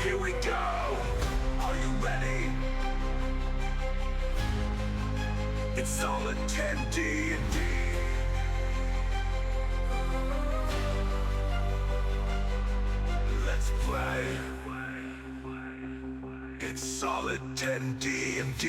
Here we go! Are you ready? It's solid 10 D&D. Let's play. It's solid 10 D&D.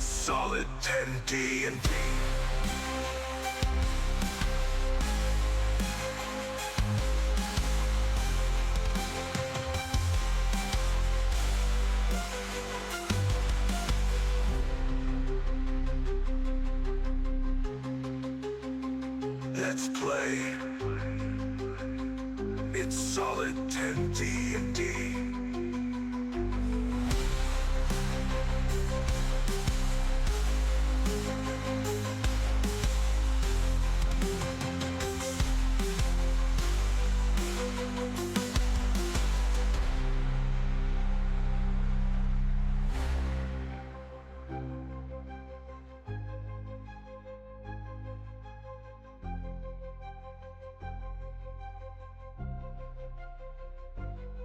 Solid 10 D&D. Let's play. It's solid 10 D&D.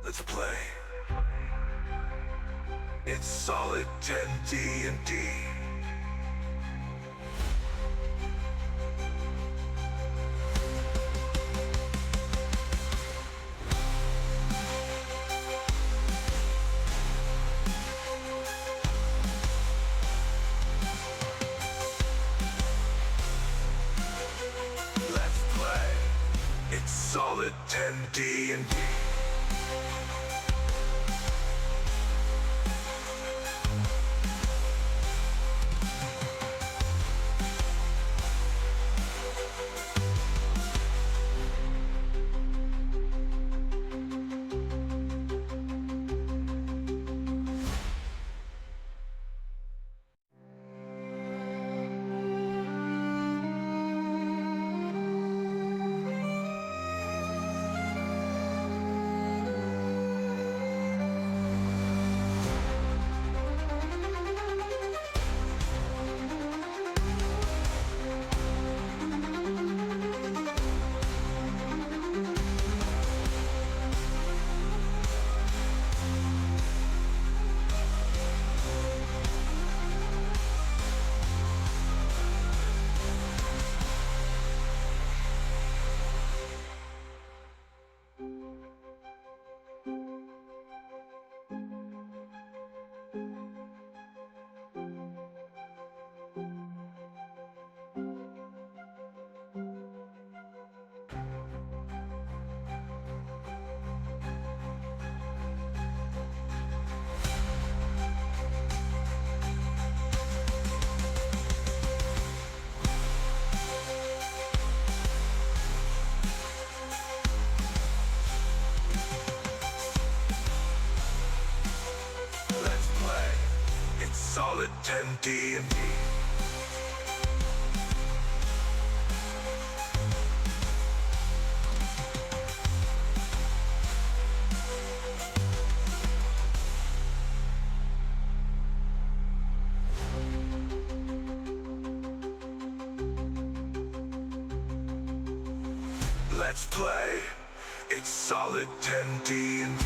Let's play. It's solid 10 D&D. Let's play. It's solid 10 D&D. Solid 10 D&D. Let's play. It's solid 10 D&D.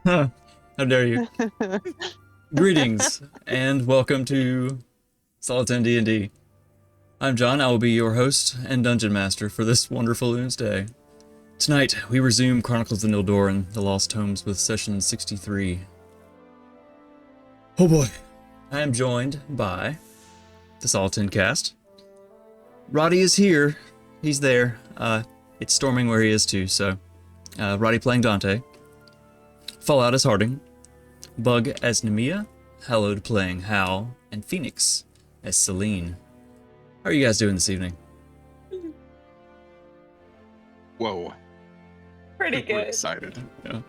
How dare you. Greetings, and welcome to Solid 10 D&D. I'm John, I will be your host and Dungeon Master for this wonderful Loon's Day. Tonight, we resume Chronicles of Nildorin, The Lost Tomes with Session 63. Oh boy. I am joined by the Solid 10 cast. Roddy is here. He's there. It's storming where he is too, so... Roddy playing Dante. Fallout as Harding. Bug as Nemea. Hallowed playing Hal. And Phoenix as Celine. How are you guys doing this evening? Whoa. Pretty We're good. excited. Yeah.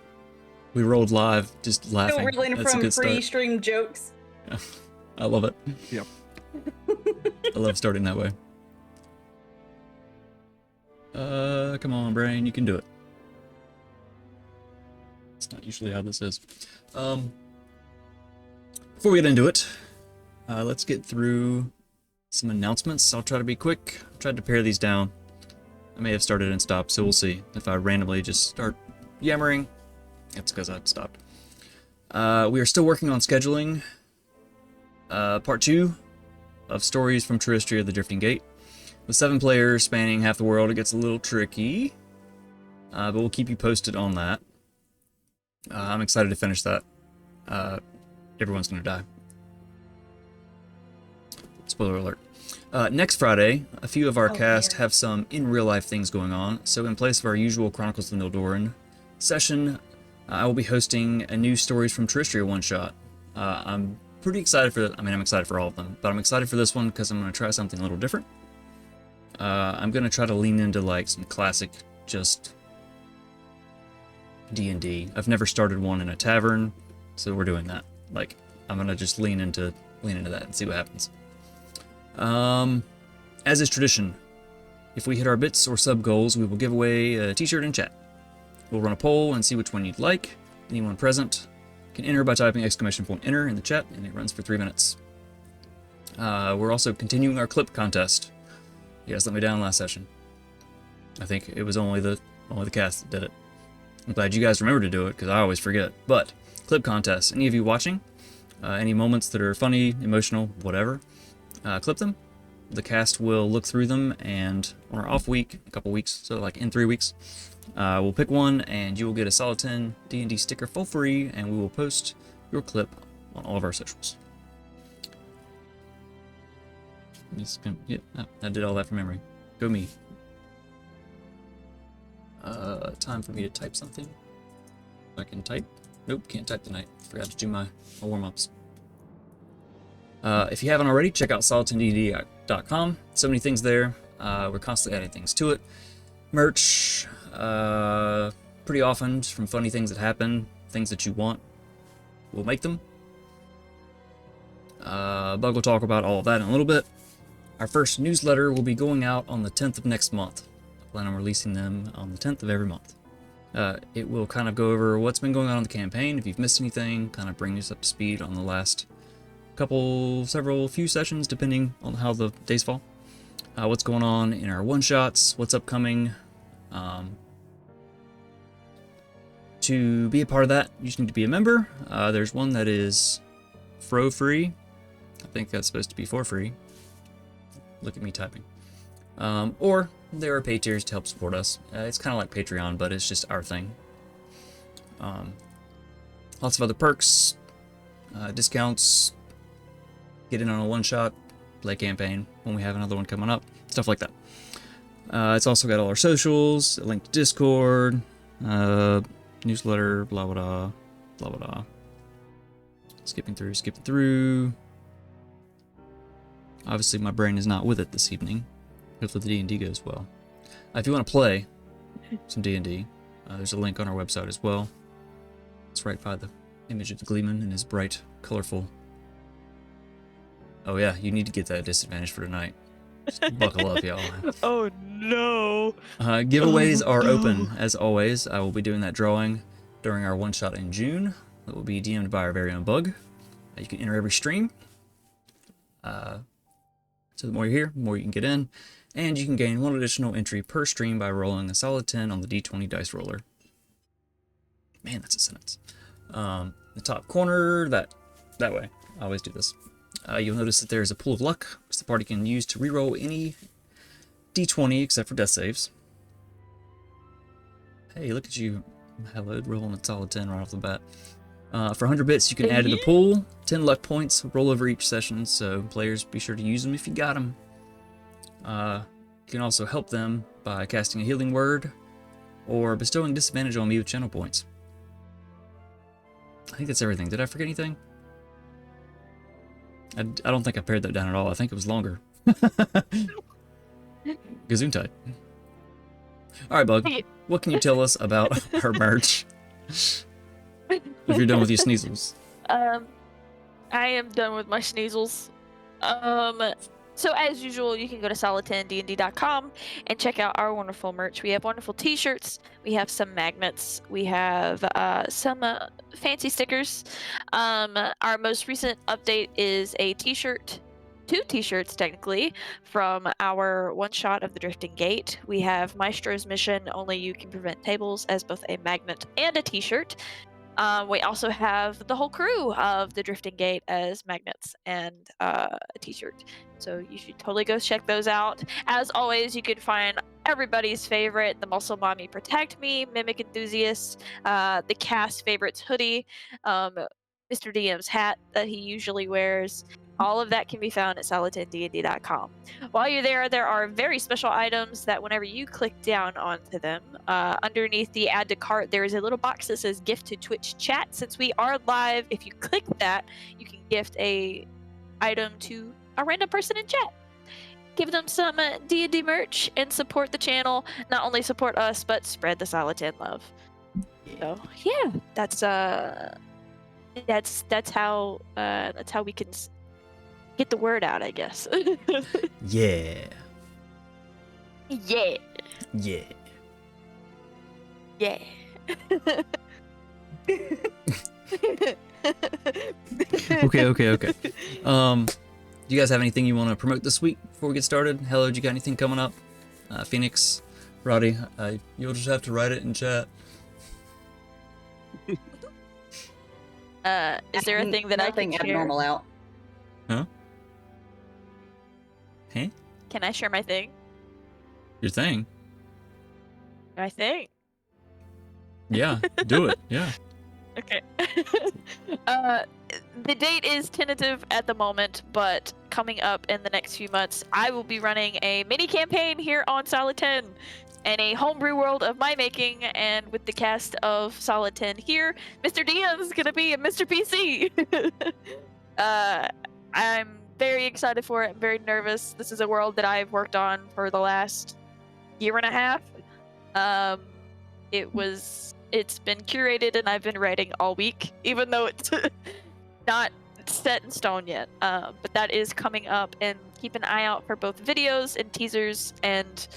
We rolled live, just Still laughing. reeling That's a from good start. pre-stream jokes. Yeah. I love it. Yep. I love starting that way. Come on, brain, you can do it. It's not usually how this is. Before we get into it, let's get through some announcements. I'll try to be quick. I tried to pare these down. I may have started and stopped, so we'll see. If I randomly just start yammering, it's because I stopped. We are still working on scheduling part 2 of Stories from Truistria, the Drifting Gate. With 7 players spanning half the world, it gets a little tricky, but we'll keep you posted on that. I'm excited to finish that. Everyone's going to die. Spoiler alert. Next Friday, a few of our cast have some in real life things going on, so in place of our usual Chronicles of Nildorin session, I will be hosting a new Stories from Truistria one-shot. I'm pretty excited for that. I mean, I'm excited for all of them, but I'm excited for this one because I'm going to try something a little different. I'm going to try to lean into like some classic, just D&D. I've never started one in a tavern, so we're doing that. Like, I'm going to just lean into that and see what happens. As is tradition, if we hit our bits or sub goals, we will give away a t-shirt in chat. We'll run a poll and see which one you'd like. Anyone present can enter by typing !enter in the chat, and it runs for 3 minutes. We're also continuing our clip contest. You guys let me down last session. I think it was only the cast that did it. I'm glad you guys remembered to do it, because I always forget. But, clip contest. Any of you watching? Any moments that are funny, emotional, whatever, clip them. The cast will look through them, and on our off week, a couple weeks, so like in 3 weeks, we'll pick one, and you will get a Solid 10 D&D sticker for free, and we will post your clip on all of our socials. Yeah, I did all that from memory. Go me. Time for me to type something. I can type. Nope, can't type tonight. Forgot to do my warm-ups. If you haven't already, check out solid10dd.com. So many things there. We're constantly adding things to it. Merch, pretty often, just from funny things that happen, things that you want, we'll make them. Bug will talk about all of that in a little bit. Our first newsletter will be going out on the 10th of next month. I plan on releasing them on the 10th of every month. It will kind of go over what's been going on in the campaign, if you've missed anything, kind of bring us up to speed on the last few sessions, depending on how the days fall. What's going on in our one-shots, what's upcoming. To be a part of that, you just need to be a member. There's one that is free. I think that's supposed to be for free. Look at me typing. Or there are pay tiers to help support us. It's kind of like Patreon, but it's just our thing. Lots of other perks, discounts, get in on a one-shot, play campaign when we have another one coming up, stuff like that. It's also got all our socials, a link to Discord, newsletter, blah, blah, blah, blah, blah, blah. Skipping through. Obviously, my brain is not with it this evening. Hopefully the D&D goes well. If you want to play some D&D, there's a link on our website as well. It's right by the image of the Gleeman and his bright, colorful... Oh yeah, you need to get that disadvantage for tonight. Just buckle up, y'all. Oh no! Giveaways are open, as always. I will be doing that drawing during our one-shot in June. That will be DM'd by our very own Bug. You can enter every stream. So the more you're here, the more you can get in. And you can gain 1 additional entry per stream by rolling a solid 10 on the D20 dice roller. Man, that's a sentence. The top corner, that way. I always do this. You'll notice that there's a pool of luck, which the party can use to reroll any D20 except for death saves. Hey, look at you. Hello, rolling a solid 10 right off the bat. For 100 bits, you can add to the pool. 10 luck points roll over each session, so players be sure to use them if you got them. You can also help them by casting a healing word or bestowing disadvantage on me with channel points. I think that's everything. Did I forget anything? I don't think I pared that down at all. I think it was longer. Gesundheit. All right, Bug. What can you tell us about her merch? If you're done with your sneezels. I am done with my sneezels. So as usual, you can go to solid10dnd.com and check out our wonderful merch. We have wonderful t-shirts, we have some magnets, we have some fancy stickers. Our most recent update is a t-shirt, 2 t-shirts technically, from our one shot of the Drifting Gate. We have Maestro's Mission, Only You Can Prevent Tables, as both a magnet and a t-shirt. We also have the whole crew of the Drifting Gate as magnets and a t-shirt. So you should totally go check those out. As always, you can find everybody's favorite, the Muscle Mommy Protect Me, Mimic Enthusiast, the cast favorites hoodie, Mr. DM's hat that he usually wears. All of that can be found at solid10dnd.com. While you're there, there are very special items that whenever you click down onto them, underneath the add to cart, there is a little box that says gift to Twitch chat. Since we are live, if you click that, you can gift a item to a random person in chat. Give them some D&D merch and support the channel. Not only support us, but spread the Solid 10 love. So yeah, that's how we can get the word out, I guess. Yeah. Yeah. Yeah. Yeah. Okay. Do you guys have anything you want to promote this week before we get started? Hello, do you got anything coming up? Phoenix, Roddy, you'll just have to write it in chat. Is there a thing that I can Nothing share? abnormal out. Huh? Hey? Can I share my thing? Your thing? My thing. Yeah, do it. Yeah. Okay. The date is tentative at the moment, but coming up in the next few months, I will be running a mini campaign here on Solid 10 and a homebrew world of my making, and with the cast of Solid 10 here, Mr. Diaz is gonna be a Mr. PC. I'm very excited for it. I'm very nervous. This is a world that I've worked on for the last year and a half. It's been curated and I've been writing all week, even though it's not set in stone yet. But that is coming up, and keep an eye out for both videos and teasers and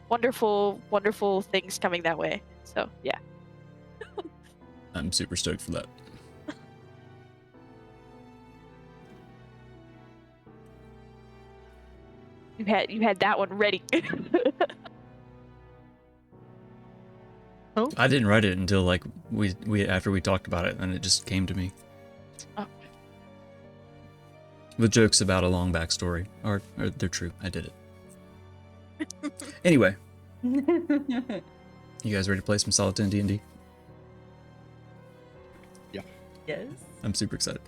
wonderful, wonderful things coming that way. So yeah. I'm super stoked for that. You had that one ready. Oh. I didn't write it until like we after we talked about it, and it just came to me. Oh. With jokes about a long backstory, or they're true. I did it. Anyway, you guys ready to play some Solid 10 D&D? Yes. I'm super excited.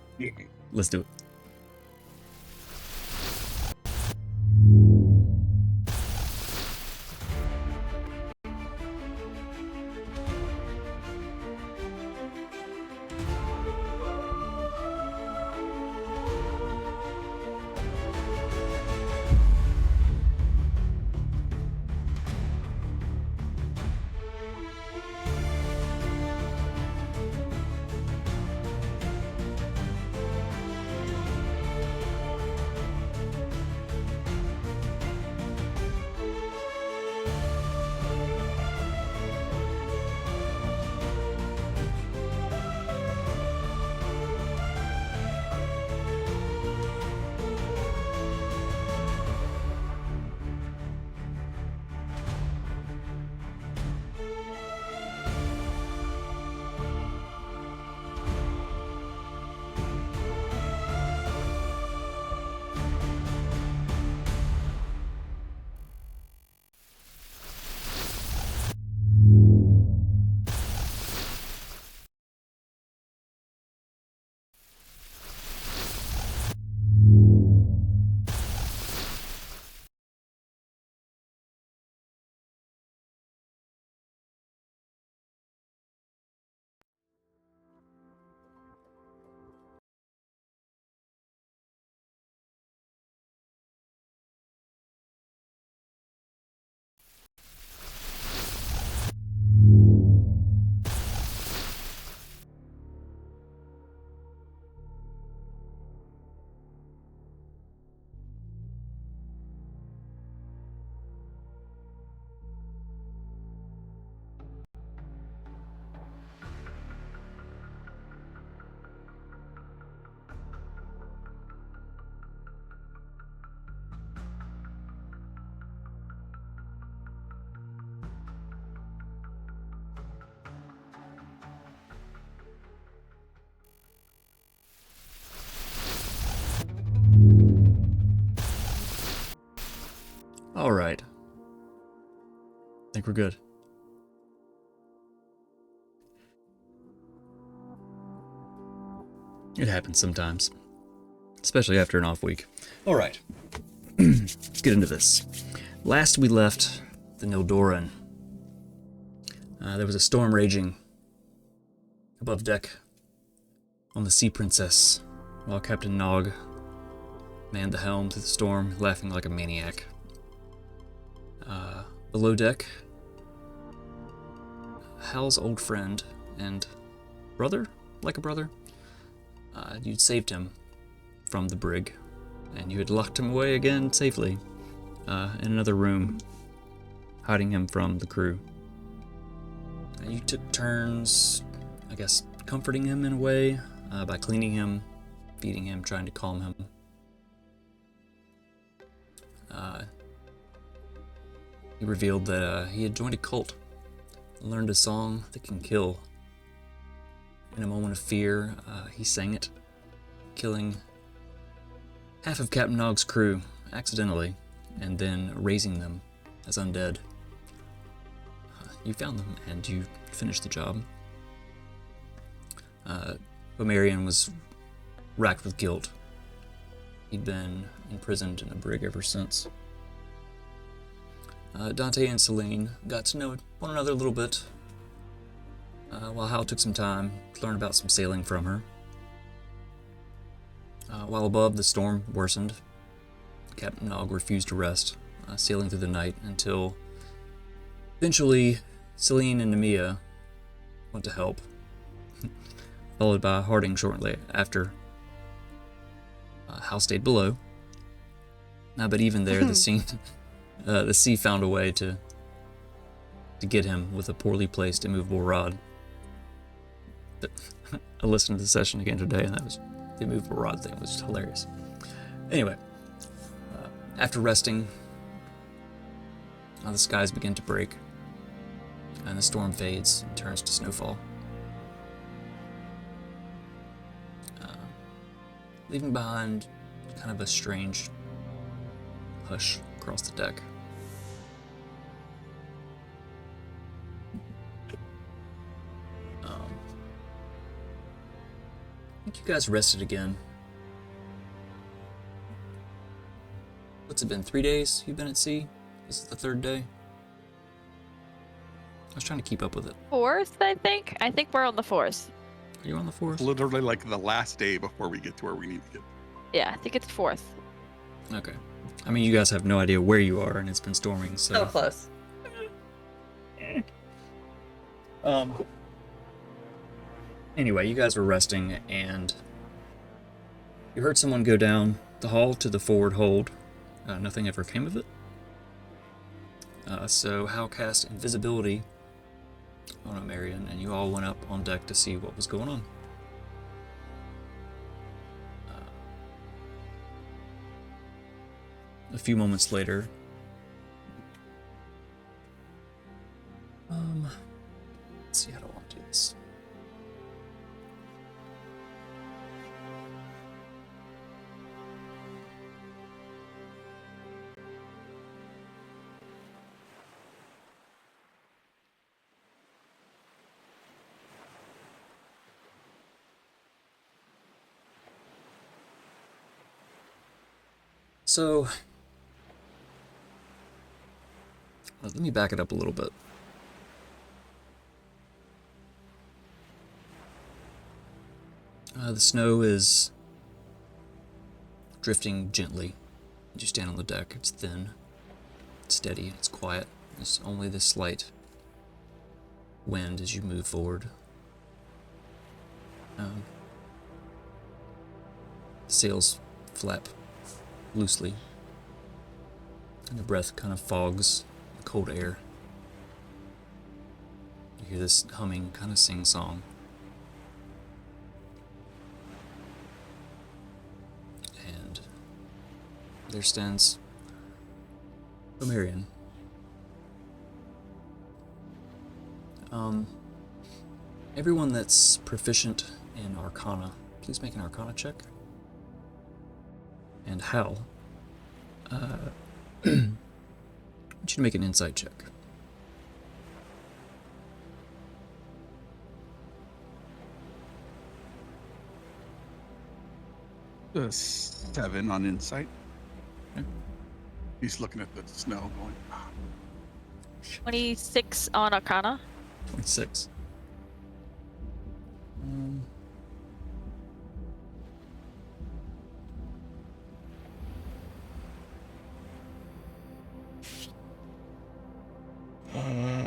Let's do it. Alright. I think we're good. It happens sometimes. Especially after an off week. Alright. Let's get into this. Last we left the Nildorin. There was a storm raging above deck on the Sea Princess, while Captain Nog manned the helm through the storm, laughing like a maniac. Below deck, Hal's old friend and brother, like a brother, you'd saved him from the brig, and you had locked him away again safely in another room, hiding him from the crew. You took turns, I guess, comforting him in a way, by cleaning him, feeding him, trying to calm him. He revealed that he had joined a cult, learned a song that can kill. In a moment of fear, he sang it, killing half of Captain Nog's crew accidentally, and then raising them as undead. You found them, and you finished the job. Omarion was racked with guilt. He'd been imprisoned in a brig ever since. Dante and Celine got to know one another a little bit, while Hal took some time to learn about some sailing from her. While above, the storm worsened. Captain Nog refused to rest, sailing through the night until eventually Celine and Nemea went to help, followed by Harding shortly after. Hal stayed below. But even there, the sea found a way to get him with a poorly placed immovable rod. But I listened to the session again today, and the immovable rod thing was just hilarious. Anyway, after resting, the skies begin to break, and the storm fades and turns to snowfall, leaving behind kind of a strange hush across the deck. I think you guys rested again. What's it been, 3 days you've been at sea? This is the third day? I was trying to keep up with it. Fourth, I think. I think we're on the fourth. Are you on the fourth? Literally like the last day before we get to where we need to get. Yeah, I think it's fourth. Okay. I mean, you guys have no idea where you are, and it's been storming, so... So close. Anyway, you guys were resting, and you heard someone go down the hall to the forward hold. Nothing ever came of it. So Hal cast invisibility on Omarion, and you all went up on deck to see what was going on. A few moments later, let's see how do I want to do this. So, let me back it up a little bit. The snow is drifting gently. You stand on the deck. It's thin, it's steady, it's quiet. There's only this slight wind as you move forward. The sails flap loosely, and the breath kind of fogs the cold air. You hear this humming, kind of sing-song. And there stands Omarion. Everyone that's proficient in Arcana, please make an Arcana check. And Hal, should make an insight check. The 7 on insight. Okay. He's looking at the snow going, 26 on Arcana. 26.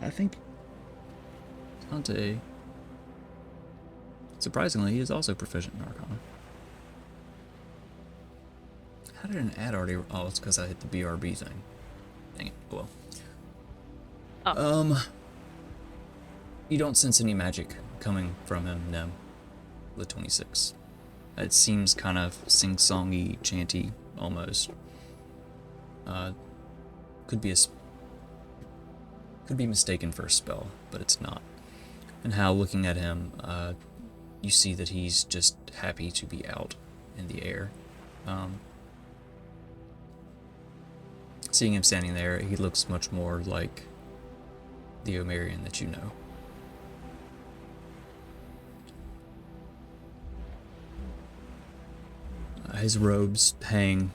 I think Dante, surprisingly, he is also proficient in Arcana. How did an ad already? Oh, it's because I hit the BRB thing. Dang it. Well. Oh. You don't sense any magic coming from him, no. The 26. It seems kind of sing-songy, chanty, almost. Could be mistaken for a spell, but it's not. And Hal, looking at him, you see that he's just happy to be out in the air. Seeing him standing there, he looks much more like the Omarian that you know. His robes hang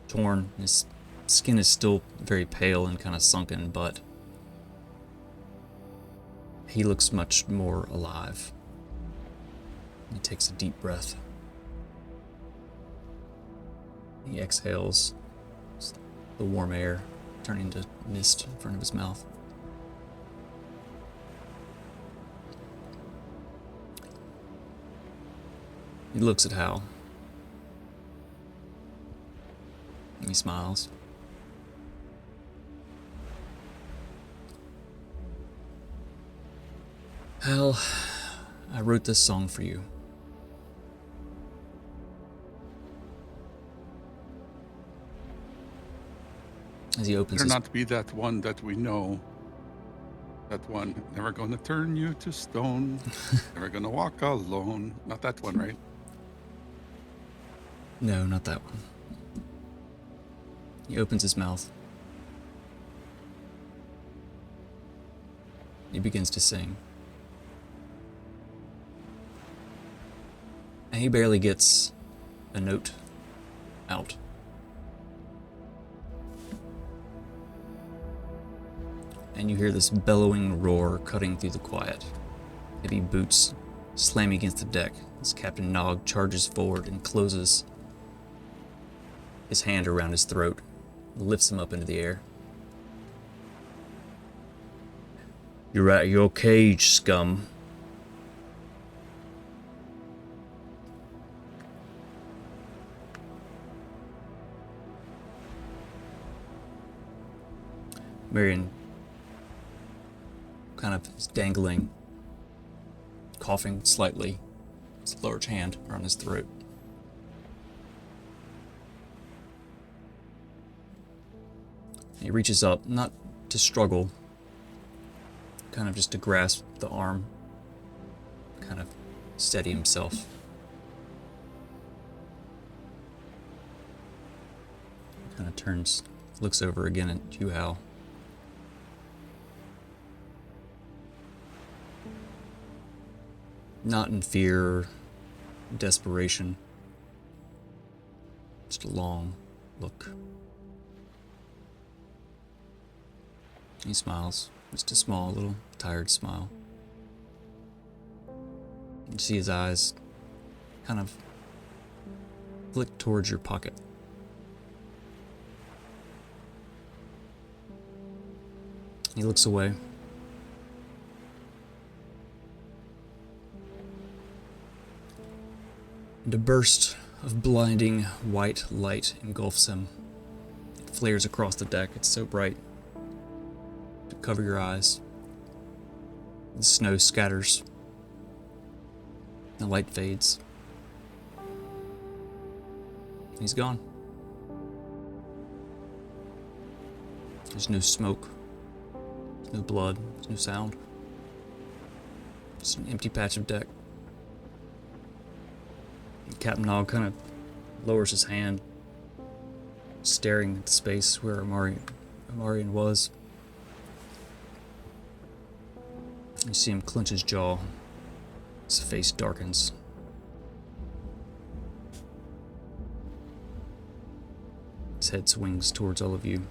torn. His skin is still very pale and kind of sunken, but he looks much more alive. He takes a deep breath. He exhales the warm air, turning to mist in front of his mouth. He looks at Hal. He smiles. Hal, I wrote this song for you. As he opens better his... not to be that one that we know. That one, never gonna turn you to stone. Never gonna walk alone. Not that one, right? No, not that one. He opens his mouth. He begins to sing. And he barely gets a note out. And you hear this bellowing roar cutting through the quiet. Heavy boots slamming against the deck as Captain Nog charges forward and closes his hand around his throat, lifts him up into the air. You're at your cage, scum. Marion kind of is dangling, coughing slightly, his large hand around his throat. He reaches up, not to struggle, kind of just to grasp the arm, kind of steady himself. Kind of turns, looks over again at you, Hal. Not in fear or desperation, just a long look. He smiles, just a small, little, tired smile. You see his eyes kind of flick towards your pocket. He looks away. And a burst of blinding white light engulfs him. It flares across the deck. It's so bright to cover your eyes. The snow scatters. The light fades. He's gone. There's no smoke. There's no blood. There's no sound. Just an empty patch of deck. Captain Nog kind of lowers his hand, staring at the space where Amarian was. You see him clench his jaw. His face darkens. His head swings towards all of you.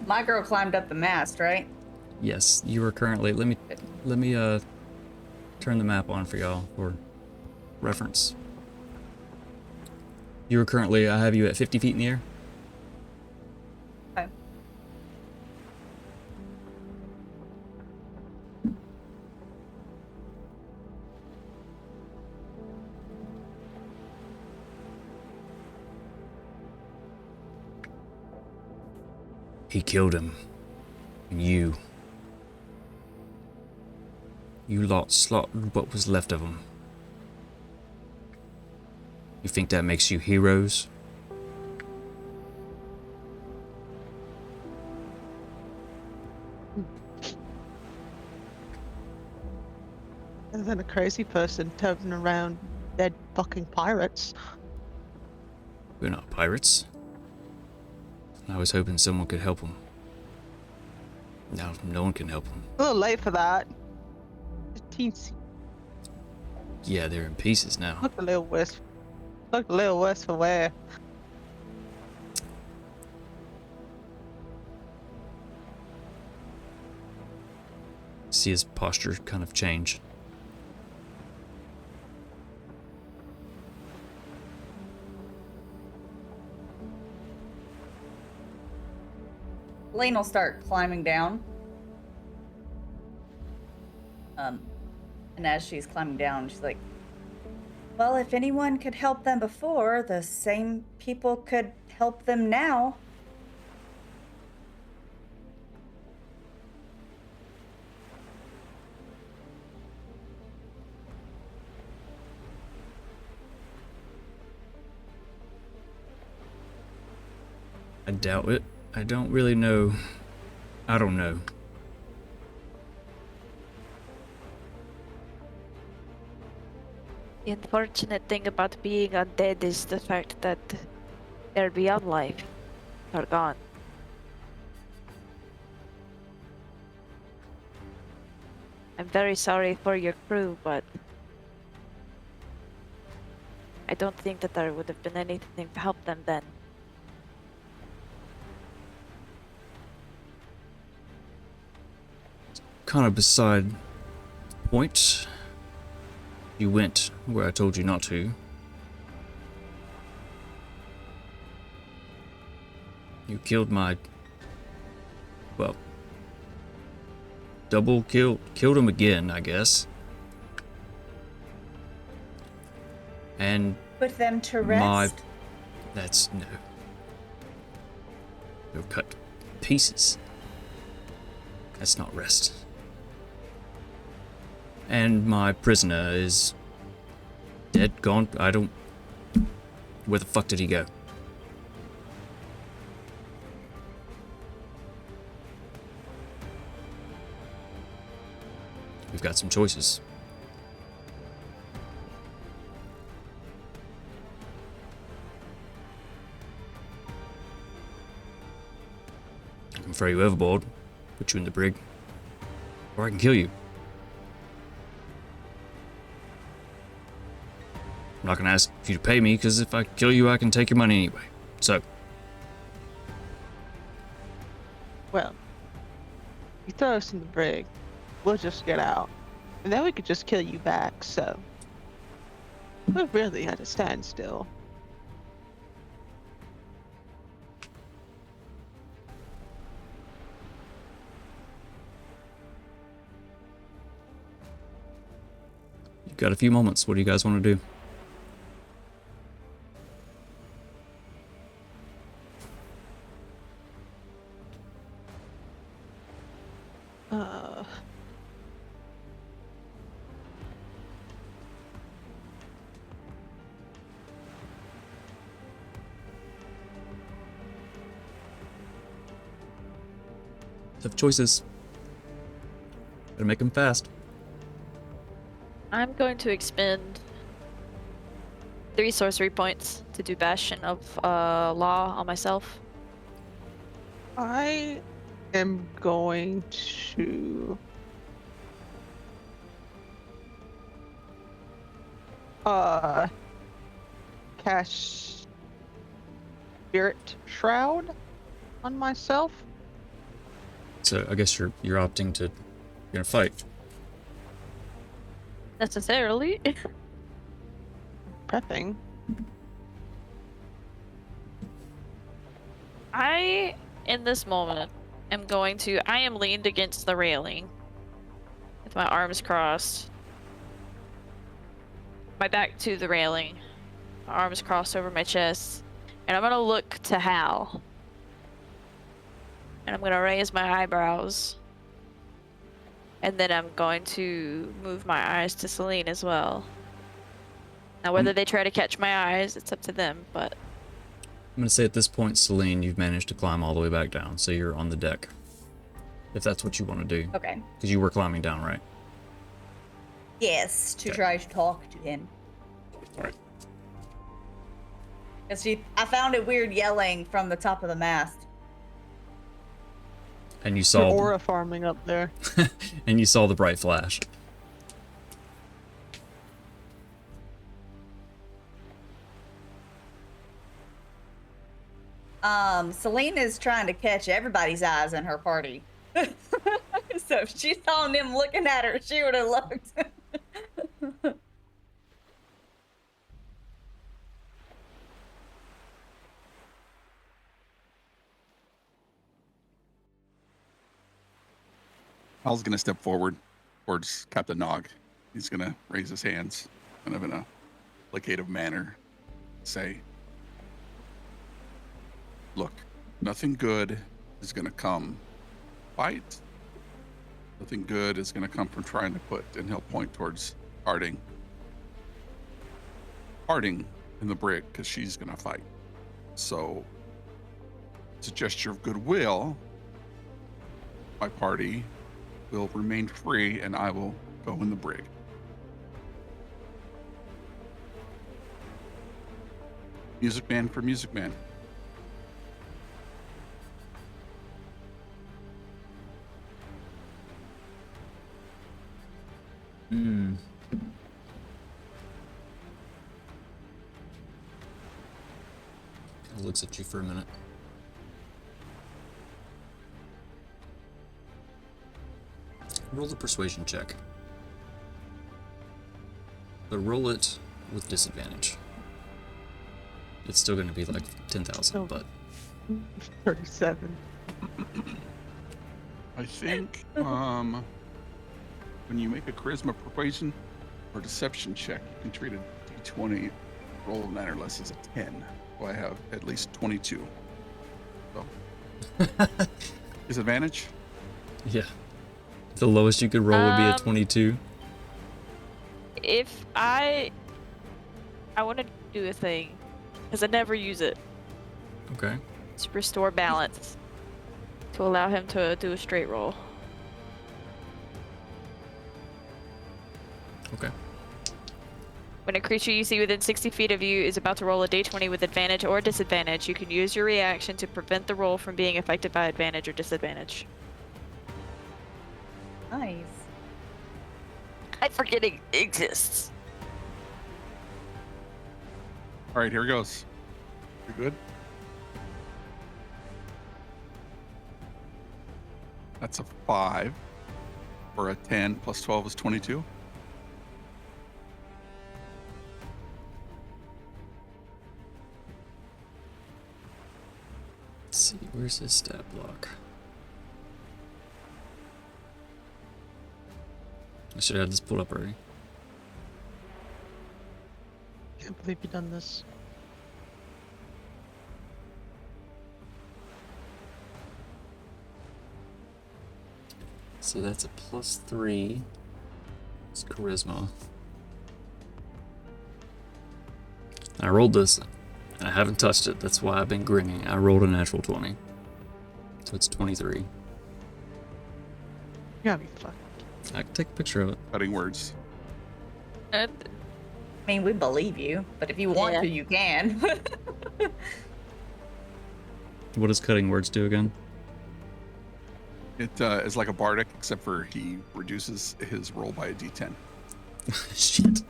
My girl climbed up the mast, right? Yes, you are currently. Let me turn the map on for y'all for reference. You are currently. I have you at 50 feet in the air. Okay. He killed him. And you lost what was left of him. You think that makes you heroes? And then a crazy person turning around dead fucking pirates. We're not pirates. I was hoping someone could help him. Now no one can help him. A little late for that. Teensy. Yeah, they're in pieces now. Looked a little worse. Looked a little worse for wear. See his posture kind of change. Lane will start climbing down. And as she's climbing down, she's like, well, if anyone could help them before, the same people could help them now. I doubt it. I don't really know. I don't know. The unfortunate thing about being undead is the fact that they're beyond life are gone. I'm very sorry for your crew, but I don't think that there would have been anything to help them then. Kind of beside the point. You went where I told you not to. You killed my... well... killed him again, I guess. And Put them to rest. that's no. They're cut to pieces. That's not rest. And my prisoner is dead, gone. I don't... where the fuck did he go? We've got some choices. I can throw you overboard, put you in the brig, or I can kill you. I'm not gonna ask you to pay me, because if I kill you, I can take your money anyway. So, Well, you throw us in the brig, we'll just get out. And then we could just kill you back, so. We're really at a standstill. you've got a few moments. What do you guys want to do? Uh, Tough choices. Gotta make them fast. I'm going to expend 3 sorcery points to do Bastion of Law on myself. I am going to cast Spirit Shroud on myself. So I guess you're opting to, you're gonna fight. Necessarily. Prepping. I, in this moment, I am leaned against the railing with my arms crossed. My back to the railing, my arms crossed over my chest, and I'm gonna look to Hal. And I'm gonna raise my eyebrows. And then I'm going to move my eyes to Celine as well. Now, whether they try to catch my eyes, it's up to them, but... I'm gonna say at this point, Celine, you've managed to climb all the way back down, so you're on the deck. If that's what you want to do. Okay. Because you were climbing down, right? Yes, to Okay. try to talk to him. Alright. Because I found it weird yelling from the top of the mast. And you You're saw aura farming up there. and you saw the bright flash. Celine is trying to catch everybody's eyes in her party. So if she saw him looking at her, she would have looked. Hal's gonna step forward towards Captain Nog. He's gonna raise his hands, kind of in a placative manner, say, "Look, nothing good is gonna come. Fight. Nothing good is gonna come from trying to put," and he'll point towards Harding. Harding in the brig, because she's gonna fight. So, as a gesture of goodwill, my party will remain free and I will go in the brig. Music man for music man. Hmm. Looks at you for a minute. Roll the persuasion check. But roll it with disadvantage. It's still going to be like 10,000, Oh. but 37. I think when you make a charisma, persuasion, or deception check, you can treat a d20, roll of 9 or less as a 10. So I have at least 22. So disadvantage? yeah. The lowest you could roll would be a 22. If I want to do a thing, because I never use it, Okay. to restore balance, to allow him to do a straight roll. Okay. When a creature you see within 60 feet of you is about to roll a d20 with advantage or disadvantage, you can use your reaction to prevent the roll from being affected by advantage or disadvantage. Nice. I forget it exists. All right, here it goes. You good? That's a 5. Or a 10 plus 12 is 22. Let's see, where's his stat block? I should have had this pulled up already. Can't believe you've done this. So that's a +3. It's charisma. I rolled this, and I haven't touched it. That's why I've been grinning. I rolled a natural 20. So it's 23. You gotta be fucking. I can take a picture of it. Cutting words. And I mean, we believe you, but if you want Yeah. to, you can. What does cutting words do again? It is like a bardic, except for he reduces his roll by a d10. Shit.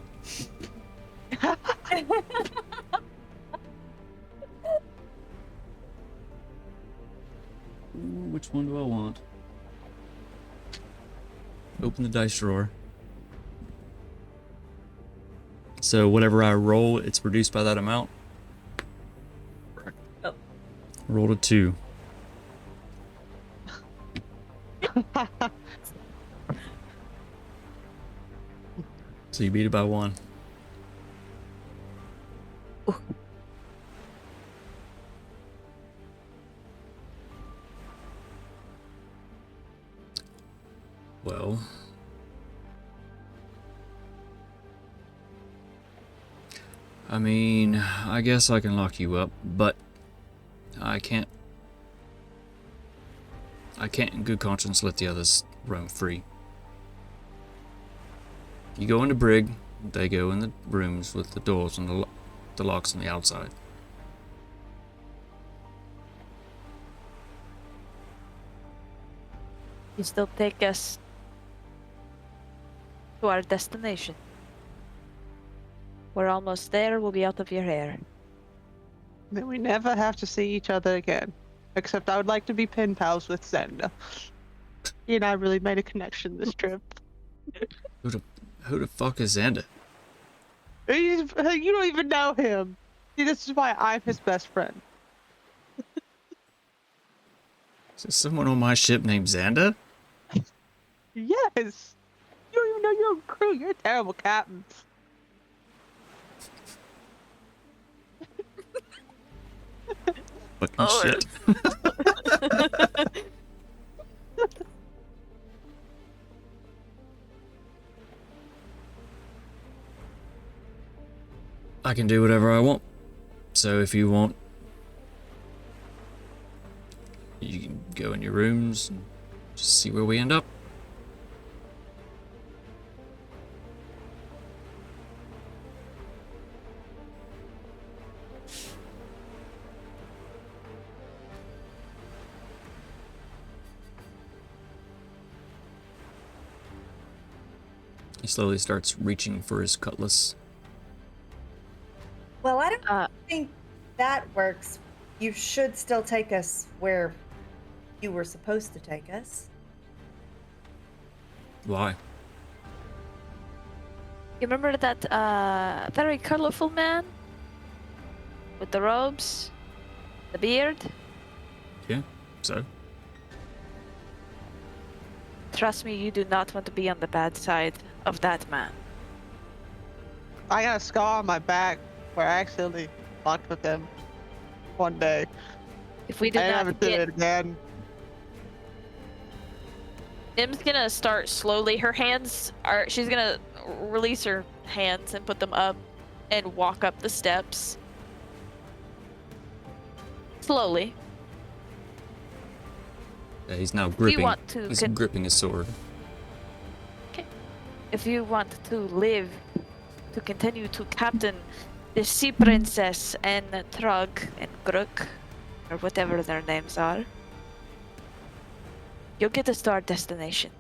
Ooh, which one do I want? Open the dice drawer. So whatever I roll, it's reduced by that amount. Correct. Rolled a 2. So you beat it by 1. Well, I mean, I guess I can lock you up, but I can't in good conscience let the others roam free. You go into Brig, they go in the rooms with the doors and the locks on the outside. you still take us to our destination. We're almost there. We'll be out of your hair. Then we never have to see each other again. Except I would like to be pen pals with Zenda. He and I really made a connection this trip. Who the fuck is Xander? You don't even know him. See, this is why I'm his best friend. Is there someone on my ship named Xander? Yes. You don't even know your own crew. You're a terrible captain. Fucking Oh, shit. I can do whatever I want. So if you want, you can go in your rooms and just see where we end up. He slowly starts reaching for his cutlass. Well, I don't Uh, think that works. You should still take us where you were supposed to take us. Why? You remember that very colorful man with the robes, the beard? Yeah, so? Trust me, you do not want to be on the bad side of that man. I got a scar on my back where I accidentally fucked with him one day. If we do I never not did get, it again. Im's gonna start slowly. Her hands are. She's gonna release her hands and put them up, and walk up the steps. Slowly. Yeah, he's now If you gripping. want to, He's gripping his sword. if you want to live, to continue to captain the Sea Princess and Trug and Grook, or whatever their names are, you'll get us to our destination.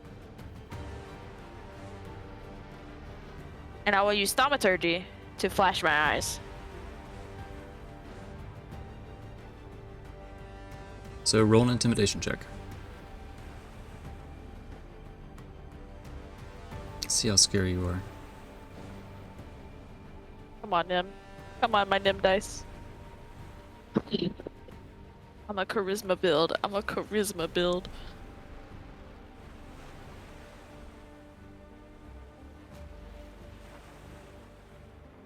And I will use thaumaturgy to flash my eyes. So roll an intimidation check. See how scary you are. Come on, Nim. Come on, my Nim dice. I'm a charisma build. I'm a charisma build.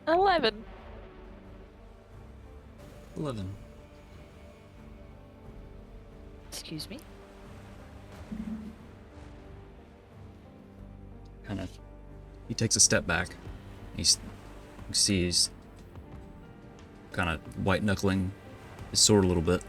An 11. 11. Excuse me. Kind of. He takes a step back. You see he's kind of white knuckling his sword a little bit.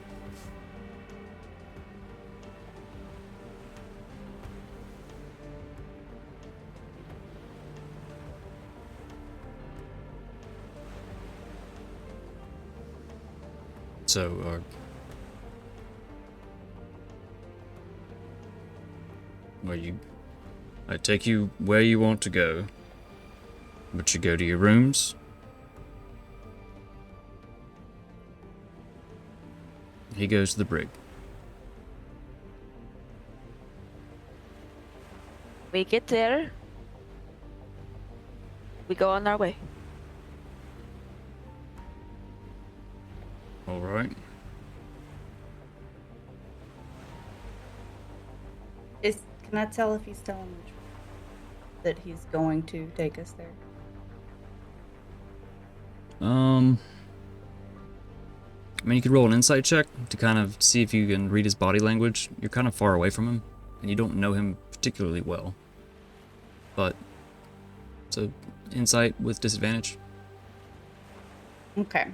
So, I take you where you want to go, but you go to your rooms. He goes to the brig. We get there. We go on our way. All right. Can I tell if he's telling the truth? That he's going to take us there? I mean, you could roll an insight check to kind of see if you can read his body language. You're kind of far away from him, and you don't know him particularly well. But it's a insight with disadvantage. Okay.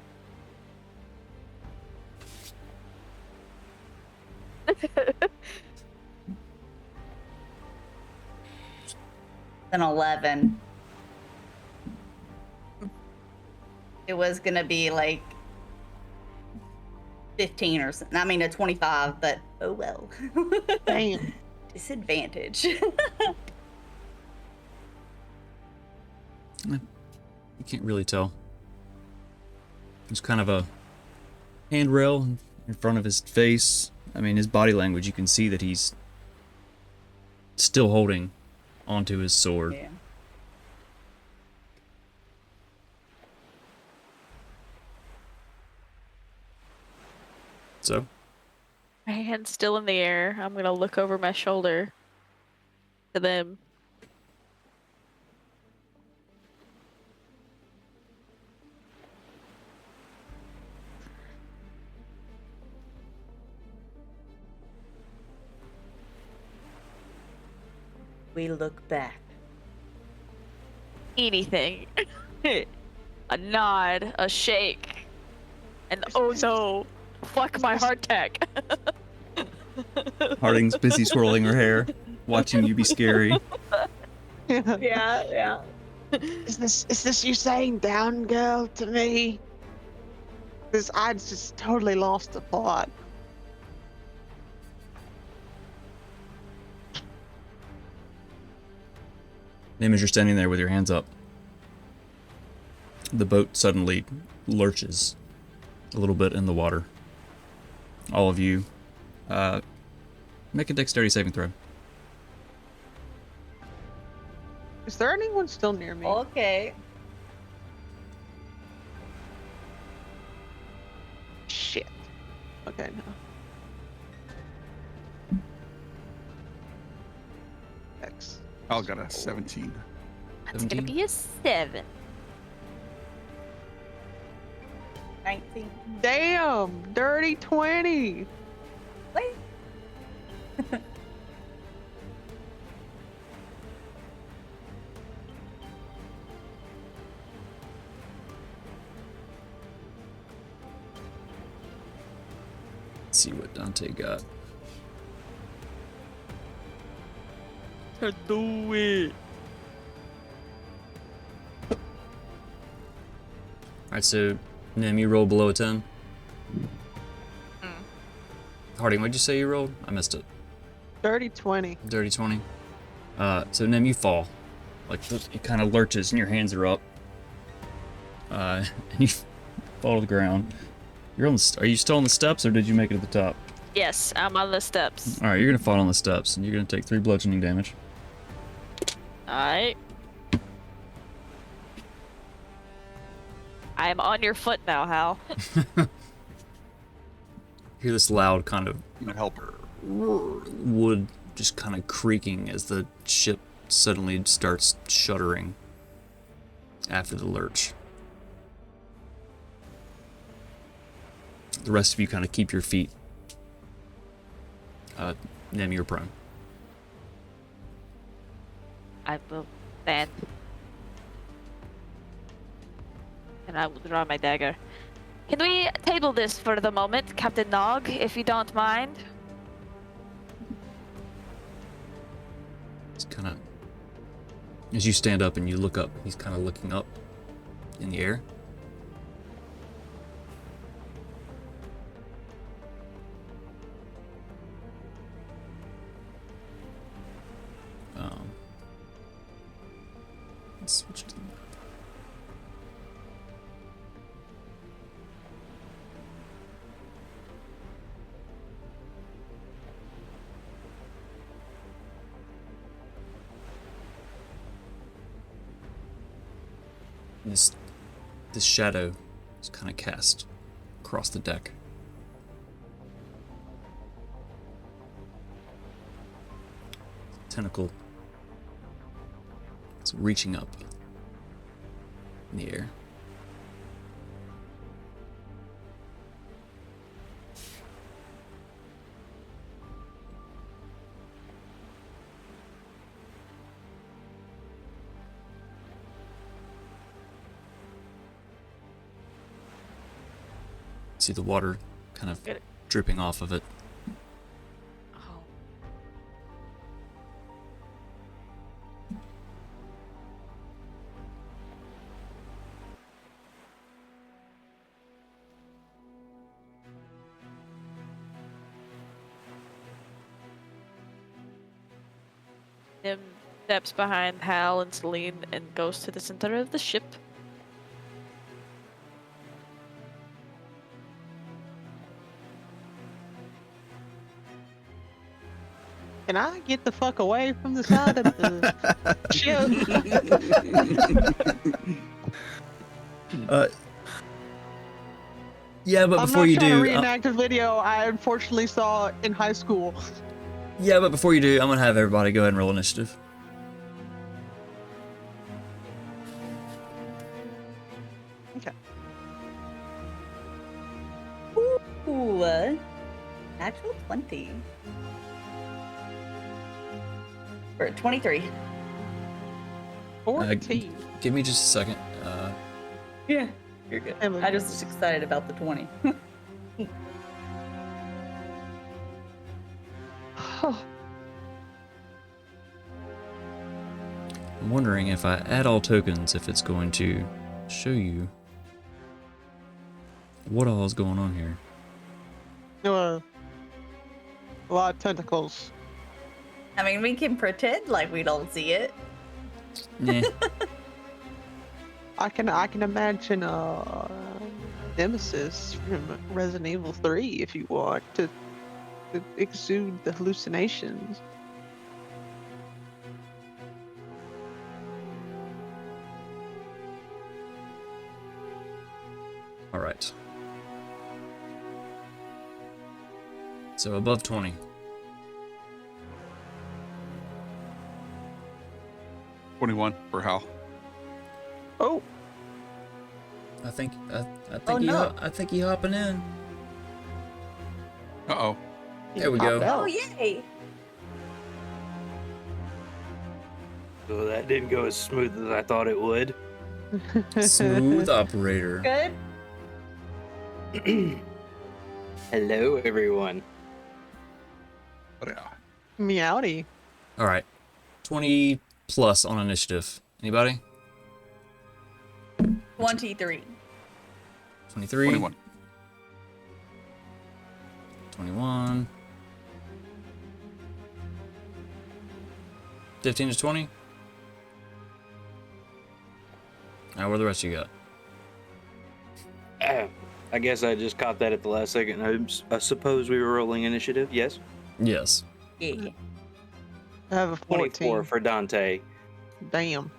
An 11. It was gonna be like 15 or something. I mean, a 25, but oh well. Damn. Disadvantage. You can't really tell. There's kind of a handrail in front of his face. I mean, his body language, you can see that he's still holding onto his sword. Yeah. So, My hand's still in the air. I'm gonna look over my shoulder to them. We look back. Anything. A nod, a shake, and oh no, fuck my hardtack. Harding's busy swirling her hair, watching you be scary. Yeah. Is this you saying down girl to me? Because I just totally lost the plot. Nim, as you're standing there with your hands up, the boat suddenly lurches a little bit in the water. All of you, make a dexterity saving throw. Is there anyone still near me? Okay. Shit. Okay, no. X. Al got a 17. That's gonna 17? be a 7. 19. Damn! Dirty 20! Wait. Let's see what Dante got. Do it. Alright, so Nim, you rolled below a 10. Harding, what'd you say you rolled? I missed it. Dirty 20. Dirty 20. So Nim, you fall. Like, it kind of lurches and your hands are up. And you fall to the ground. You're on the, are you still on the steps or did you make it to the top? Yes, I'm on the steps. Alright, you're gonna fall on the steps and you're gonna take 3 bludgeoning damage. Alright. I am on your foot now, Hal. Hear this loud kind of I'm gonna help her. wood just kind of creaking as the ship suddenly starts shuddering after the lurch. The rest of you kind of keep your feet. Nim, you're prone. I will stand. And I will draw my dagger. Can we table this for the moment, Captain Nog, if you don't mind? It's kind of, as you stand up and you look up, he's kind of looking up in the air. Let's switch to the map. This shadow is kind of cast across the deck. Tentacle. It's reaching up in the air. See the water kind of Get it. dripping off of it. Oh. Nim steps behind Hal and Celine and goes to the center of the ship. Can I get the fuck away from the side of the ship? Yeah, but I'm before not you trying to do, reenact a video I unfortunately saw in high school. yeah, but before you do, I'm gonna have everybody go ahead and roll initiative. Okay. Ooh, natural 20. Or 23. 14. Give me just a second. Yeah, you're good. I just was excited about the 20. I'm wondering if I add all tokens, if it's going to show you what all is going on here. A lot of tentacles. I mean, we can pretend like we don't see it. Nah. I can imagine Nemesis from Resident Evil 3 if you want to exude the hallucinations. All right. So above 20. 21 for Hal. Oh, I think Oh, no. I think you hopping in. Uh-oh. There we popped go. out. Oh, yay! So that didn't go as smooth as I thought it would. Smooth operator. Good. Hello, everyone. But yeah. Meowdy. All right. 20 plus on initiative. Anybody? 23. 23. 21. 21. 15 to 20. Now, what are the rest you got? I guess I just caught that at the last second. I suppose we were rolling initiative, yes? Yes. Yeah. I have a 14. 24 for Dante. Damn.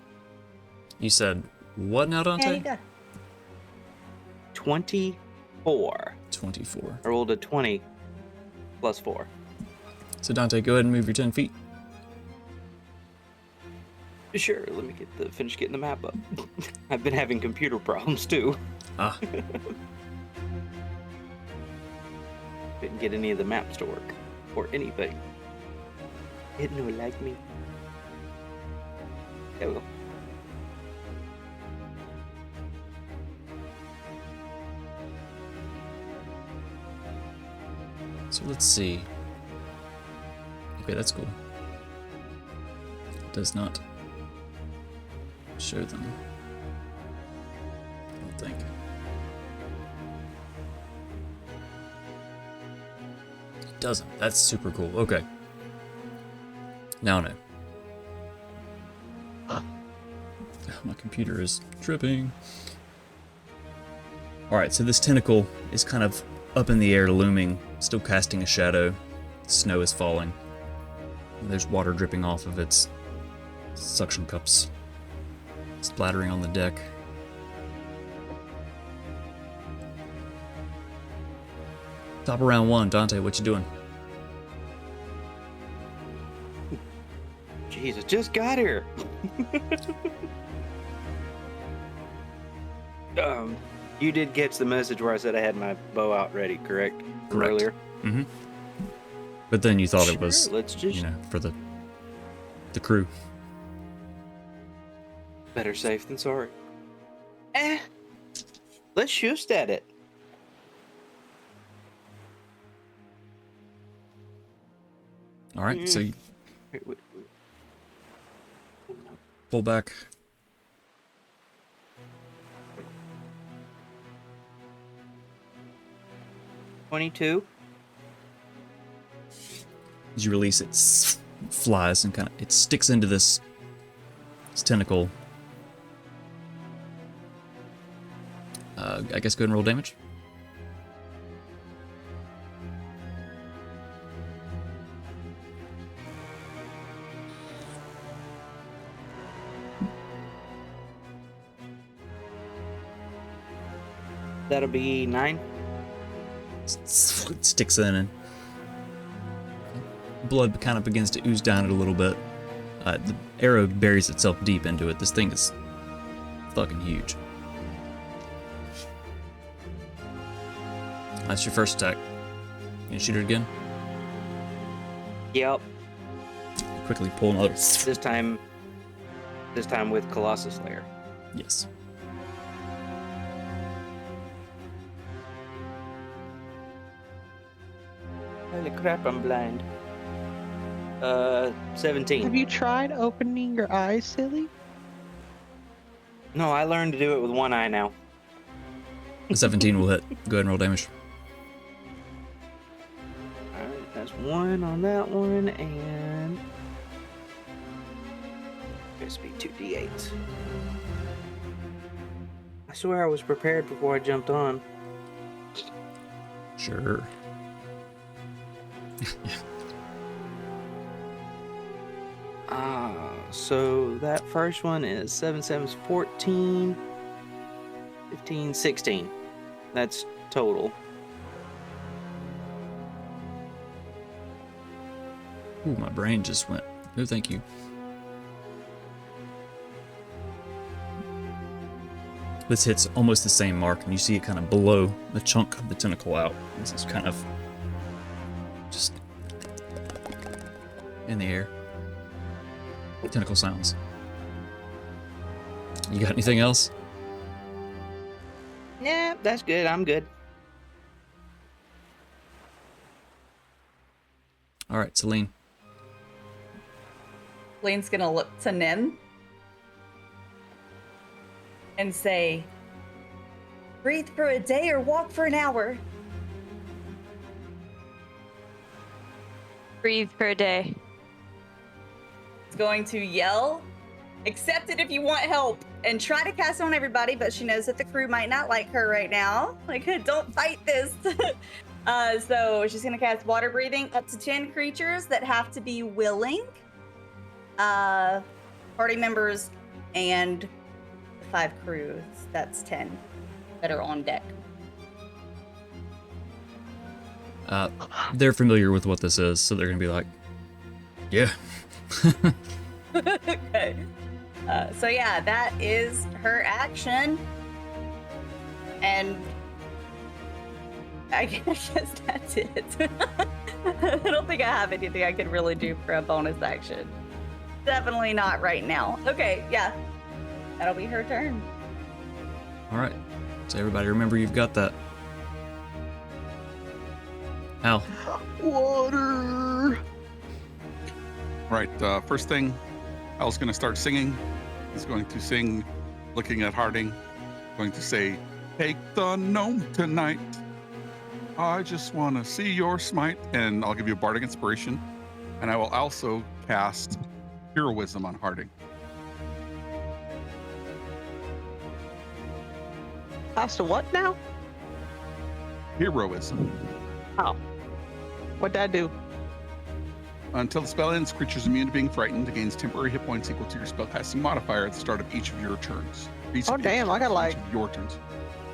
You said what now, Yeah, you Dante? got 24. 24. I rolled a 20 plus 4. So, Dante, go ahead and move your 10 feet. Sure, let me finish getting the map up. I've been having computer problems too. Ah, Couldn't get any of the maps to work. Or anything. Didn't know like me. There we go. so let's see. Okay, that's cool. It does not show them. I don't think. It doesn't. That's super cool. Okay. Now I know. My computer is tripping. Alright, so this tentacle is kind of up in the air, looming, still casting a shadow. Snow is falling. There's water dripping off of its suction cups, splattering on the deck. Top of round 1, Dante, what you doing? Jeez, I just got here. You did catch the message where I said I had my bow out ready, correct? From Correct. earlier. Mm-hmm. But then you thought it was, Let's just you know, for the crew. better safe than sorry. Let's shoot at it. Alright, so you pull back. $22. As you release it, flies and kind of, it sticks into this tentacle. I guess go ahead and roll damage. That'll be 9. It sticks in and blood kind of begins to ooze down it a little bit. The arrow buries itself deep into it. This thing is fucking huge. That's your first attack. You gonna shoot it again? Yep. Quickly pull another. This time with Colossus Slayer. Yes. Holy crap, I'm blind. 17. Have you tried opening your eyes, silly? No, I learned to do it with one eye now. A 17 will hit. Go ahead and roll damage. Alright, that's 1 on that one, and this be 2d8. I swear I was prepared before I jumped on. Sure. So that first one is 7 7's 14, 15, 16. That's total. Ooh, my brain just went. No, thank you. This hits almost the same mark, and you see it kind of blow a chunk of the tentacle out. This is kind of just in the air. Tentacle sounds. You got anything else? Yeah, that's good. I'm good. All right, Celine. Lane's gonna look to Nim and say, breathe for a day or walk for an hour. Breathe for a day. Is going to yell, accept it if you want help, and try to cast on everybody, but she knows that the crew might not like her right now. Like, don't fight this. So she's gonna cast water breathing up to 10 creatures that have to be willing. Party members and the 5 crews. That's 10 that are on deck. They're familiar with what this is, so they're gonna be like, yeah. Okay. So yeah, that is her action. And I guess that's it. I don't think I have anything I could really do for a bonus action. Definitely not right now. Okay, yeah. That'll be her turn. All right. So everybody remember you've got that. Al. Water. Right, first thing, Al's going to start singing. He's going to sing, looking at Harding, going to say, take the gnome tonight. I just want to see your smite. And I'll give you a bardic inspiration. And I will also cast heroism on Harding. As to what now? Heroism. What'd I do? Until the spell ends, creatures immune to being frightened gains temporary hit points equal to your spellcasting modifier at the start of each of your turns. Oh, damn, I got, like- each of your turns.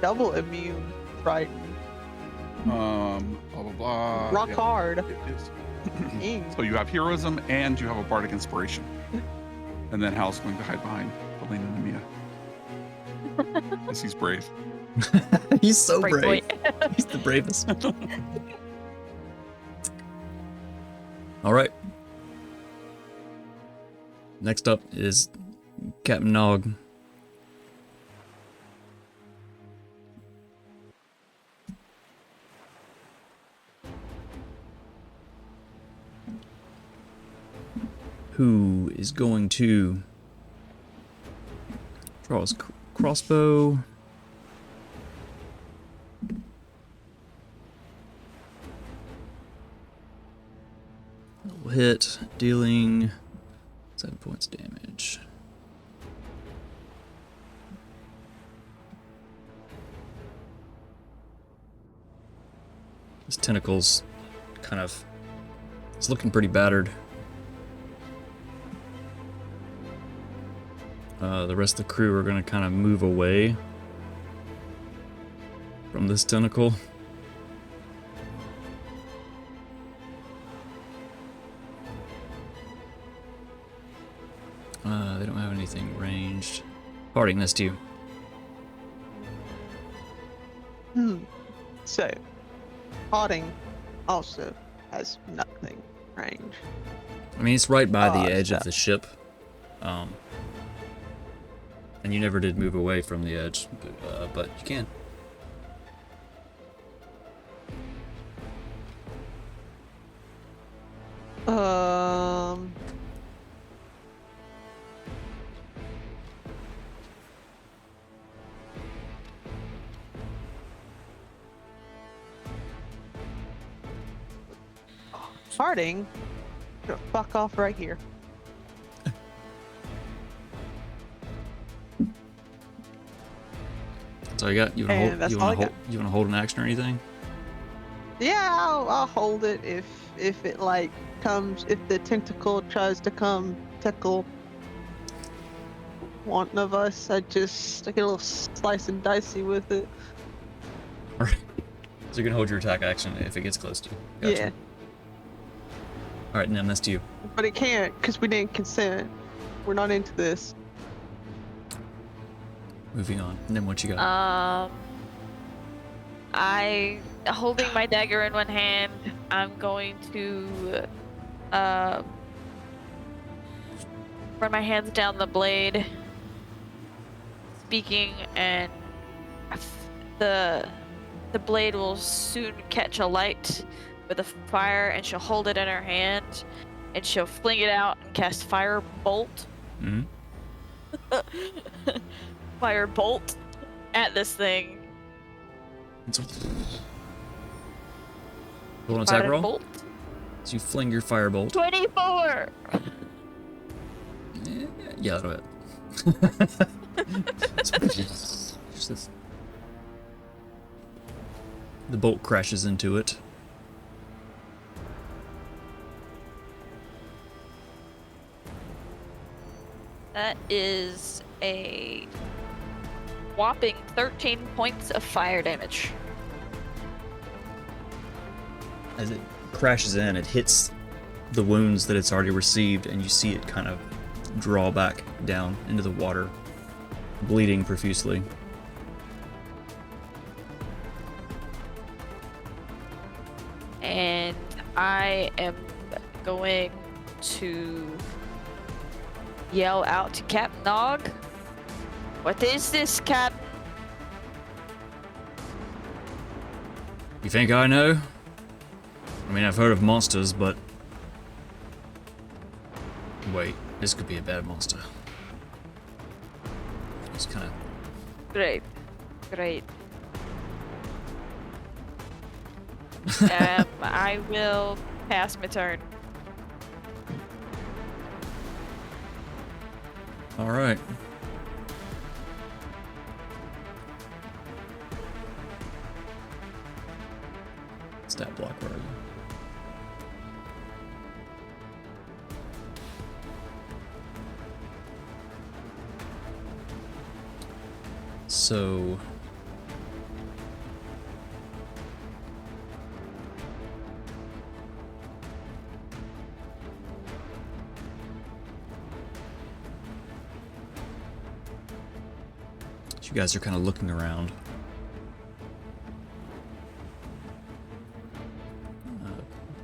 Double immune frightened. Blah blah blah. Rock Yeah, hard. it is. Dang. So you have heroism and you have a bardic inspiration. And then Hal's going to hide behind Helene and Mia. Because he's brave. He's so Brave brave. boy. He's the bravest. All right. Next up is Captain Nog. Who is going to draw his crossbow? Will hit, dealing 7 points damage. His tentacles kind of, it's looking pretty battered. The rest of the crew are going to kind of move away from this tentacle. They don't have anything ranged. Parting this to you. So, Harding also has nothing range. I mean, it's right by the edge stuff. of the ship. And you never did move away from the edge, but you can. Harding, gonna fuck off right here. So you got, you And want to that's hold, all I got. you want to hold an action or anything? Yeah, I'll hold it if it like comes, if the tentacle tries to come tickle one of us. I get a little slice and dicey with it. All right. So you're gonna hold your attack action if it gets close to you. Gotcha. Yeah, All right, Nim, that's to you. but it can't because we didn't consent. We're not into this. Moving on. Nim, what you got? I, holding my dagger in one hand, I'm going to run my hands down the blade, speaking, and the blade will soon catch a light with a fire, and she'll hold it in her hand, and she'll fling it out and cast fire bolt. Mm-hmm. Fire bolt at this thing. Roll an attack Fire roll. bolt. So you fling your firebolt. 24. Yeah, that'll hit. Just this. The bolt crashes into it. That is a whopping 13 points of fire damage. As it crashes in, it hits the wounds that it's already received, and you see it kind of draw back down into the water, bleeding profusely. And I am going to yell out to Captain Nog. What is this, Captain? You think I know? I mean, I've heard of monsters, but... Wait, this could be a bad monster. It's kind of... Great. Great. I will pass my turn. Alright. stat block, where are you? So you guys are kind of looking around.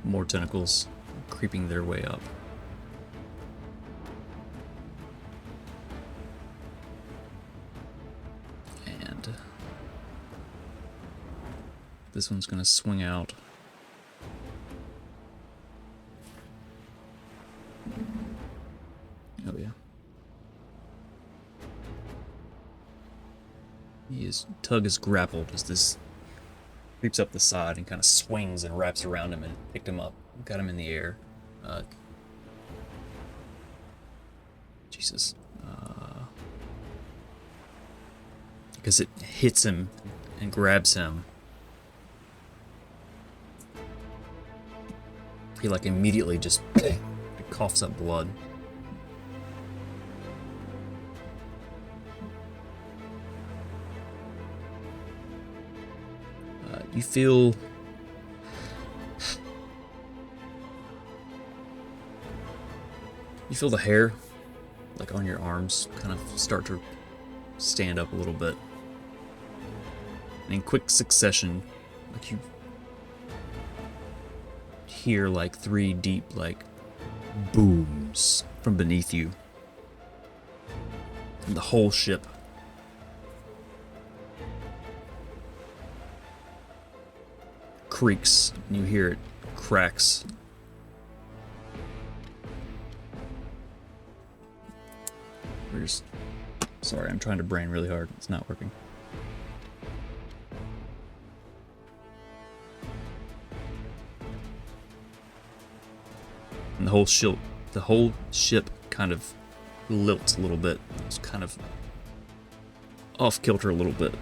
More tentacles creeping their way up. And this one's gonna swing out. Oh yeah. Tug is grappled as this creeps up the side and kind of swings and wraps around him and picked him up. Got him in the air. Jesus. Because it hits him and grabs him. He like immediately just coughs up blood. You feel the hair like on your arms kind of start to stand up a little bit. And in quick succession, like you hear like 3 deep like booms from beneath you. And the whole ship creaks, and you hear it cracks. Sorry, I'm trying to brain really hard. It's not working. And the whole ship kind of lilts a little bit. It's kind of off kilter a little bit.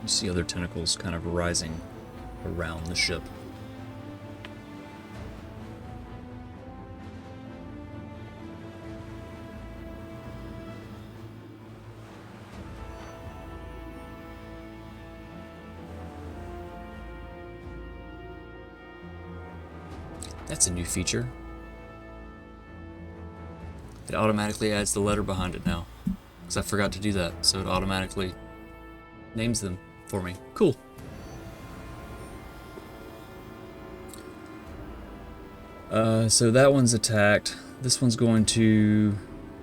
You see other tentacles kind of rising around the ship. That's a new feature. It automatically adds the letter behind it now. Because I forgot to do that, so it automatically names them for me. Cool. So that one's attacked. This one's going to...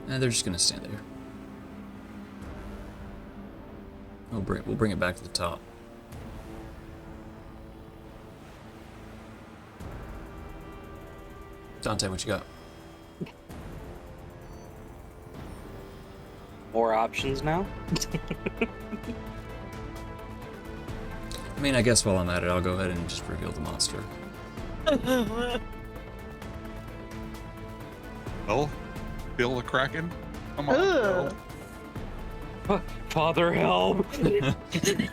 they're just going to stand there. We'll bring it back to the top. Dante, what you got? More options now? I mean, I guess while I'm at it, I'll go ahead and just reveal the monster. Well, Bill the Kraken? Come on, Bill. Father, help!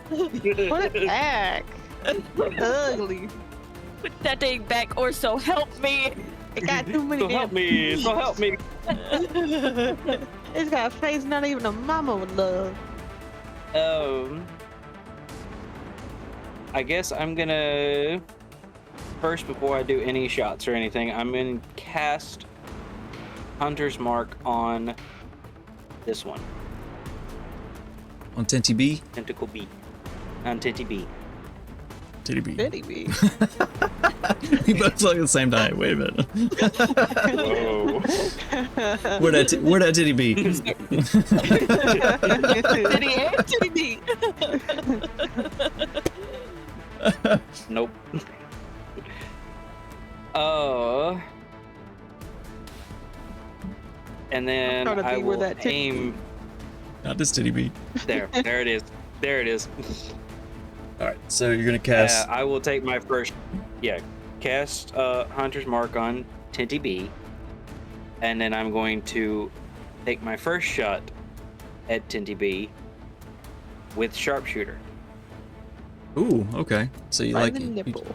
What an act! Ugly. Put that thing back, or so help me. It got too many. So help me! So help me! It's got a face not even a mama would love. I guess I'm gonna first, before I do any shots or anything, I'm gonna cast Hunter's Mark on this one. On Tinty B? Tentacle B. On Tinty B. Titty B. Titty B. We both look at the same time. Wait a minute. Whoa. Where'd that Titty B? Titty and Titty B. Nope. And then trying to I be where will that titty aim. Not this titty beat. There it is. There it is. All right, so you're gonna cast. I will take my first. Yeah, cast Hunter's Mark on Tinty B, and then I'm going to take my first shot at Tinty B with sharpshooter. Ooh, okay. So you Right like in the nipple.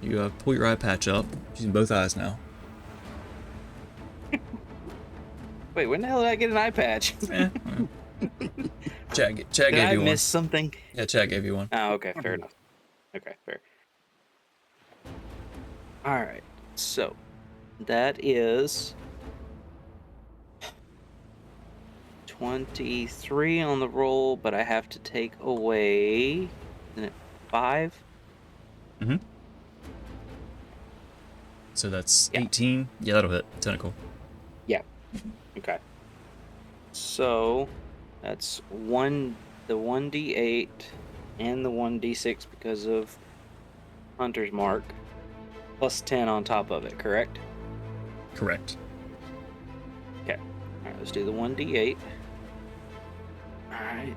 you pull your eye patch up, using both eyes now. Wait, when the hell did I get an eye patch? Chad Did gave I you one. miss something? Yeah, Chad gave you one. Oh, okay, fair enough. Okay, fair. All right, so that is 23 on the roll, but I have to take away, isn't it 5? Mm-hmm. So that's Yeah. 18. Yeah, that'll hit. Tentacle. Yeah. Okay. So that's the 1d8 and the 1d6 because of Hunter's Mark, plus 10 on top of it, correct? Correct. Okay. All right, let's do the 1d8. All right.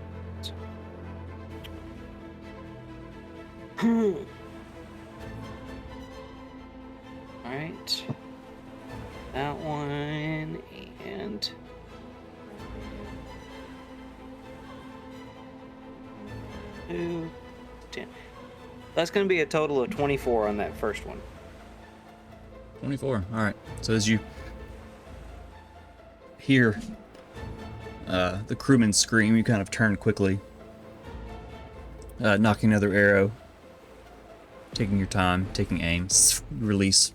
All right. That one and 2, 10. That's going to be a total of 24 on that first one. 24. All right. So as you hear the crewman scream, you kind of turn quickly, knocking another arrow, taking your time, taking aim, release.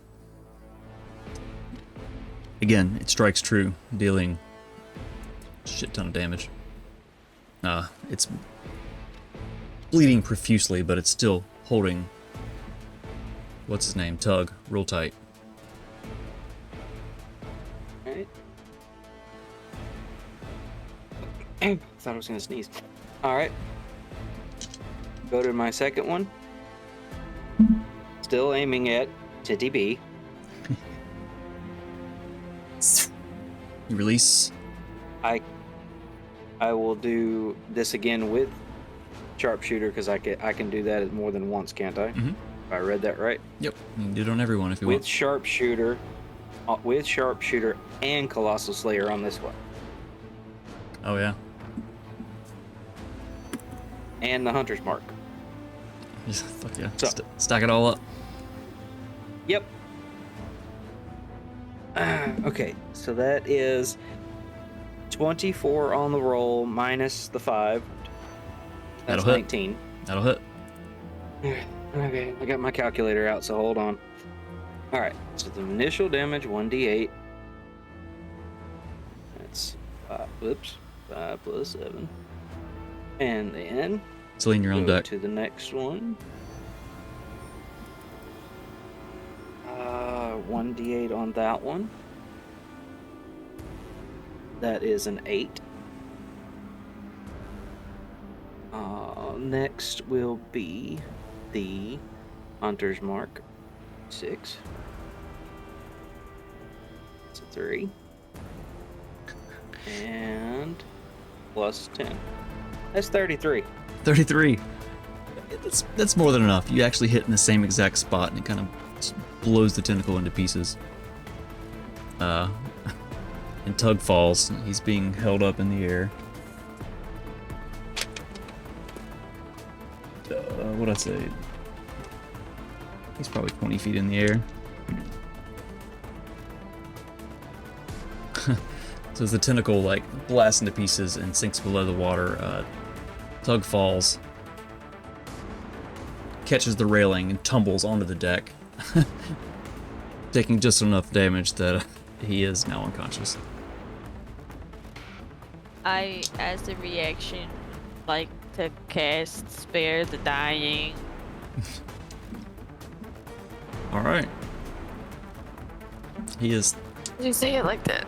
Again, it strikes true, dealing a shit ton of damage. It's bleeding profusely, but it's still holding, what's his name, Tug, real tight. Alright. Thought I was gonna sneeze. Alright. Go to my second one. Still aiming at Titty B. You release. I will do this again with sharpshooter because I can do that more than once, can't I? Mhm. If I read that right. Yep, you can do it on everyone if you With want. sharpshooter and Colossal Slayer on this one, Oh yeah. and the Hunter's Mark. Fuck yeah. So- Stack it all up. Yep. Okay, so that is 24 on the roll minus the 5. That's That'll hit. 19. That'll hit. Okay, I got my calculator out, so hold on. Alright, so the initial damage, 1d8. That's 5 plus 7. And then Celine, you're on go deck. to the next one. 1d8 on that one. That is an 8. Next will be the Hunter's Mark. 6. It's a 3. And plus 10. That's 33. 33. That's more than enough. You actually hit in the same exact spot, and it kind of just blows the tentacle into pieces. And Tug falls. He's being held up in the air. What'd I say? He's probably 20 feet in the air. So as the tentacle like blasts into pieces and sinks below the water, Tug falls, catches the railing, and tumbles onto the deck, taking just enough damage that he is now unconscious. I, as a reaction, like to cast Spare the Dying. All right. He is. Did you say it like that?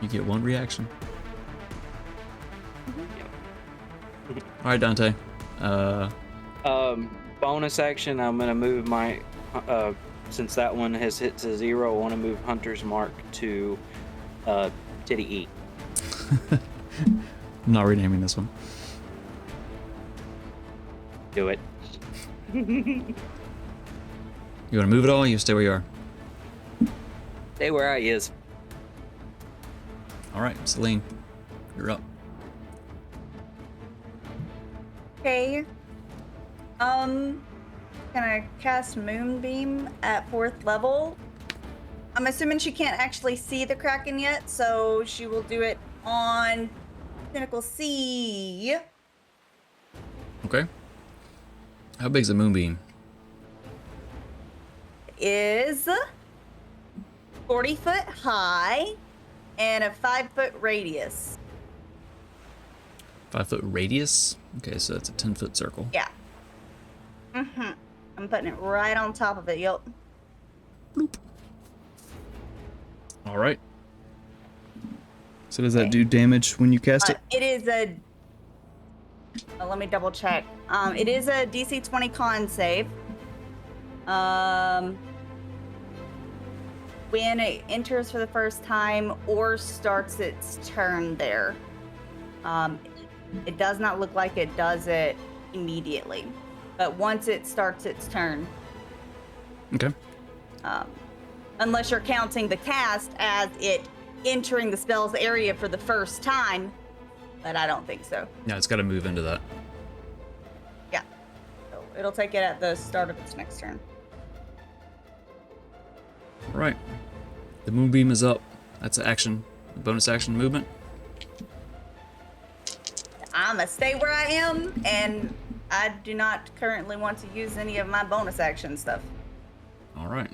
You get one reaction. All right, Dante. Bonus action, I'm gonna move my since that one has hit to 0, I want to move Hunter's Mark to Titty E. I'm not renaming this one. Do it. You want to move it all? Or you stay where you are. Stay where I is. All right, Celine, you're up. Okay. Gonna cast Moonbeam at 4th level. I'm assuming she can't actually see the Kraken yet, so she will do it on Tentacle C. Okay. How big's a moonbeam? Is 40 foot high and a 5-foot radius. 5-foot radius? Okay, so that's a 10-foot circle. Yeah. I'm putting it right on top of it. Yep. Bloop. All right. So does that do damage when you cast it? It is a. Let me double check. It is a DC 20 con save. When it enters for the first time or starts its turn there. It does not look like it does it immediately, but once it starts its turn. Okay. Unless you're counting the cast as it entering the spell's area for the first time, but I don't think so. Yeah, it's got to move into that. Yeah. So it'll take it at the start of its next turn. All right. The moonbeam is up. That's an action, bonus action movement. I'ma stay where I am, and I do not currently want to use any of my bonus action stuff. All right.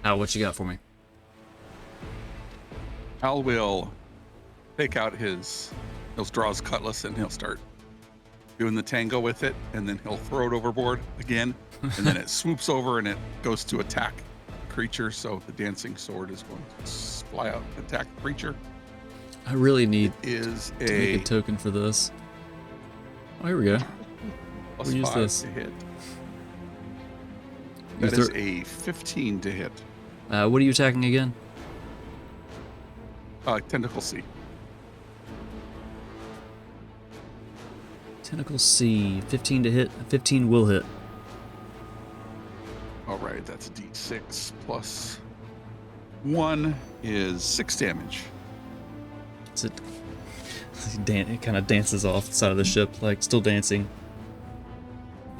Al, what you got for me? Al will take out he'll draw his cutlass and he'll start doing the tango with it, and then he'll throw it overboard again, and then it swoops over and it goes to attack the creature. So the dancing sword is going to fly out and attack the creature. I really need Is to make a token for this. Oh, here we go. plus We'll use 5 this. to hit. You That is a 15 to hit. What are you attacking again? Tentacle C. Tentacle C. 15 to hit. 15 will hit. All right, that's a D6 plus 1 is 6 damage. It kind of dances off the side of the ship, like still dancing.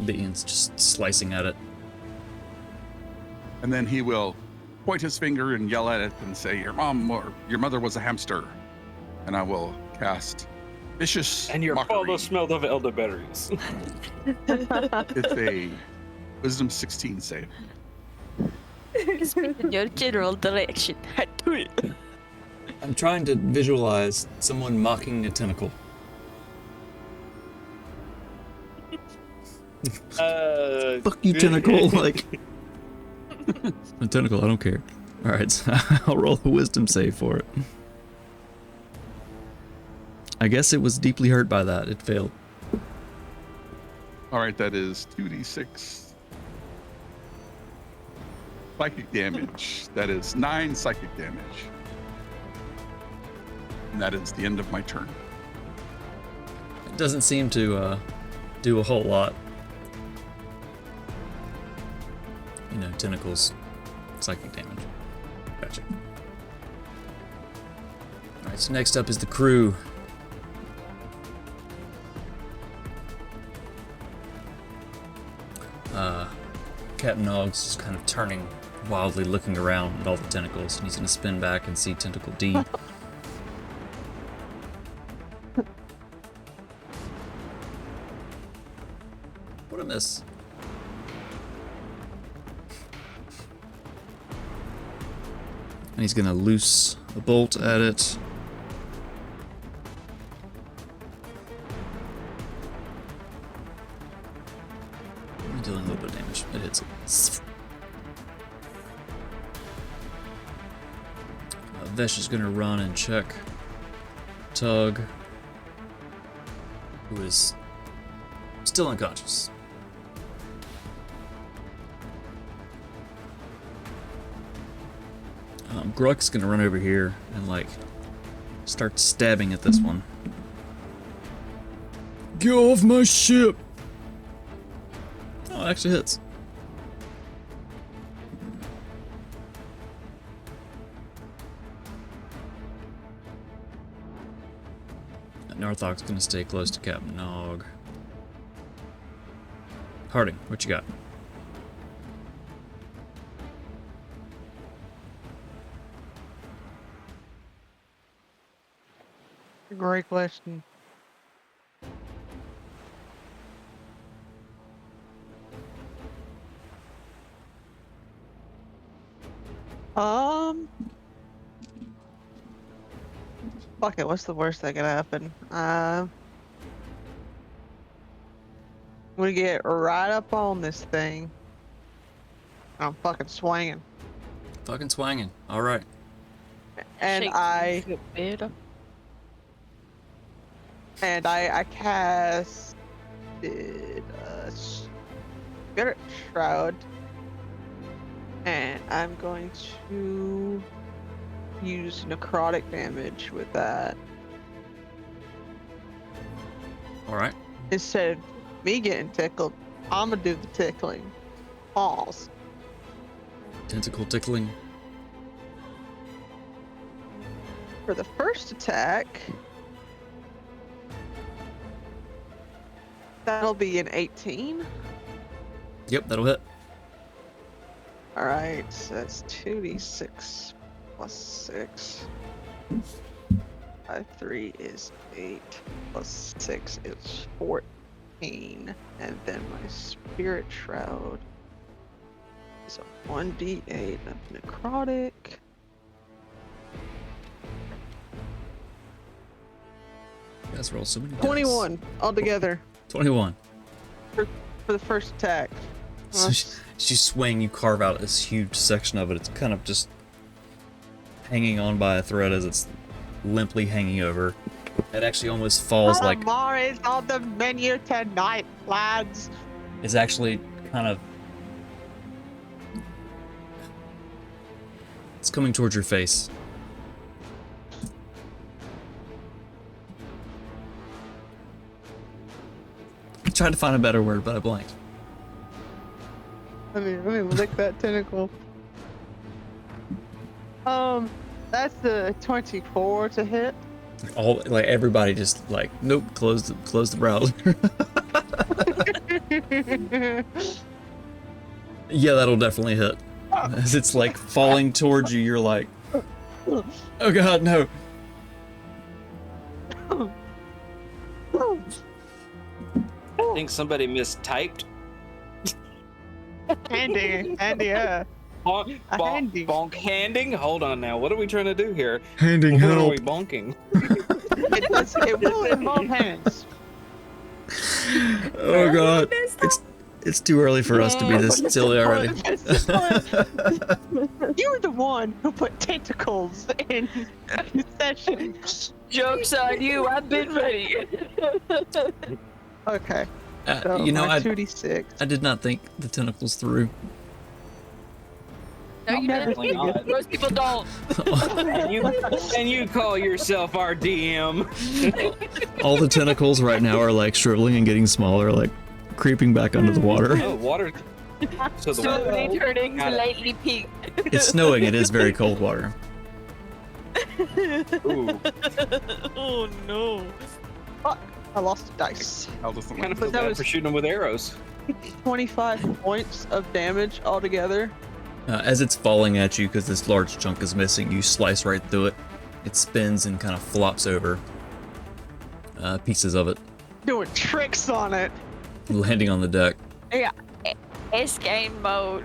Beans just slicing at it. And then he will point his finger and yell at it and say, "Your mom or your mother was a hamster." And I will cast Vicious And your Mockery. father smelled of elderberries. It's a Wisdom 16 save. In your general direction. Do it. I'm trying to visualize someone mocking a tentacle. Fuck you, tentacle! Like a tentacle, I don't care. All right, so I'll roll a wisdom save for it. I guess it was deeply hurt by that. It failed. All right, that is 2d6 psychic damage. That is 9 psychic damage. And that is the end of my turn. It doesn't seem to do a whole lot. You know, tentacles, psychic damage. Gotcha. Alright, so next up is the crew. Captain Og's just kind of turning wildly, looking around at all the tentacles, and he's gonna spin back and see Tentacle D. What a miss. And he's gonna loose a bolt at it. I'm dealing a little bit of damage. It hits it. Vesh is gonna run and check Tug. who is still unconscious. Gruck's gonna run over here and like start stabbing at this one. Get off my ship! Oh, it actually hits. Narthok's gonna stay close to Captain Nog. Harding, what you got? Great question. Fuck it, what's the worst that could happen? We get right up on this thing. I'm fucking swinging. Fucking swanging. Alright. And Shake I the bed. casted a spirit shroud. And I'm going to use necrotic damage with that. Alright. Instead of me getting tickled, I'm gonna do the tickling. Balls. Tentacle tickling. For the first attack, that'll be an 18. Yep, that'll hit. Alright, so that's 2d6 plus 6. 3 is 8 plus 6 is 14. And then my spirit shroud is a 1d8 of necrotic. You guys roll so many dice. 21 altogether 21. for the first attack. So as you swing, you carve out this huge section of it. It's kind of just hanging on by a thread as it's limply hanging over. It actually almost falls like... Calamari is on the menu tonight, lads. It's actually kind of... It's coming towards your face. I tried to find a better word, but I blanked. Let me lick that tentacle. That's the 24 to hit. All like everybody just like nope, close the browser. Yeah, that'll definitely hit. As it's like falling towards you, you're like, oh god, no. I think somebody mistyped. Handy, yeah. Bonk, handy. bonk handing? Hold on now. What are we trying to do here? Handing What are help. we bonking? It will involve hands. Oh god, it's too early for us to be this silly already. You were the one who put tentacles in session. Joke's on you, I've been ready. Okay. So You know, my I 2d6. did not think the tentacles through. No, you never didn't. forget. Most people don't. and you call yourself our DM. All the tentacles right now are like shriveling and getting smaller, like creeping back under the water. Oh, water. So the Slowly turning Got it. slightly pink. It's snowing. It is very cold water. Ooh, Oh no. Fuck, I lost a dice. Al doesn't kind like of But feel that bad was- for shooting them with arrows. 25 points of damage altogether. As it's falling at you, because this large chunk is missing, you slice right through it. It spins and kind of flops over pieces of it, Doing tricks on it. landing on the deck. Yeah. It's game mode.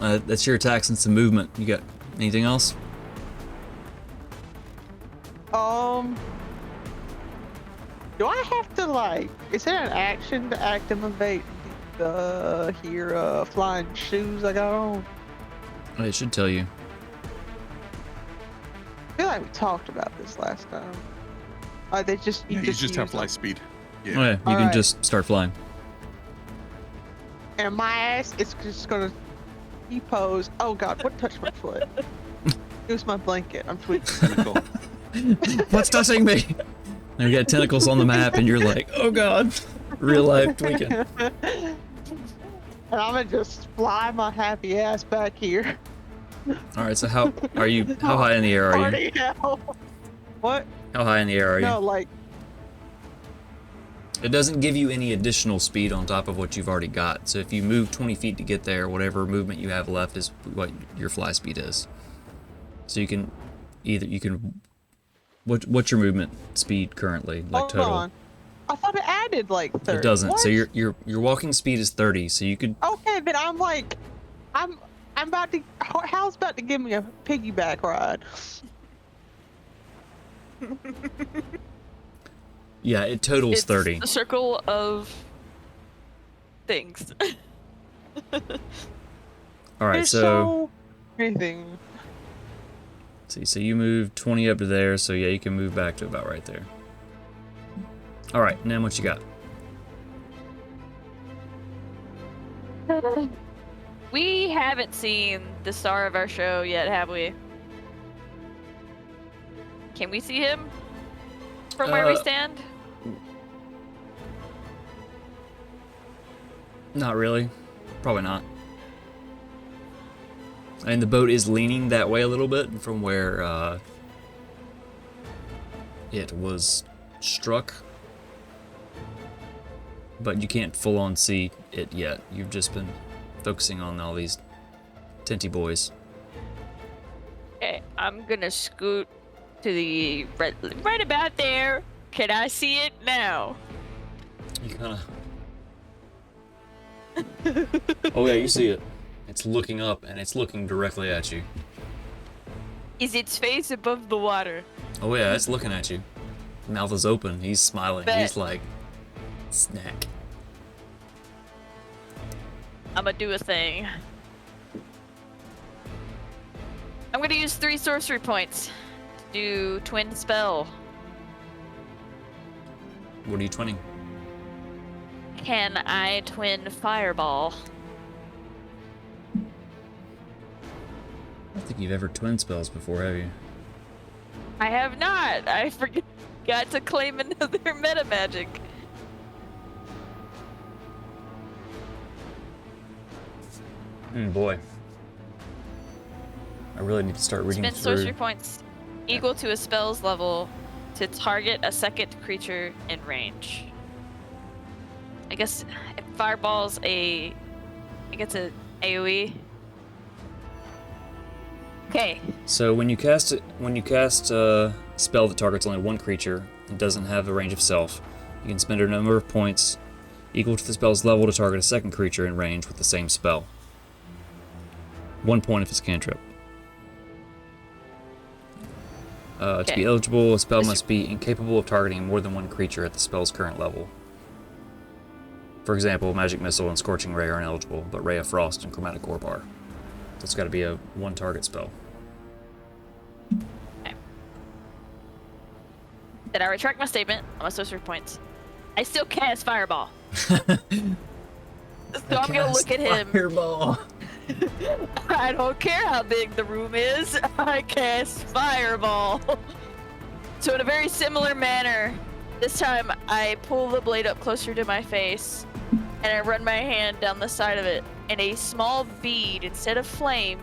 That's your attacks and some movement. You got anything else? Do I have to like? Is it an action to activate the flying shoes I got on? It should tell you. I feel like we talked about this last time. They just You just have use fly them. speed. Oh, yeah, you can Alright. just start flying. And my ass is just gonna T-pose. Oh god, what touched my foot? It was my blanket. I'm tweaking. Tentacle. What's touching me? And we got tentacles on the map, and you're like, oh god, real life tweaking. And I'm gonna just fly my happy ass back here. All right, so how are you? How high in the air are you? Party hell. What? How high in the air are you? No, like It doesn't give you any additional speed on top of what you've already got. So if you move 20 feet to get there, whatever movement you have left is what your fly speed is. So you can what's your movement speed currently, like hold total? on. I thought it added like 30. It doesn't. What? So your walking speed is 30. So you could Okay, then I'm like, I'm about to. Hal's about to give me a piggyback ride. yeah, it totals It's 30. a circle of things. All right, It's so anything. see, so you move 20 up to there. So yeah, you can move back to about right there. All right, now what you got? We haven't seen the star of our show yet, have we? Can we see him from where we stand? Not really. Probably not. And the boat is leaning that way a little bit from where it was struck. But you can't full on see it yet. You've just been focusing on all these tenty boys. Okay, I'm gonna scoot to the right about there. Can I see it now? You kind of. Oh yeah, you see it. It's looking up and it's looking directly at you. Is its face above the water? Oh yeah, it's looking at you. Mouth is open. He's smiling. Bet. He's like, snack. I'm gonna do a thing. I'm gonna use 3 sorcery points to do twin spell. What are you twinning? Can I twin fireball? I don't think you've ever twin spells before, have you? I have not. I forgot to claim another meta magic. Boy. I really need to start reading Spend through. sorcery points equal to a spell's level to target a second creature in range. I guess if fireball's I guess a AoE. Okay. So when you cast a spell that targets only one creature and doesn't have a range of self, you can spend a number of points equal to the spell's level to target a second creature in range with the same spell. 1 point if it's cantrip. To be Okay. eligible, a spell must be incapable of targeting more than one creature at the spell's current level. For example, Magic Missile and Scorching Ray are ineligible, but Ray of Frost and Chromatic Orb are. So it's got to be a one-target spell. Then I retract my statement on my sorcery points. I still cast fireball. So I'm gonna look at him. Fireball. I don't care how big the room is. I cast fireball. So in a very similar manner, this time I pull the blade up closer to my face and I run my hand down the side of it, and a small bead, instead of flame,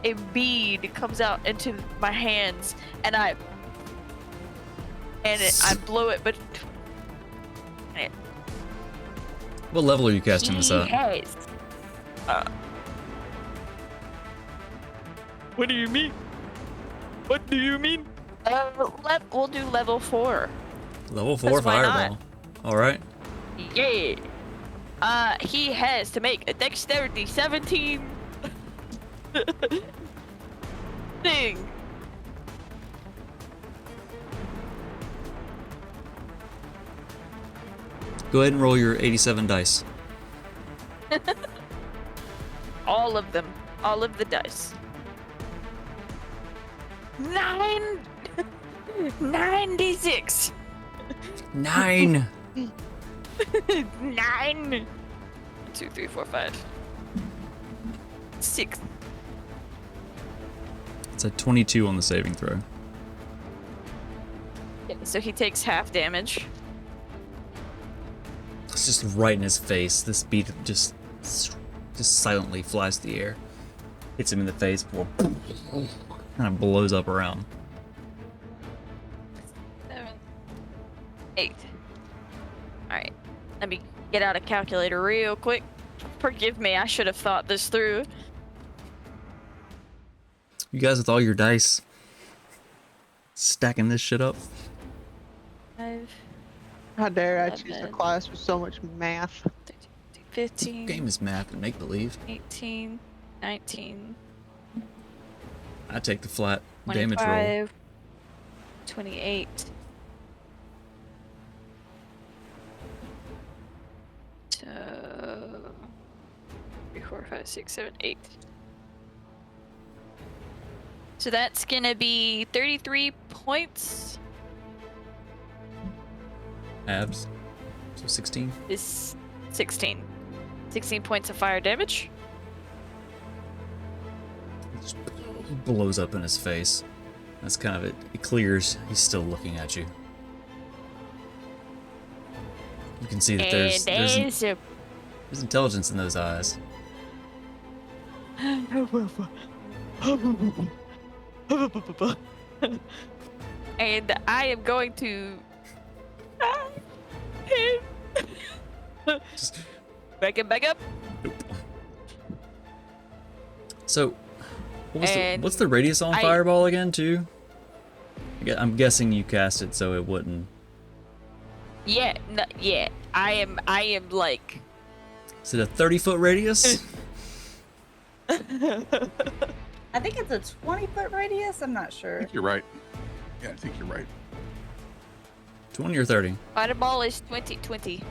a bead comes out into my hands, and I blow it, but What level are you casting this at? has. What do you mean? What do you mean? We'll do level 4. Level 4 why not? fireball. Alright. Yeah. He has to make a dexterity 17 thing. Go ahead and roll your 87 dice. All of them. All of the dice. 9! 96. 9. 9. 1, 2, 3, 4, 5. 6. It's a 22 on the saving throw. Okay, so he takes half damage. It's just right in his face. This beat just silently flies through the air. Hits him in the face before kind of blows up around. 7, 8. Alright. Let me get out a calculator real quick. Forgive me, I should have thought this through. You guys with all your dice stacking this shit up. 5, How dare I choose a 11. class with so much math? 15, Game is math and make believe. 18, 19, I take the flat damage roll. 25, 28. So 3, 4, 5, 6, 7, 8. So that's gonna be 33 points. Abs. So 16. Is 16. 16 points of fire damage. It just blows up in his face. That's kind of it. It clears. He's still looking at you. You can see that there's intelligence in those eyes. And I am going to Just, back up. nope. So, And what's the radius on I- Fireball again, too? I'm guessing you cast it so it wouldn't. Yeah, no, yeah. I am like Is it a 30-foot radius? I think it's a 20-foot radius. I'm not I sure. think you're right. Yeah, I think you're right. 20 or 30? fireball is 20. 20.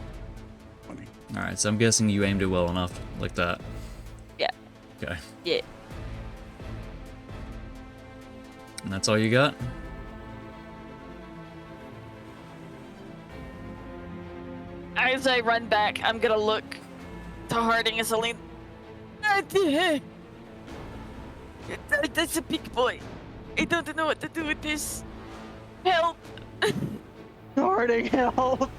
Alright, so I'm guessing you aimed it well enough like that. Yeah. Okay. Yeah. And that's all you got? As I run back, I'm gonna look to Harding and Celine. That's a big boy. I don't know what to do with this. Help! Harding, help!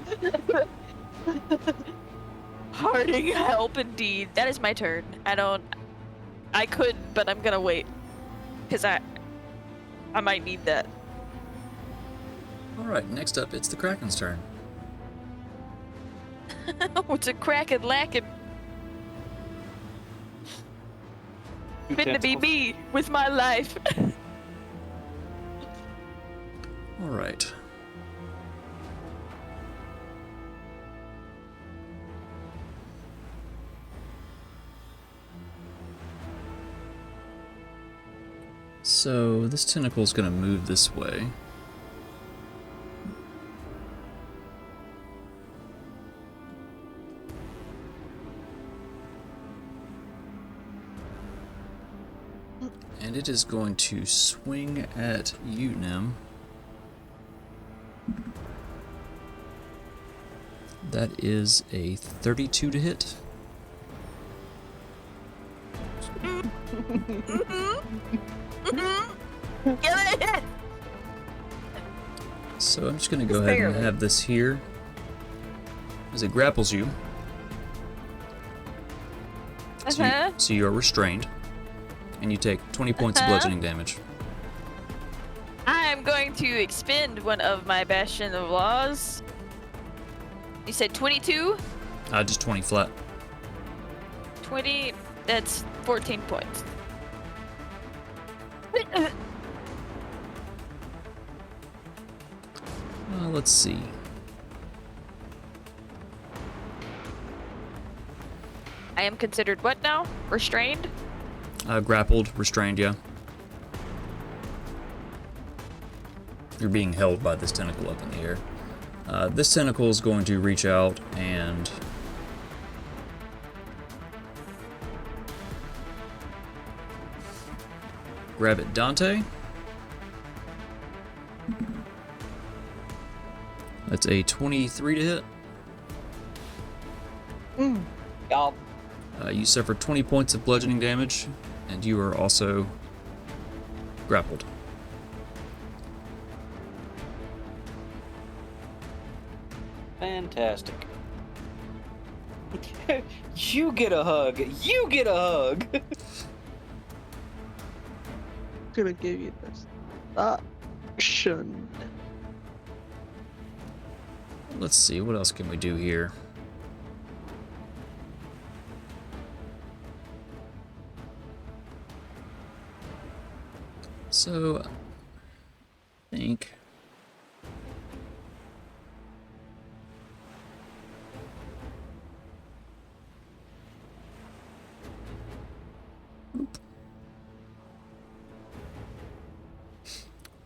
Harding, help indeed. That is my turn. I could, but I'm gonna wait. Because I might need that. Alright, next up, it's the Kraken's turn. Oh, it's a crackin' lackin'. Finna be me with my life. Alright. So, this tentacle's gonna move this way. And it is going to swing at you, Nim. That is a 32 to hit. Get it! So I'm just going to go ahead and Barely. have this here. As it grapples you. So you are restrained. And you take 20 points of bludgeoning damage. I am going to expend one of my Bastion of Laws. You said 22? Just 20 flat. 20, that's 14 points. Let's see. I am considered what now? Restrained? Grappled, restrained, yeah. You're being held by this tentacle up in the air. This tentacle is going to reach out and grab at Dante. That's a 23 to hit. Y'all. You suffer 20 points of bludgeoning damage, and you are also grappled. Fantastic. You get a hug. You get a hug. Gonna give you this action. Let's see, what else can we do here? So, I think...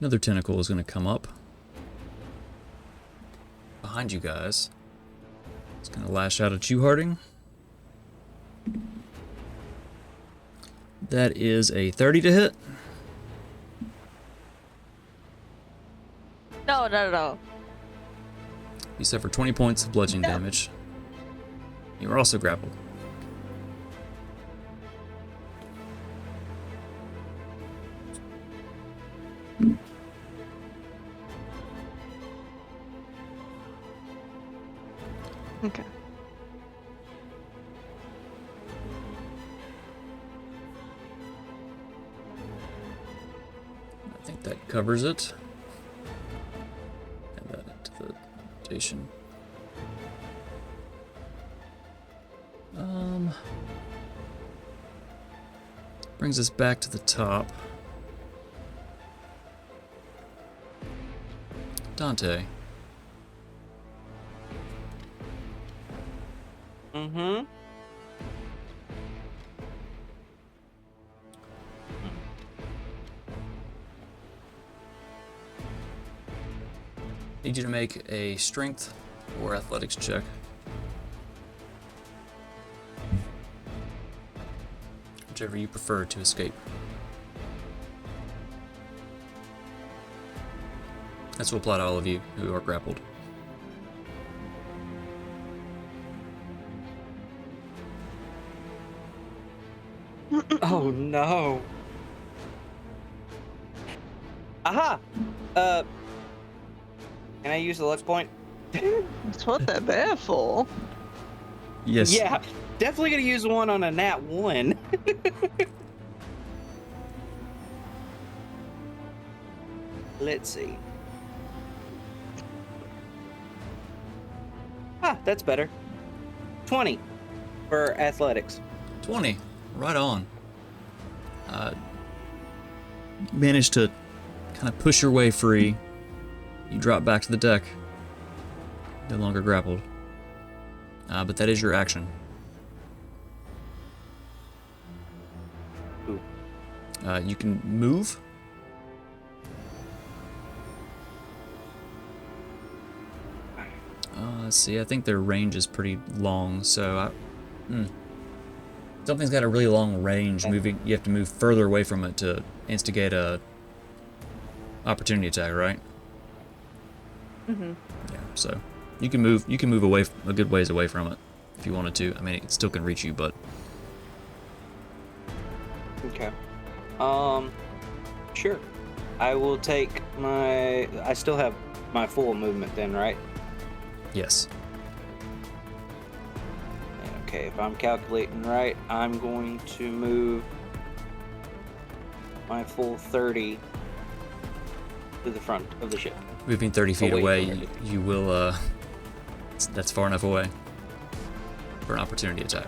Another tentacle is going to come up behind you guys. It's going to lash out at you, Harding. That is a 30 to hit. No. You suffer 20 points of bludgeoning damage. You are also grappled. Okay. I think that covers it. Add that into the rotation. Brings us back to the top. Dante. Mm-hmm. Need you to make a strength or athletics check. Whichever you prefer to escape. This will apply to all of you who are grappled. Oh no. Aha! Can I use the luck point? That's what they're there for. Yes. Yeah, definitely gonna use one on a nat 1. Let's see. Ah, that's better. 20 for athletics. 20. Right on. Managed to kind of push your way free. You drop back to the deck. No longer grappled. But that is your action. Ooh. You can move. Let's see, I think their range is pretty long, so something's got a really long range. Moving, you have to move further away from it to instigate a opportunity attack, right? Mm-hmm. Yeah, so you can move away a good ways away from it if you wanted to. I mean, it still can reach you, but Okay. Sure. I will take my... I still have my full movement then, right? yes. Okay, if I'm calculating right, I'm going to move my full 30 to the front of the ship. Moving 30 feet Away away, from it. you will, that's far enough away for an opportunity attack.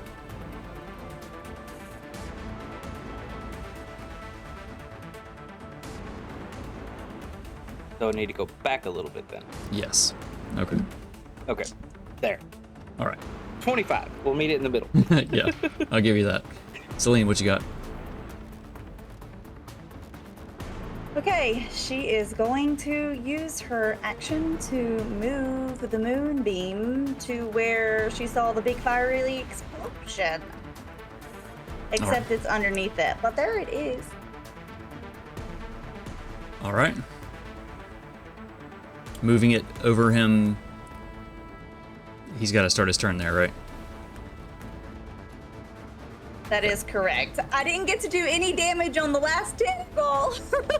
So I need to go back a little bit then. Yes. Okay. Okay, there. All right. 25. We'll meet it in the middle. Yeah, I'll give you that. Celine, what you got? Okay, she is going to use her action to move the moonbeam to where she saw the big fiery explosion. Except it's underneath it, but there it is. All right. moving it over him. He's got to start his turn there, right? That is correct. I didn't get to do any damage on the last tentacle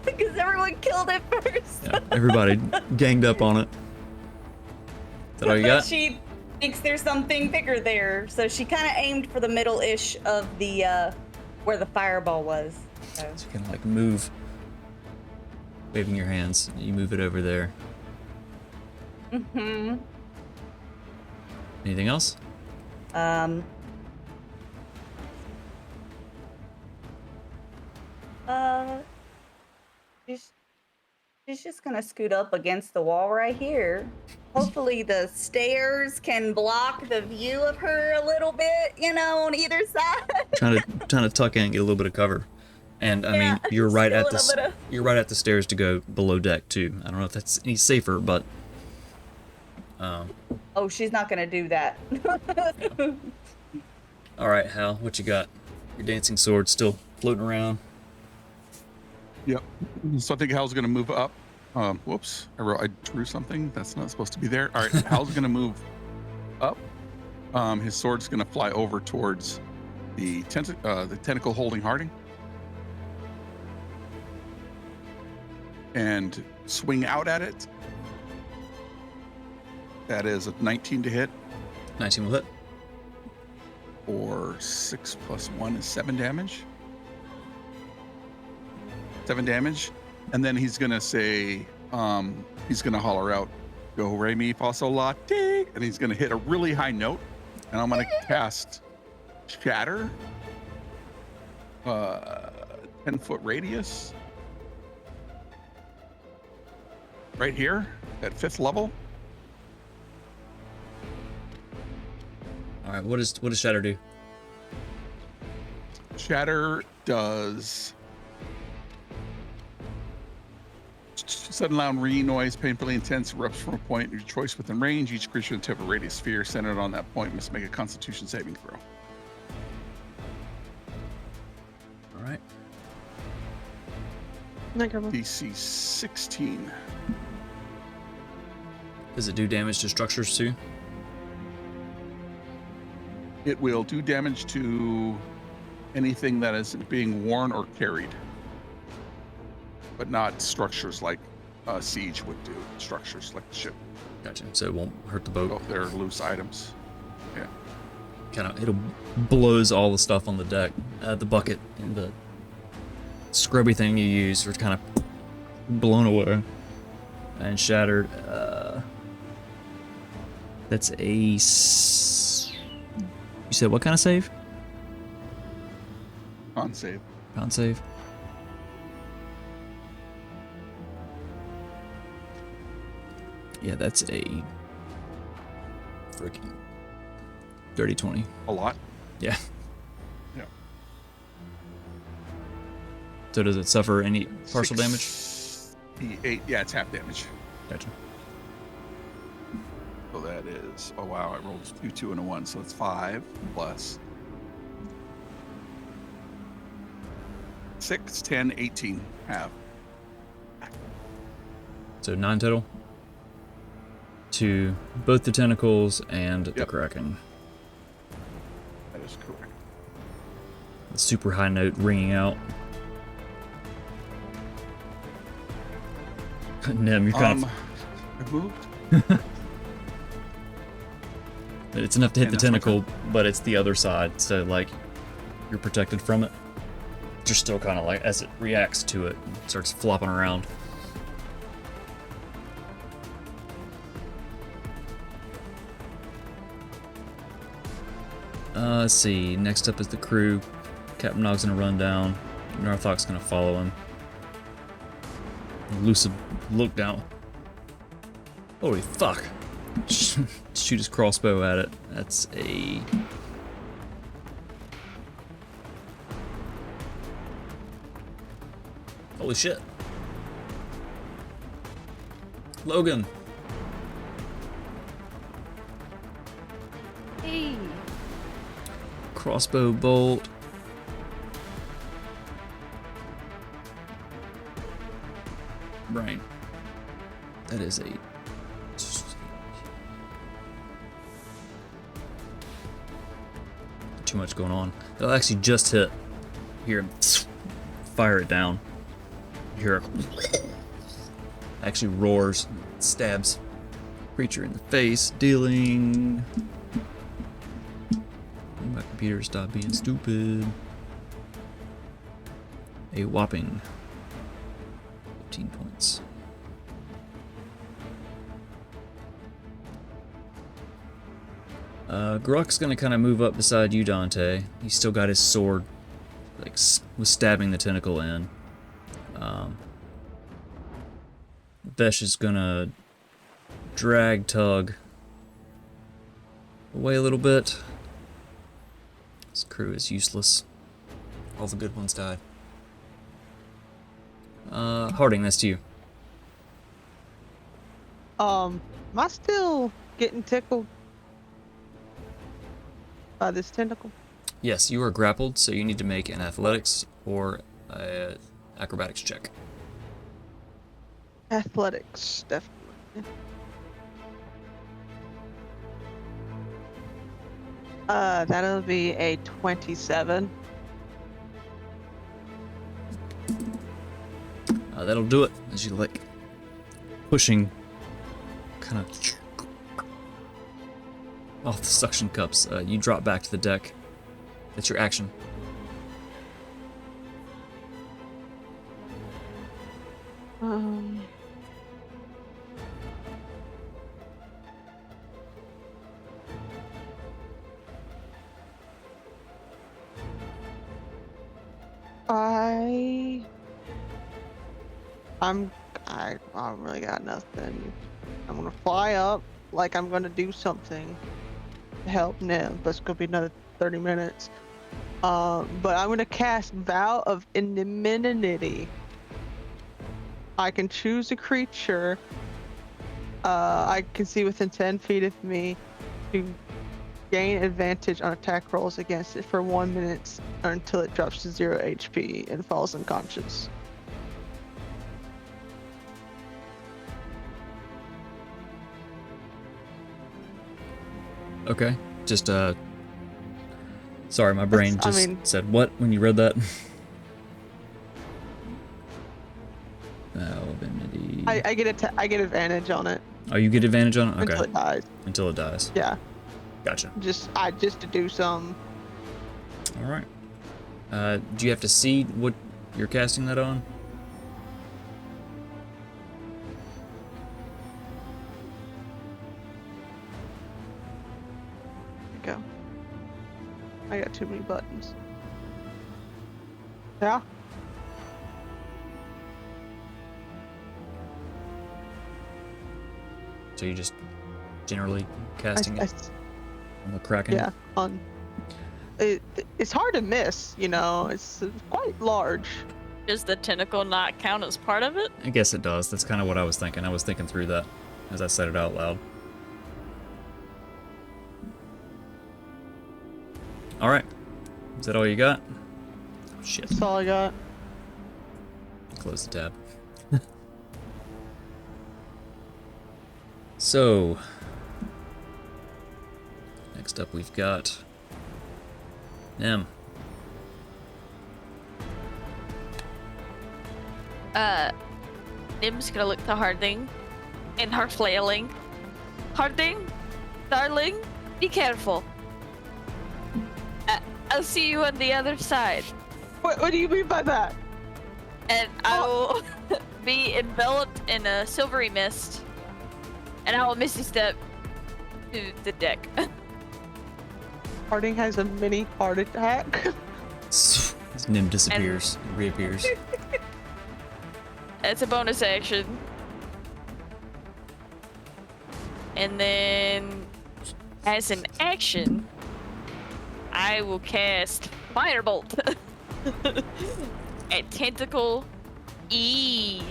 because everyone killed it first. Yeah, everybody ganged up on it. Is that all you got? She thinks there's something bigger there, so she kind of aimed for the middle-ish of the where the fireball was. So. So you can like move, waving your hands. You move it over there. Mm-hmm. Anything else? She's just gonna scoot up against the wall right here. Hopefully the stairs can block the view of her a little bit, you know, on either side. trying to tuck in and get a little bit of cover. And I mean, you're right still at a little bit of- you're right at the stairs to go below deck too. I don't know if that's any safer, but Oh, she's not gonna do that. all right, Hal, what you got? Your dancing sword still floating around. Yep. So I think Hal's gonna move up. Whoops, I drew something that's not supposed to be there. All right, Hal's gonna move up. His sword's gonna fly over towards the tentacle holding Harding, and swing out at it. That is a 19 to hit, 19 will hit. or 6 plus 1 is 7 damage. 7 damage. And then he's gonna say, he's gonna holler out, "Go re mi fa sol la ti," and he's gonna hit a really high note. And I'm gonna cast Shatter, 10-foot radius, right here at 5th level. All right, what does Shatter do? Shatter does sudden loud ringing noise, painfully intense, erupts from a point of your choice within range. Each creature in the tip of a radius sphere centered on that point must make a Constitution saving throw. All right. DC 16. Does it do damage to structures too? It will do damage to anything that is being worn or carried, but not structures like siege would do. Structures like the ship. Gotcha. So it won't hurt the boat. So if they're loose items. Yeah. It'll blows all the stuff on the deck, the bucket and the scrubby thing you use are kind of blown away and shattered. That's a. You said what kind of save? On save. Con save. Yeah, that's a freaking dirty 20. A lot. Yeah. Yeah. So does it suffer any partial damage? 8. Yeah, it's half damage. Gotcha. So that is, oh wow, I rolled 2, 2, and a 1, so it's 5 plus 6, 10, 18. Half. So 9 total to both the tentacles and the Yep. Kraken. That is correct. The super high note ringing out. Nem, you're kind I moved. it's enough to hit and the that's my tentacle, but it's the other side, so like you're protected from it. You're still kind of like, as it reacts to it, it starts flopping around. Let's see. Next up is the crew. Captain Nog's gonna run down. Narthok's gonna follow him. Lucid look down. Holy fuck. Shoot his crossbow at it. That's a... Holy shit. Logan. Hey. Crossbow bolt. Brain. That is a too much going on. It'll actually just hit. Hear him fire it down. You hear it actually roars, stabs creature in the face, dealing. My computer stop being stupid. A whopping 15 points. Gruck's gonna kind of move up beside you, Dante. He's still got his sword, like, was stabbing the tentacle in. Vesh is gonna drag Tug away a little bit. This crew is useless. All the good ones died. Harding, that's to you. Am I still getting tickled by this tentacle? Yes, you are grappled, so you need to make an athletics or a acrobatics check. Athletics, definitely. That'll be a 27. That'll do it, as you like pushing kind of off the suction cups. You drop back to the deck. That's your action. I don't really got nothing. I'm gonna fly up like I'm gonna do something to help Nim, but it's gonna be another 30 minutes. But I'm gonna cast Vow of Inimity. I can choose a creature I can see within 10 feet of me to gain advantage on attack rolls against it for 1 minute until it drops to 0 HP and falls unconscious. Okay, just sorry, my brain That's- just I mean- said what when you read that. Divinity. I get advantage on it Oh, you get advantage on it? Okay. until it dies. Until it dies. Yeah, Gotcha. just to do some. All right. Do you have to see what you're casting that on? Go. I got too many buttons. Yeah. So you just generally casting I- it on the Kraken? Yeah. On. It's hard to miss. You know, it's quite large. Does the tentacle not count as part of it? I guess it does. That's kind of what I was thinking. I was thinking through that as I said it out loud. All right. Is that all you got? Oh, shit. That's all I got. Close the tab. So, next up we've got Nim. Nim's gonna look to Harding and her flailing. Harding, darling, be careful. I'll see you on the other side. What do you mean by that? And I will be enveloped in a silvery mist. And I will misty step to the deck. Harding has a mini heart attack. His Nim disappears, reappears. It's a bonus action. And then, as an action, I will cast Firebolt at Tentacle E.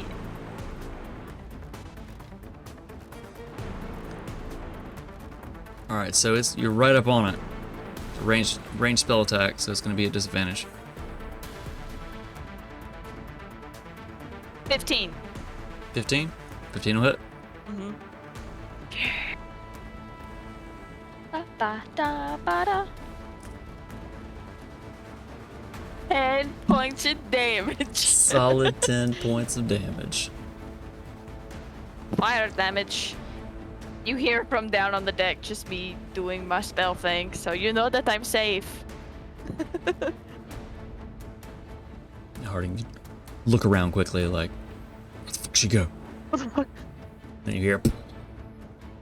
All right, so you're right up on it. Range spell attack, so it's going to be a disadvantage. 15. 15? 15 will hit. Mm-hmm. Ba, ba, da, ba, da. 10 points of damage. Solid 10 points of damage. Fire damage. You hear from down on the deck just me doing my spell thing, so you know that I'm safe. Harding, you look around quickly, like, where the fuck she go? What the fuck? Then you hear a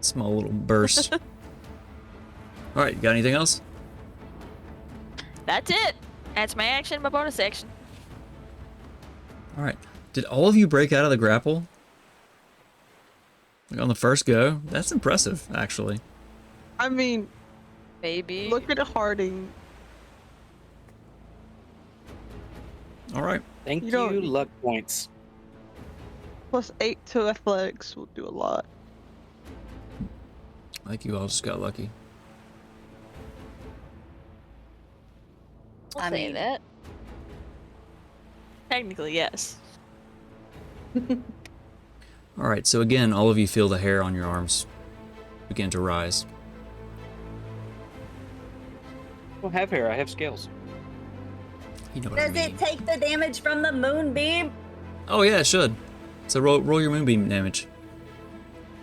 small little burst. All right, you got anything else? That's it. That's my action, my bonus action. All right. Did all of you break out of the grapple? Like on the first go? That's impressive, actually. I mean, Maybe. look at Harding. All right. Thank You you, don't- luck points. Plus 8 to athletics will do a lot. I think you all just got lucky. I'll I say mean- that. Technically, yes. All right, so again, all of you feel the hair on your arms begin to rise. I don't have hair. I have scales. You know what I Does mean. it take the damage from the moonbeam? Oh yeah, it should. So roll your moonbeam damage.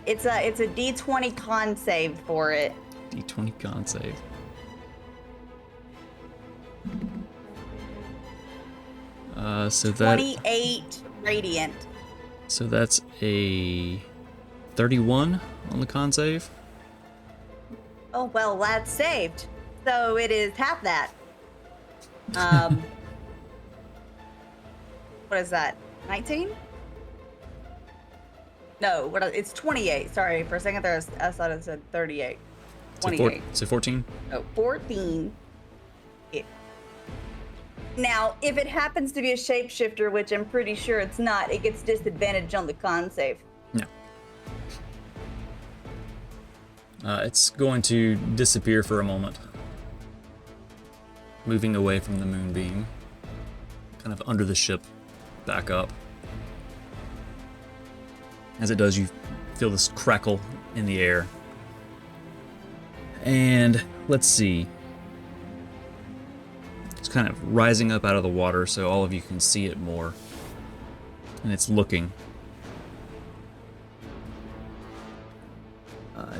It's a D20 con save for it. D20 con save. So that 28 radiant. so that's a 31 on the con save. Oh well, that's saved. So it is half that. What is that? 19? No, it's 28. Sorry, for a second there I thought it said 38. So 28. So 14. Oh, 14. Yeah. Now, if it happens to be a shapeshifter, which I'm pretty sure it's not, it gets disadvantage on the con save. No. It's going to disappear for a moment. Moving away from the moonbeam. Kind of under the ship, back up. As it does, you feel this crackle in the air. And let's see. It's kind of rising up out of the water so all of you can see it more. And it's looking.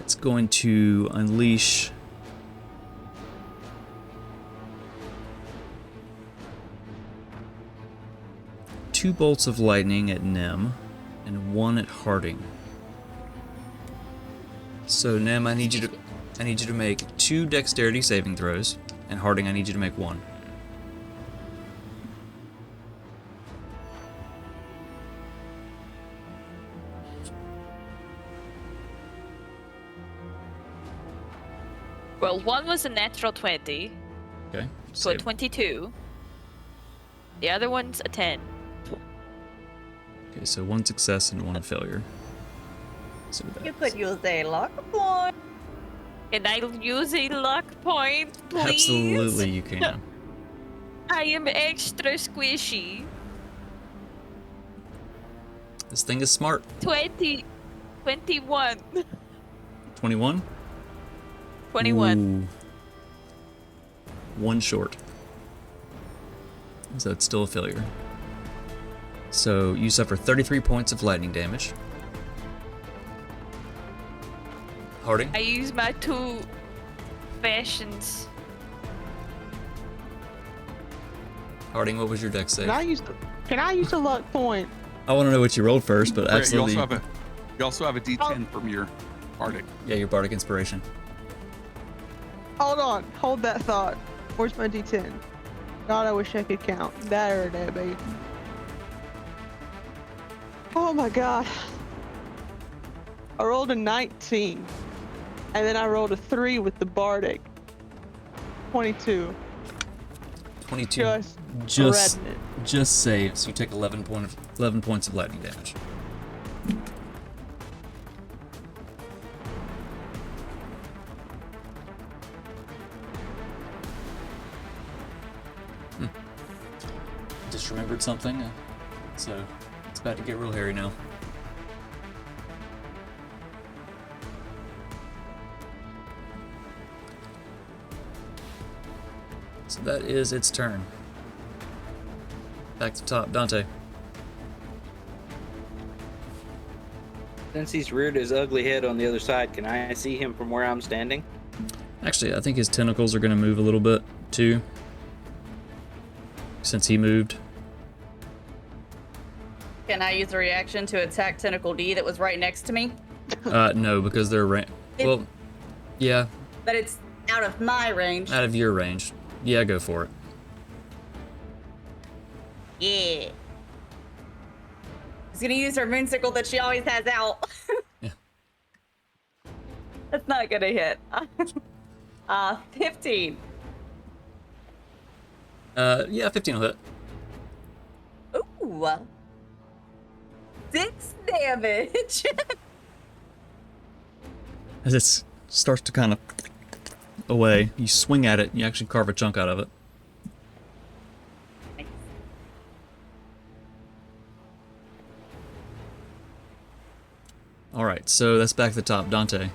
It's going to unleash two bolts of lightning at Nim and one at Harding. So Nim, I need you to make 2 dexterity saving throws, and Harding, I need you to make 1. Well, one was a natural 20, Okay. so a Save. 22. The other one's a 10. Okay, so 1 success and 1 failure. So You that's could use a luck point. Can I use a luck point, please? absolutely you can. I am extra squishy. This thing is smart. 21. 21. 21. Ooh. 1 short. So it's still a failure. So you suffer 33 points of lightning damage. Harding? I use my 2 fashions. Harding, what was your dex save? Can I use a luck point? I want to know what you rolled first, but Right, absolutely. You also have a D10 from your Arctic. Yeah, your bardic inspiration. Hold on. Hold that thought. Where's my D10? God, I wish I could count. There it is, baby. Oh my god. I rolled a 19. And then I rolled a 3 with the Bardic. 22. 22. Just threading it. Just saves. You take 11 points of lightning damage. Just remembered something, so it's about to get real hairy now. So that is its turn. Back to top, Dante. Since he's reared his ugly head on the other side, can I see him from where I'm standing? Actually, I think his tentacles are going to move a little bit, too. Since he moved. Can I use a reaction to attack Tentacle D that was right next to me? No, because they're well, yeah, But it's out of my range. out of your range. Yeah, go for it. Yeah. She's gonna use her moonsicle that she always has out. Yeah. That's not gonna hit. 15. Yeah, 15 will hit. Ooh. 6 damage. As it starts to kind of away, you swing at it, you actually carve a chunk out of it. Alright, so that's back to the top. Dante.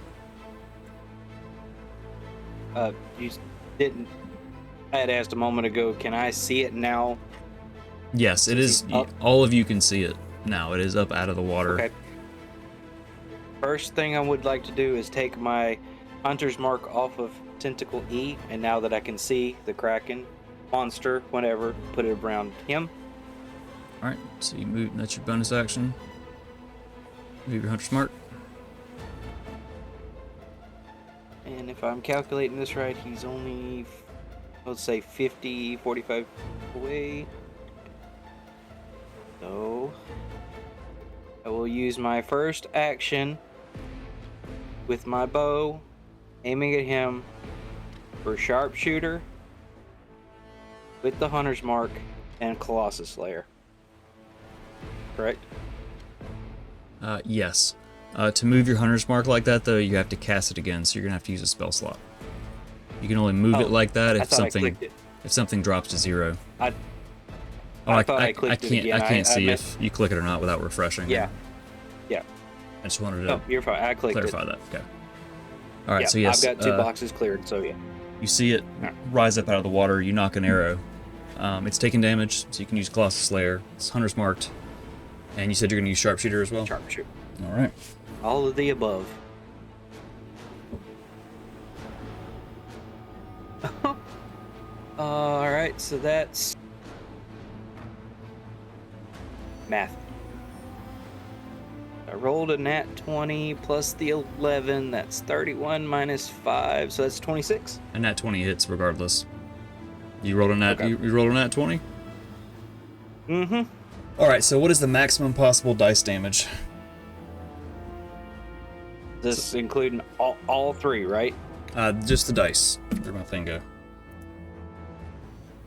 You didn't. I had asked a moment ago, can I see it now? Yes, it is. Up. All of you can see it now. It is up out of the water. Okay. First thing I would like to do is take my Hunter's Mark off of Tentacle E, and now that I can see the Kraken monster, whatever, put it around him. Alright, so you move, that's your bonus action. Move your Hunter's Mark. And if I'm calculating this right, he's only, let's say 50, 45 away. So I will use my first action with my bow, aiming at him for Sharpshooter with the Hunter's Mark and Colossus Slayer. Correct? Yes. To move your Hunter's Mark like that, though, you have to cast it again, so you're gonna have to use a spell slot. You can only move it like that if something drops to 0. I thought I clicked it again. I can't see meant- if you click it or not without refreshing. Yeah. Yeah. I just wanted to Oh, you're fine. I clicked clarify it. that. Okay. All right. Yeah, So yes, I've got 2 boxes cleared, so yeah. you see it rise up out of the water. You knock an arrow. It's taking damage, so you can use Colossus Slayer. It's Hunter's Marked, and you said you're gonna use Sharpshooter as well. Sharpshooter. All right. All of the above. Alright, so that's math. I rolled a nat 20 plus the 11, that's 31 minus 5, so that's 26. And nat 20 hits regardless. You rolled a nat. Okay. You rolled a nat 20. Mm-hmm. All right. So what is the maximum possible dice damage? This including all 3, right? Just the dice. Where'd my thing go?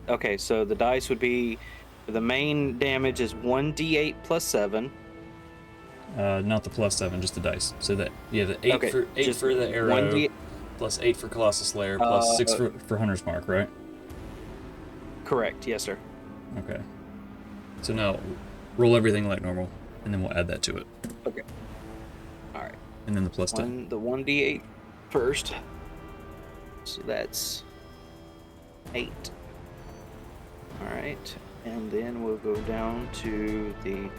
Okay, so the dice would be, the main damage is 1d8 plus 7. Not the plus 7, just the dice. So that you have the 8 Okay, for just the arrow, 1d8. plus 8 for Colossus Slayer, plus 6 for Hunter's Mark, right? Correct, yes sir. Okay. So now roll everything like normal, and then we'll add that to it, Okay. Alright. and then the plus 10. The 1d8 first. So that's 8. Alright. And then we'll go down to the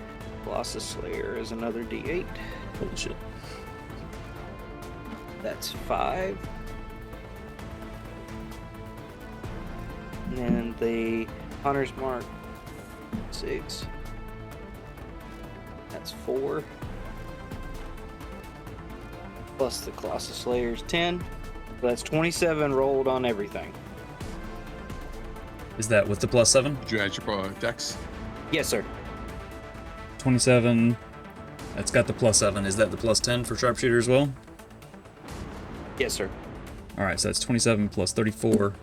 Colossus Slayer as another d8. Holy shit. That's 5. And then the Hunter's Mark, 6. That's 4. Plus the Colossus Slayer's 10. So that's 27 rolled on everything. Is that with the plus 7? Did you add your dex? Yes, sir. 27. That's got the plus 7. Is that the plus 10 for Sharpshooter as well? Yes, sir. All right, so that's 27 plus 34.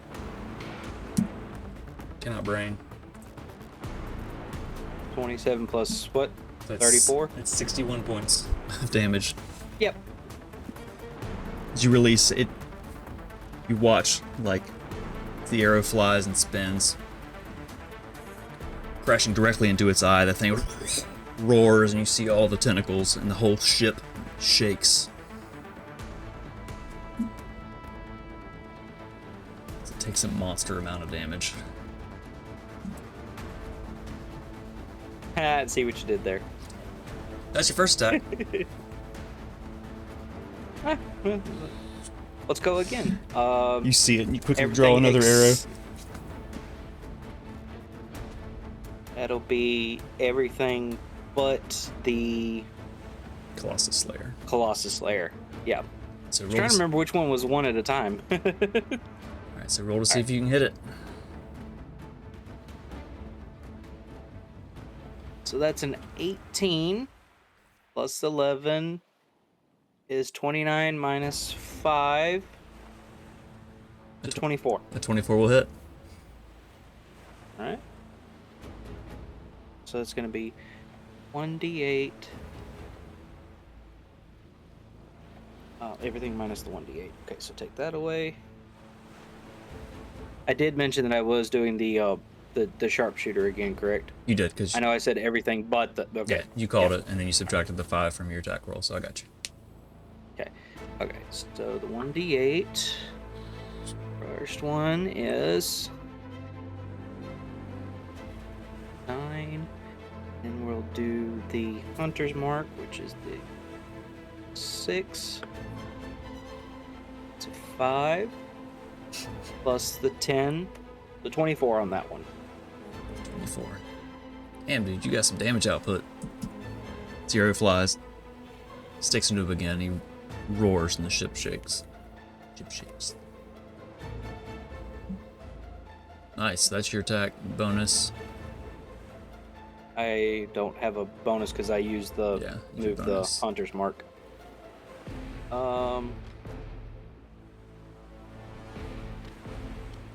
Cannot brain. 27 plus what? That's 34? That's 61 points of damage. Yep. As you release it, you watch like the arrow flies and spins, crashing directly into its eye. The thing roars, and you see all the tentacles, and the whole ship shakes. It takes a monster amount of damage. See what you did there. That's your first attack. Let's go again. You see it and you quickly Everything draw another arrow. That'll be everything but the Colossus Slayer. Colossus Slayer. Yeah. So I was roll trying to remember which one was one at a time. Alright, so roll to see if you can hit it. So that's an 18 plus 11 is 29 minus 5 is 24. A 24 will hit. All right. So it's going to be 1d8. Everything minus the 1d8. Okay, so take that away. I did mention that I was doing the sharpshooter again, correct? You did, because I know I said everything but the... Okay. yeah, you called it, and then you subtracted the 5 from your attack roll, so I got you. Okay, so the 1d8. First one is 9. Then we'll do the Hunter's Mark, which is the 6. It's a 5. Plus the 10. The 24 on that one. 24. Damn, dude, you got some damage output. Zero flies. Sticks into him again, he roars and the ship shakes. Ship shakes. Nice, that's your attack bonus. I don't have a bonus because I used the Yeah, move the bonus. Hunter's Mark.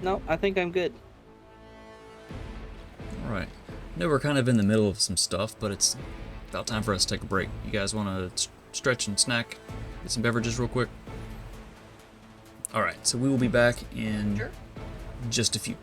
No, I think I'm good. Alright. I know we're kind of in the middle of some stuff, but it's about time for us to take a break. You guys want to stretch and snack? Get some beverages real quick? Alright, so we will be back in just a few.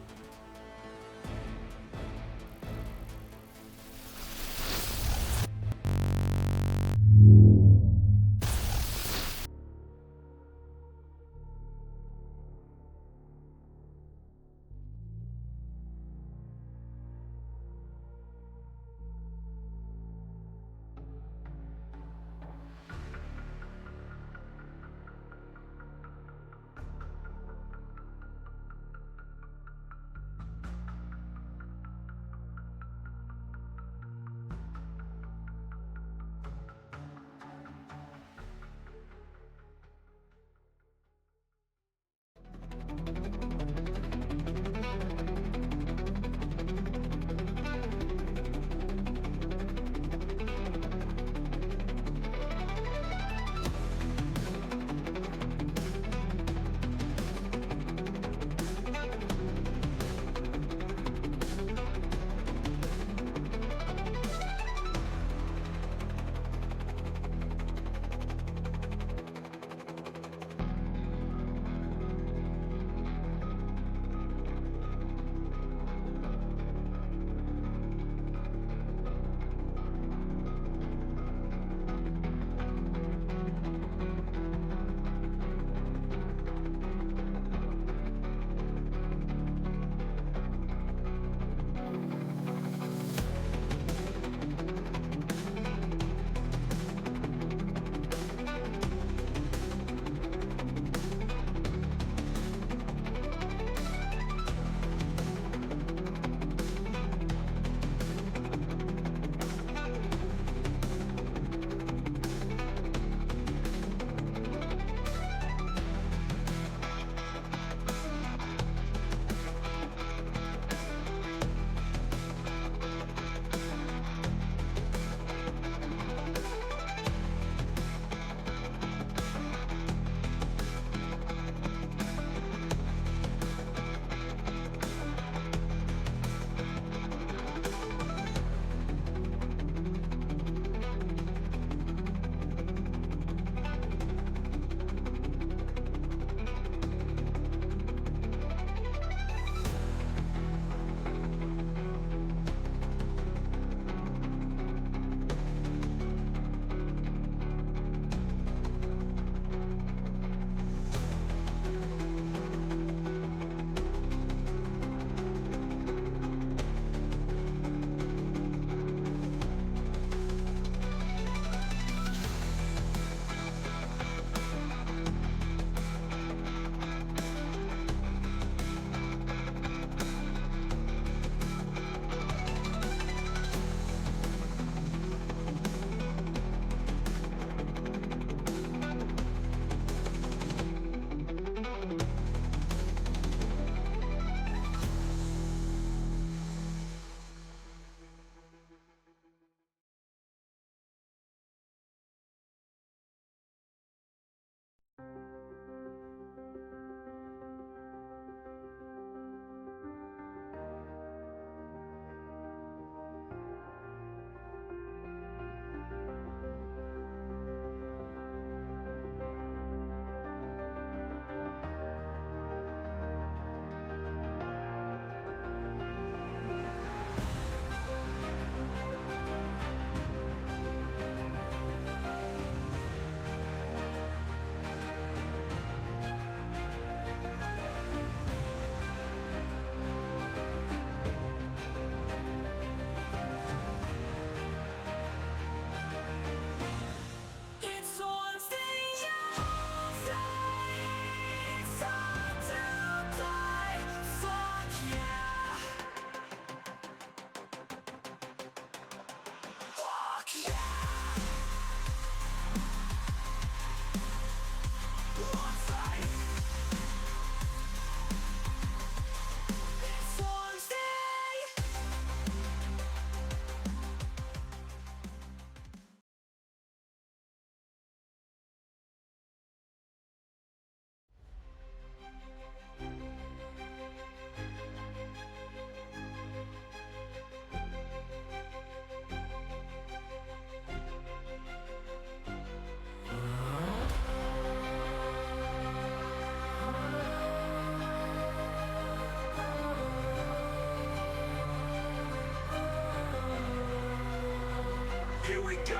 Here we go.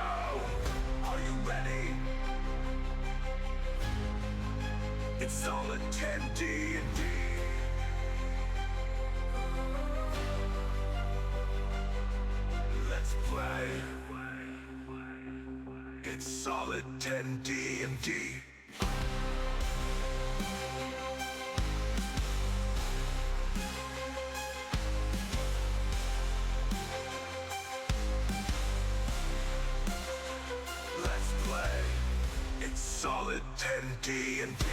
Are you ready? It's solid 10 D&D. Let's play. It's solid 10 D&D. Let's play. It's solid 10 D&D.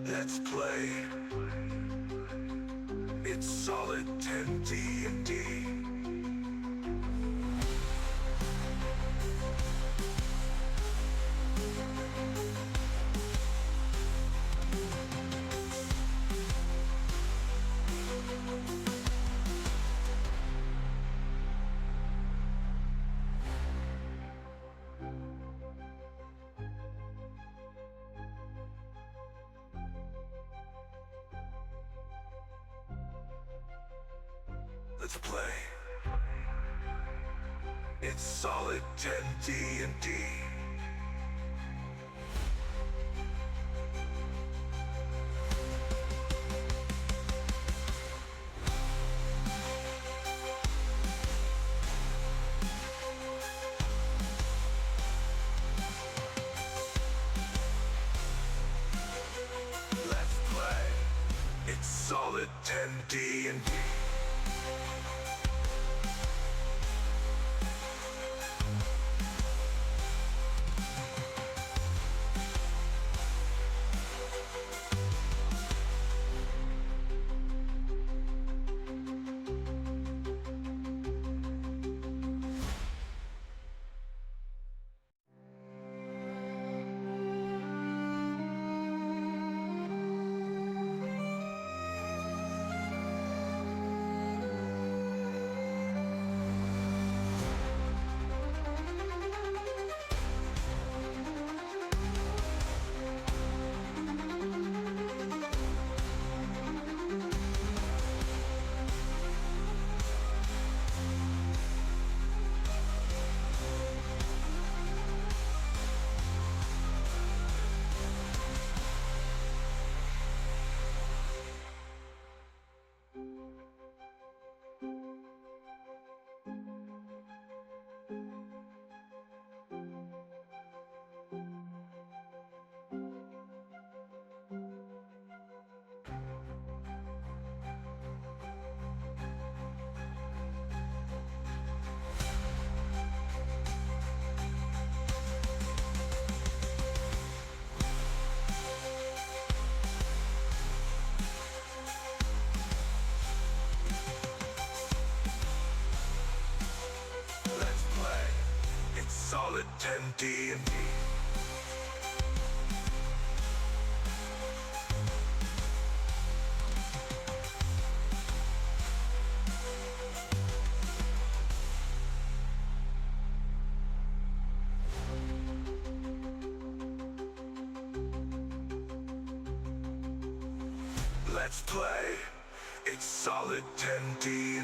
Let's play. It's solid 10 D&D. Let's play. It's solid 10 D&D. Let's play. It's solid 10 D&D. Let's play. It's solid 10 D&D. Let's play. It's solid 10 D&D.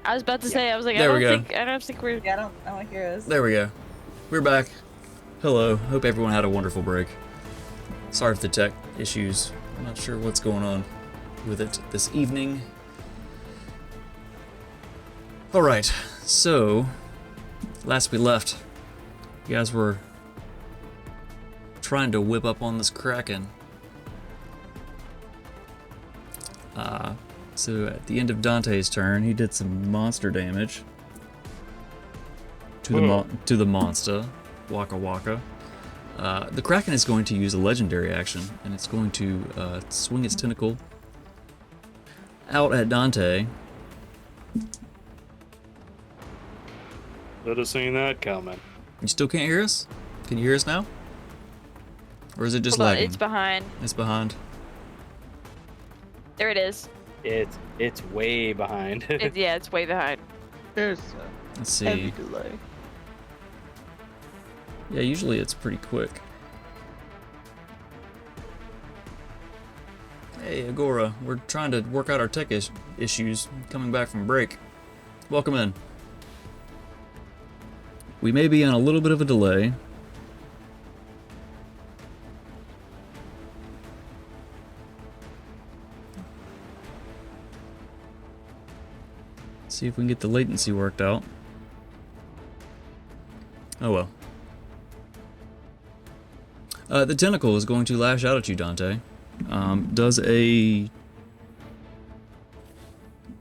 I was about to say, I was like, There I we don't go. think we're. Yeah, I don't hear us. There we go. We're back. Hello. Hope everyone had a wonderful break. Sorry for the tech issues. I'm not sure what's going on with it this evening. Alright, so last we left, you guys were trying to whip up on this Kraken. So at the end of Dante's turn, he did some monster damage to the monster, Waka Waka. The Kraken is going to use a legendary action, and it's going to swing its tentacle out at Dante. Should have seen that coming. You still can't hear us? Can you hear us now? Or is it just Hold on, lagging? it's behind. It's behind. There it is. It's way behind. Yeah, it's way behind. There's Let's a heavy see. delay. Yeah, usually it's pretty quick. Hey, Agora, we're trying to work out our tech issues coming back from break. Welcome in. We may be on a little bit of a delay. See if we can get the latency worked out. Oh well. The tentacle is going to lash out at you, Dante. Does a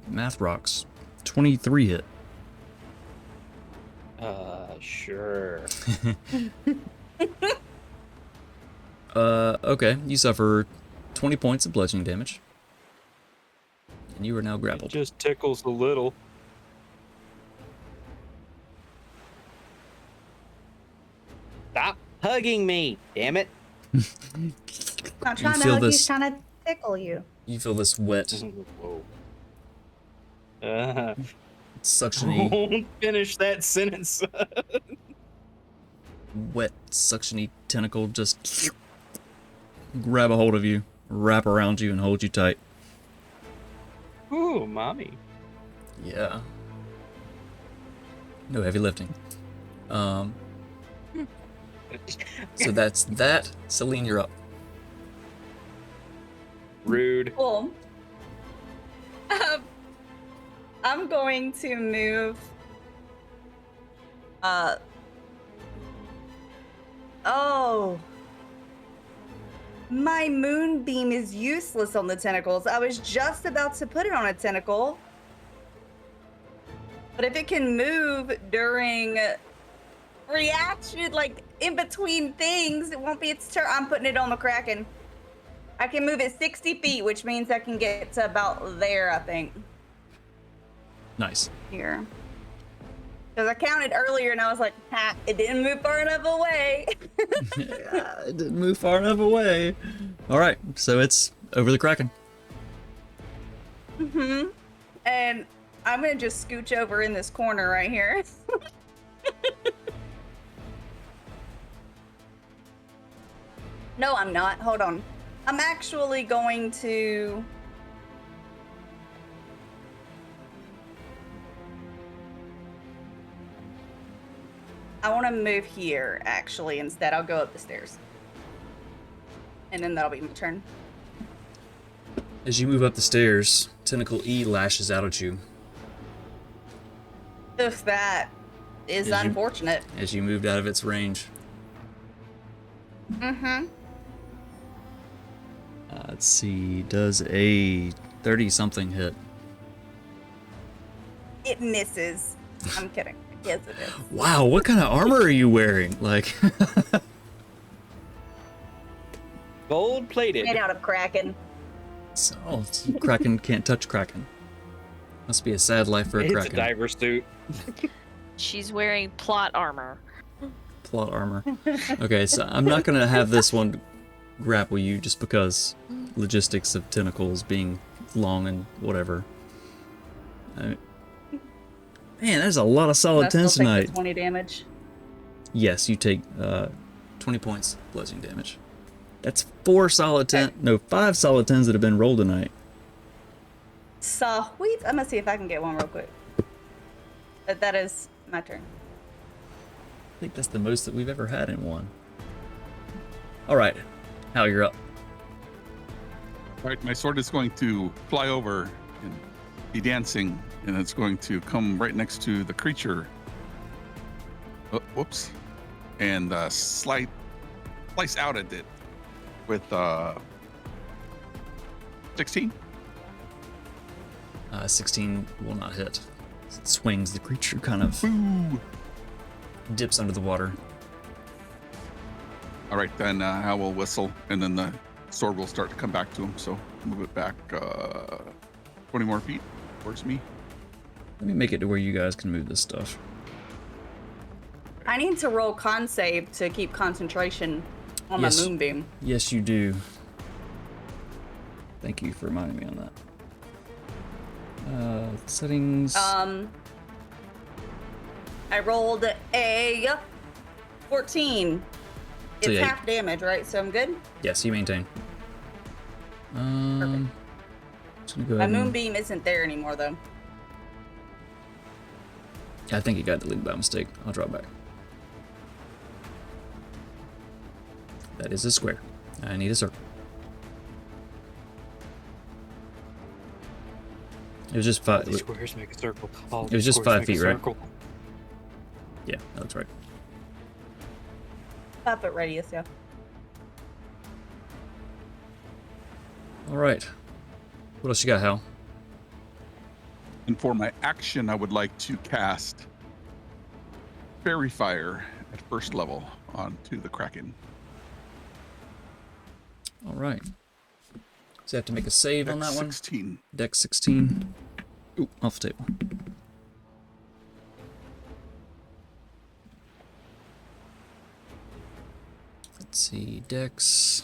math rocks 23 hit. Sure. Okay, you suffer 20 points of bludgeoning damage. And you are now It grappled. just tickles a little. Stop hugging me, damn it. Not trying to feel hug you, this- he's trying to tickle you. You feel this wet, Whoa. suctiony, Don't finish that sentence. wet, suctiony tentacle just grab a hold of you, wrap around you, and hold you tight. Ooh, mommy. Yeah. No heavy lifting. So that's that. Celine, you're up. Rude. Cool. I'm going to move. Oh. My moonbeam is useless on the tentacles. I was just about to put it on a tentacle. But if it can move during reaction, like in between things, it won't be its turn. I'm putting it on the Kraken. I can move it 60 feet, which means I can get to about there, I think. Nice. Here. Because I counted earlier and I was like, ha, it didn't move far enough away. Yeah, it didn't move far enough away. All right, so it's over the Kraken. And I'm going to just scooch over in this corner right here. No, I'm not. Hold on. I'm actually going to... I want to move here, actually, instead. I'll go up the stairs. And then that'll be my turn. As you move up the stairs, Tentacle E lashes out at you. If that is As you- unfortunate. As you moved out of its range. Mm-hmm. Let's see, does a 30-something hit? It misses. I'm kidding. Yes, it is. Wow, what kind of armor are you wearing? Like, Gold plated. Made out of Kraken. oh, Kraken can't touch Kraken. Must be a sad life for a It's a Kraken. diver suit. She's wearing plot armor. Plot armor. Okay, so I'm not gonna have this one grapple you just because logistics of tentacles being long and whatever. Man, there's a lot of solid I still tens take the tonight. 20 damage. Yes, you take 20 points bludgeoning damage. That's 5 solid tens that have been rolled tonight. Sweet. I'm gonna see if I can get one real quick. But that is my turn. I think that's the most that we've ever had in one. Alright. Hal, you're up. All right, my sword is going to fly over and be dancing, and it's going to come right next to the creature. Oh, whoops. And slice out at it with 16. 16 will not hit. As it swings, the creature kind of Boo! dips under the water. All right, then I will whistle, and then the sword will start to come back to him. So move it back 20 more feet towards me. Let me make it to where you guys can move this stuff. I need to roll con save to keep concentration on Yes. my moonbeam. Yes, you do. Thank you for reminding me on that. Settings. I rolled a 14. So It's yeah, half damage, right? So I'm good. Yes, you maintain. Just gonna go My ahead and- moonbeam isn't there anymore, though. I think you got deleted by mistake. I'll draw it back. That is a square. I need a circle. It was just All 5. these squares make a circle. All It was these just squares 5 make a feet, right? circle. Yeah, that's right. 5 foot radius, yeah. All right. What else you got, Hal? And for my action, I would like to cast Fairy Fire at first level onto the Kraken. All right. So you have to make a save on that one. 16. Dex 16. Ooh, off the table. Let's see, Dex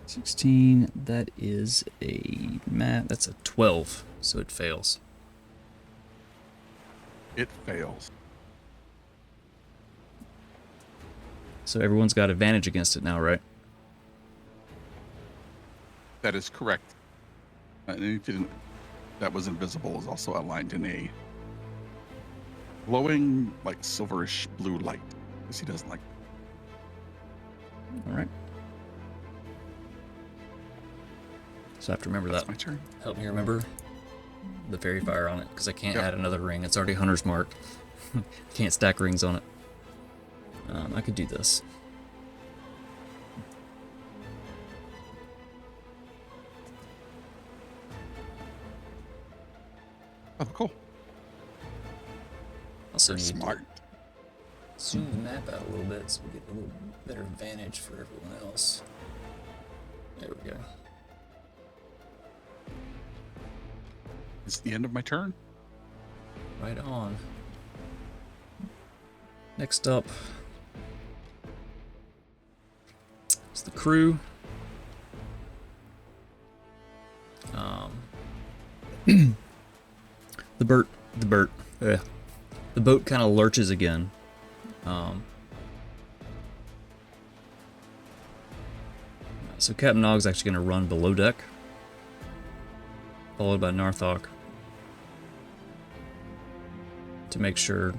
16. That is a math. That's a 12, so it fails. It fails. So everyone's got advantage against it now, right? That is correct. Anything that was invisible is also outlined in a glowing, like silverish blue light, because he doesn't like. All right. So I have to remember That's that. my turn. Help me remember the fairy fire on it, because I can't Yep. add another ring. It's already hunter's marked. Can't stack rings on it. I could do this. Oh, cool. Also You're need smart. to zoom the map out a little bit so we get a little better advantage for everyone else. There we go. It's the end of my turn. Right on. Next up is the crew. The boat kind of lurches again. So Captain Nog's actually going to run below deck, followed by Narthok, to make sure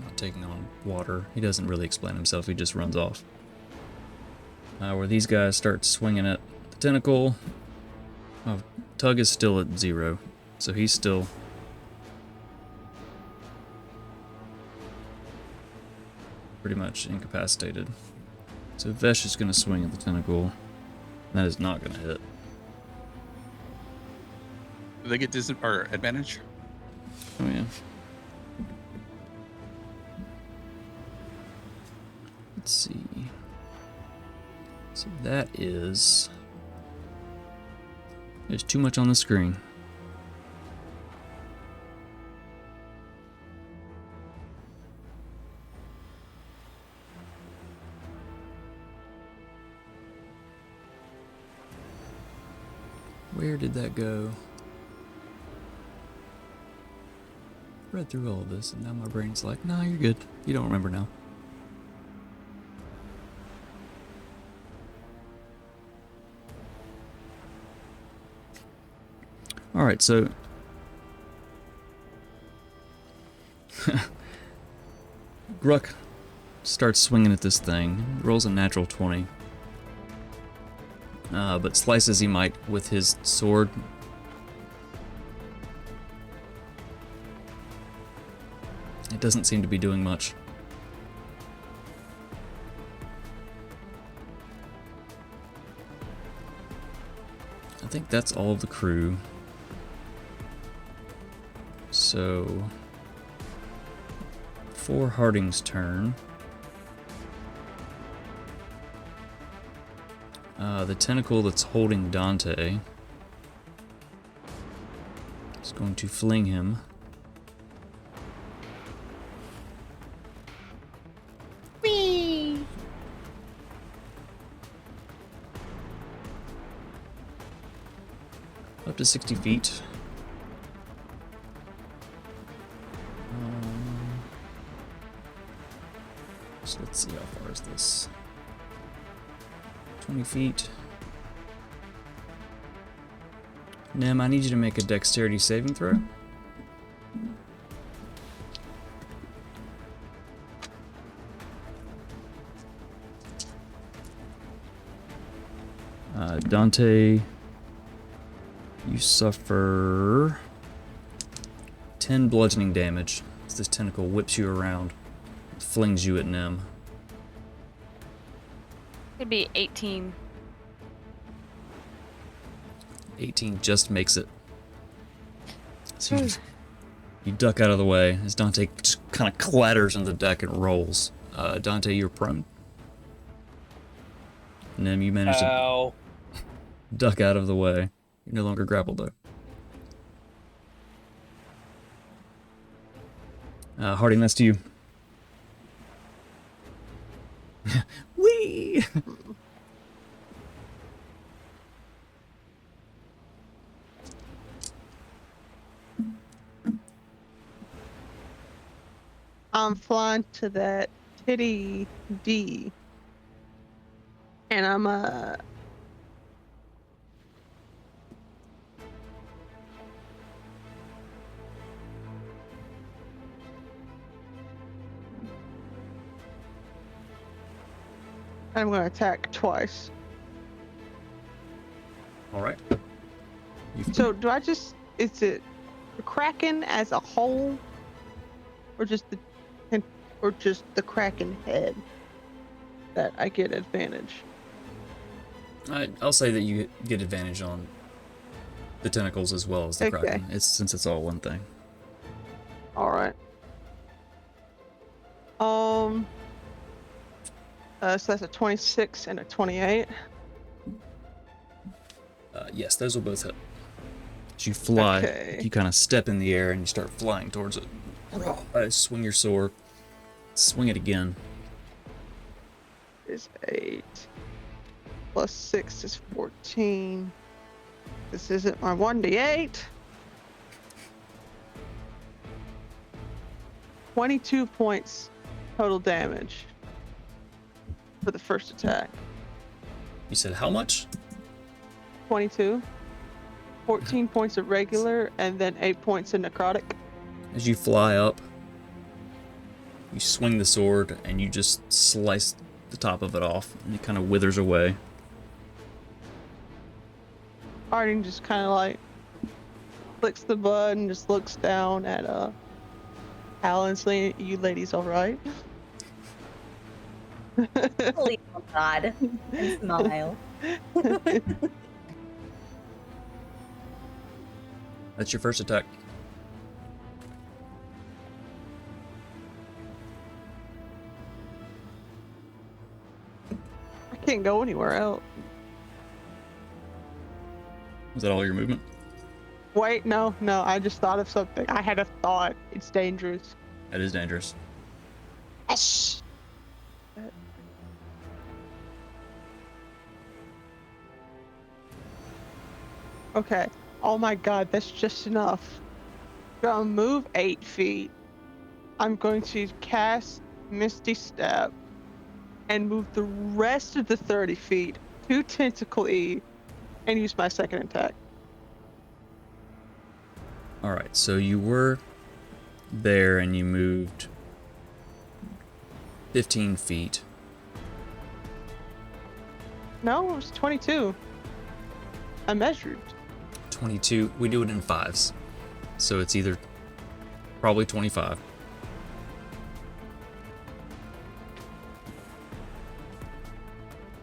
not taking on water. He doesn't really explain himself, he just runs off. Where these guys start swinging at the tentacle. Oh, Tug is still at 0, so he's still pretty much incapacitated. So Vesh is going to swing at the tentacle. That is not going to hit. Do they get or advantage? Oh yeah. Let's see. So that is... There's too much on the screen. Where did that go? Read through all of this and now my brain's like, nah, you're good. You don't remember now. Alright, so Gruck starts swinging at this thing. Rolls a natural 20. But slice as he might with his sword. It doesn't seem to be doing much. I think that's all of the crew. So, for Harding's turn, the tentacle that's holding Dante is going to fling him. Whee! Up to 60 feet. So let's see, how far is this? 20 feet. Nim, I need you to make a dexterity saving throw. Dante, you suffer 10 bludgeoning damage as this tentacle whips you around, flings you at Nim. It'd be 18. 18 just makes it. So you duck out of the way as Dante just kind of clatters on the deck and rolls. Dante, you're prone. Nim, you managed to Ow. duck out of the way. You're no longer grappled, though. Harding, that's to you. Whee! I'm flying to that titty D. And I'm gonna attack twice. Alright. So do I just, is it the Kraken as a whole? Or just the Kraken head that I get advantage? I'll say that you get advantage on the tentacles as well as the Okay. Kraken. Since it's all one thing. Alright. So that's a 26 and a 28. Yes, those will both hit. As you fly, Okay. you kind of step in the air and you start flying towards it. Swing your sword. Swing it again. Is 8. Plus 6 is 14. This isn't my 1d8. 22 points total damage for the first attack. You said how much? 22. 14 points of regular, and then 8 points of necrotic. As you fly up, you swing the sword and you just slice the top of it off, and it kind of withers away. Harding just kind of like flicks the bud and just looks down at Hal and saying, "You ladies all right?" Please, oh God, and smile. That's your first attack. I can't go anywhere else. Was that all your movement? Wait, no, I just thought of something. I had a thought. It's dangerous. That is dangerous. Yes. Okay. Oh my God, that's just enough. Gonna move 8 feet. I'm going to cast Misty Step and move the rest of the 30 feet to Tentacle E and use my second attack. Alright, so you were there and you moved 15 feet. No, it was 22. I measured. 22. We do it in fives. So it's either probably 25.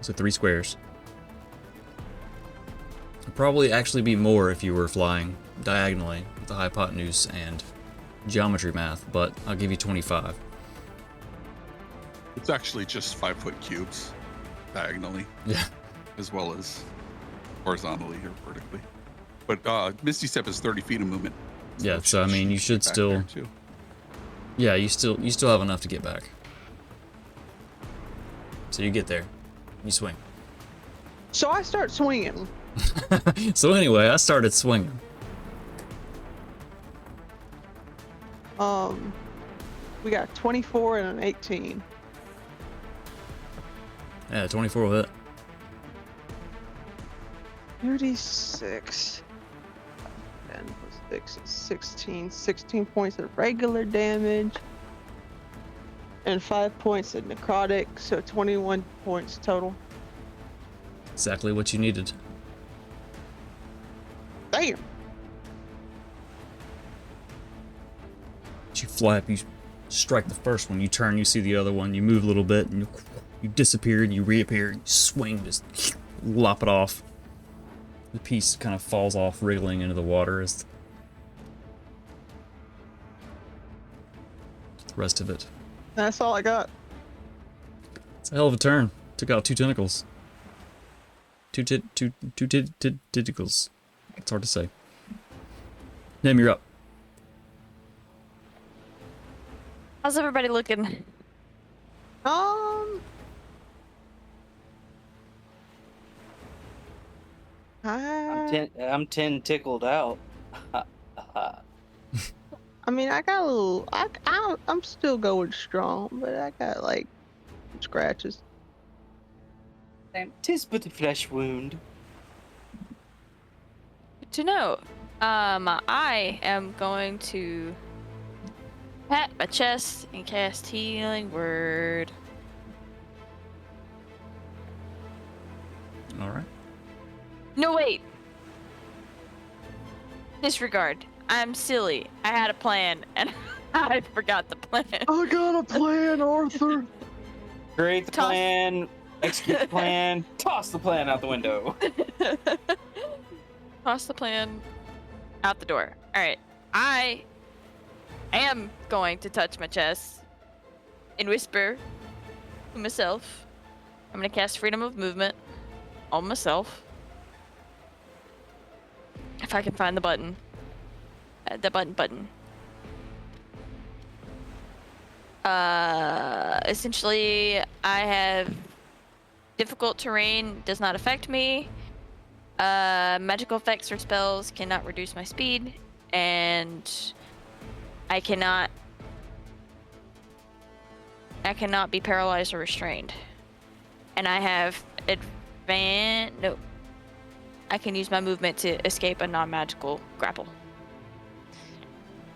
So 3 squares. It'd probably actually be more if you were flying diagonally with the hypotenuse and geometry math, but I'll give you 25. It's actually just 5-foot cubes diagonally, Yeah. as well as horizontally or vertically. But Misty Step is 30 feet of movement. Yeah, so I mean, you should get back still, there, too. yeah, you still have enough to get back. So you get there, you swing. So I start swinging. So anyway, I started swinging. We got 24 and an 18. Yeah, 24 will hit. 36. 10 plus 6 is 16. 16 points of regular damage. And 5 points of necrotic, so 21 points total. Exactly what you needed. Damn! You flap, you strike the first one, you turn, you see the other one, you move a little bit, and you disappear, and you reappear, and you swing, just lop it off. The piece kind of falls off, wriggling into the water as the rest of it. That's all I got. It's a hell of a turn. Took out 2 tentacles. Two tentacles. It's hard to say. Nim, you're up. How's everybody looking? I'm 10 tickled out. I mean, I got a little. I'm still going strong, but I got like scratches. Tis but a flesh wound. Good to know. I am going to pat my chest and cast Healing Word. Alright. No, wait. Disregard. I'm silly. I had a plan, and I forgot the plan. I got a plan, Arthur. Create the Toss. plan, execute the plan, toss the plan out the window. Toss the plan out the door. Alright. I am going to touch my chest and whisper to myself. I'm going to cast Freedom of Movement on myself. If I can find the button. The button. Essentially, I have difficult terrain, does not affect me. Magical effects or spells cannot reduce my speed, and I cannot be paralyzed or restrained. And I have no. I can use my movement to escape a non-magical grapple.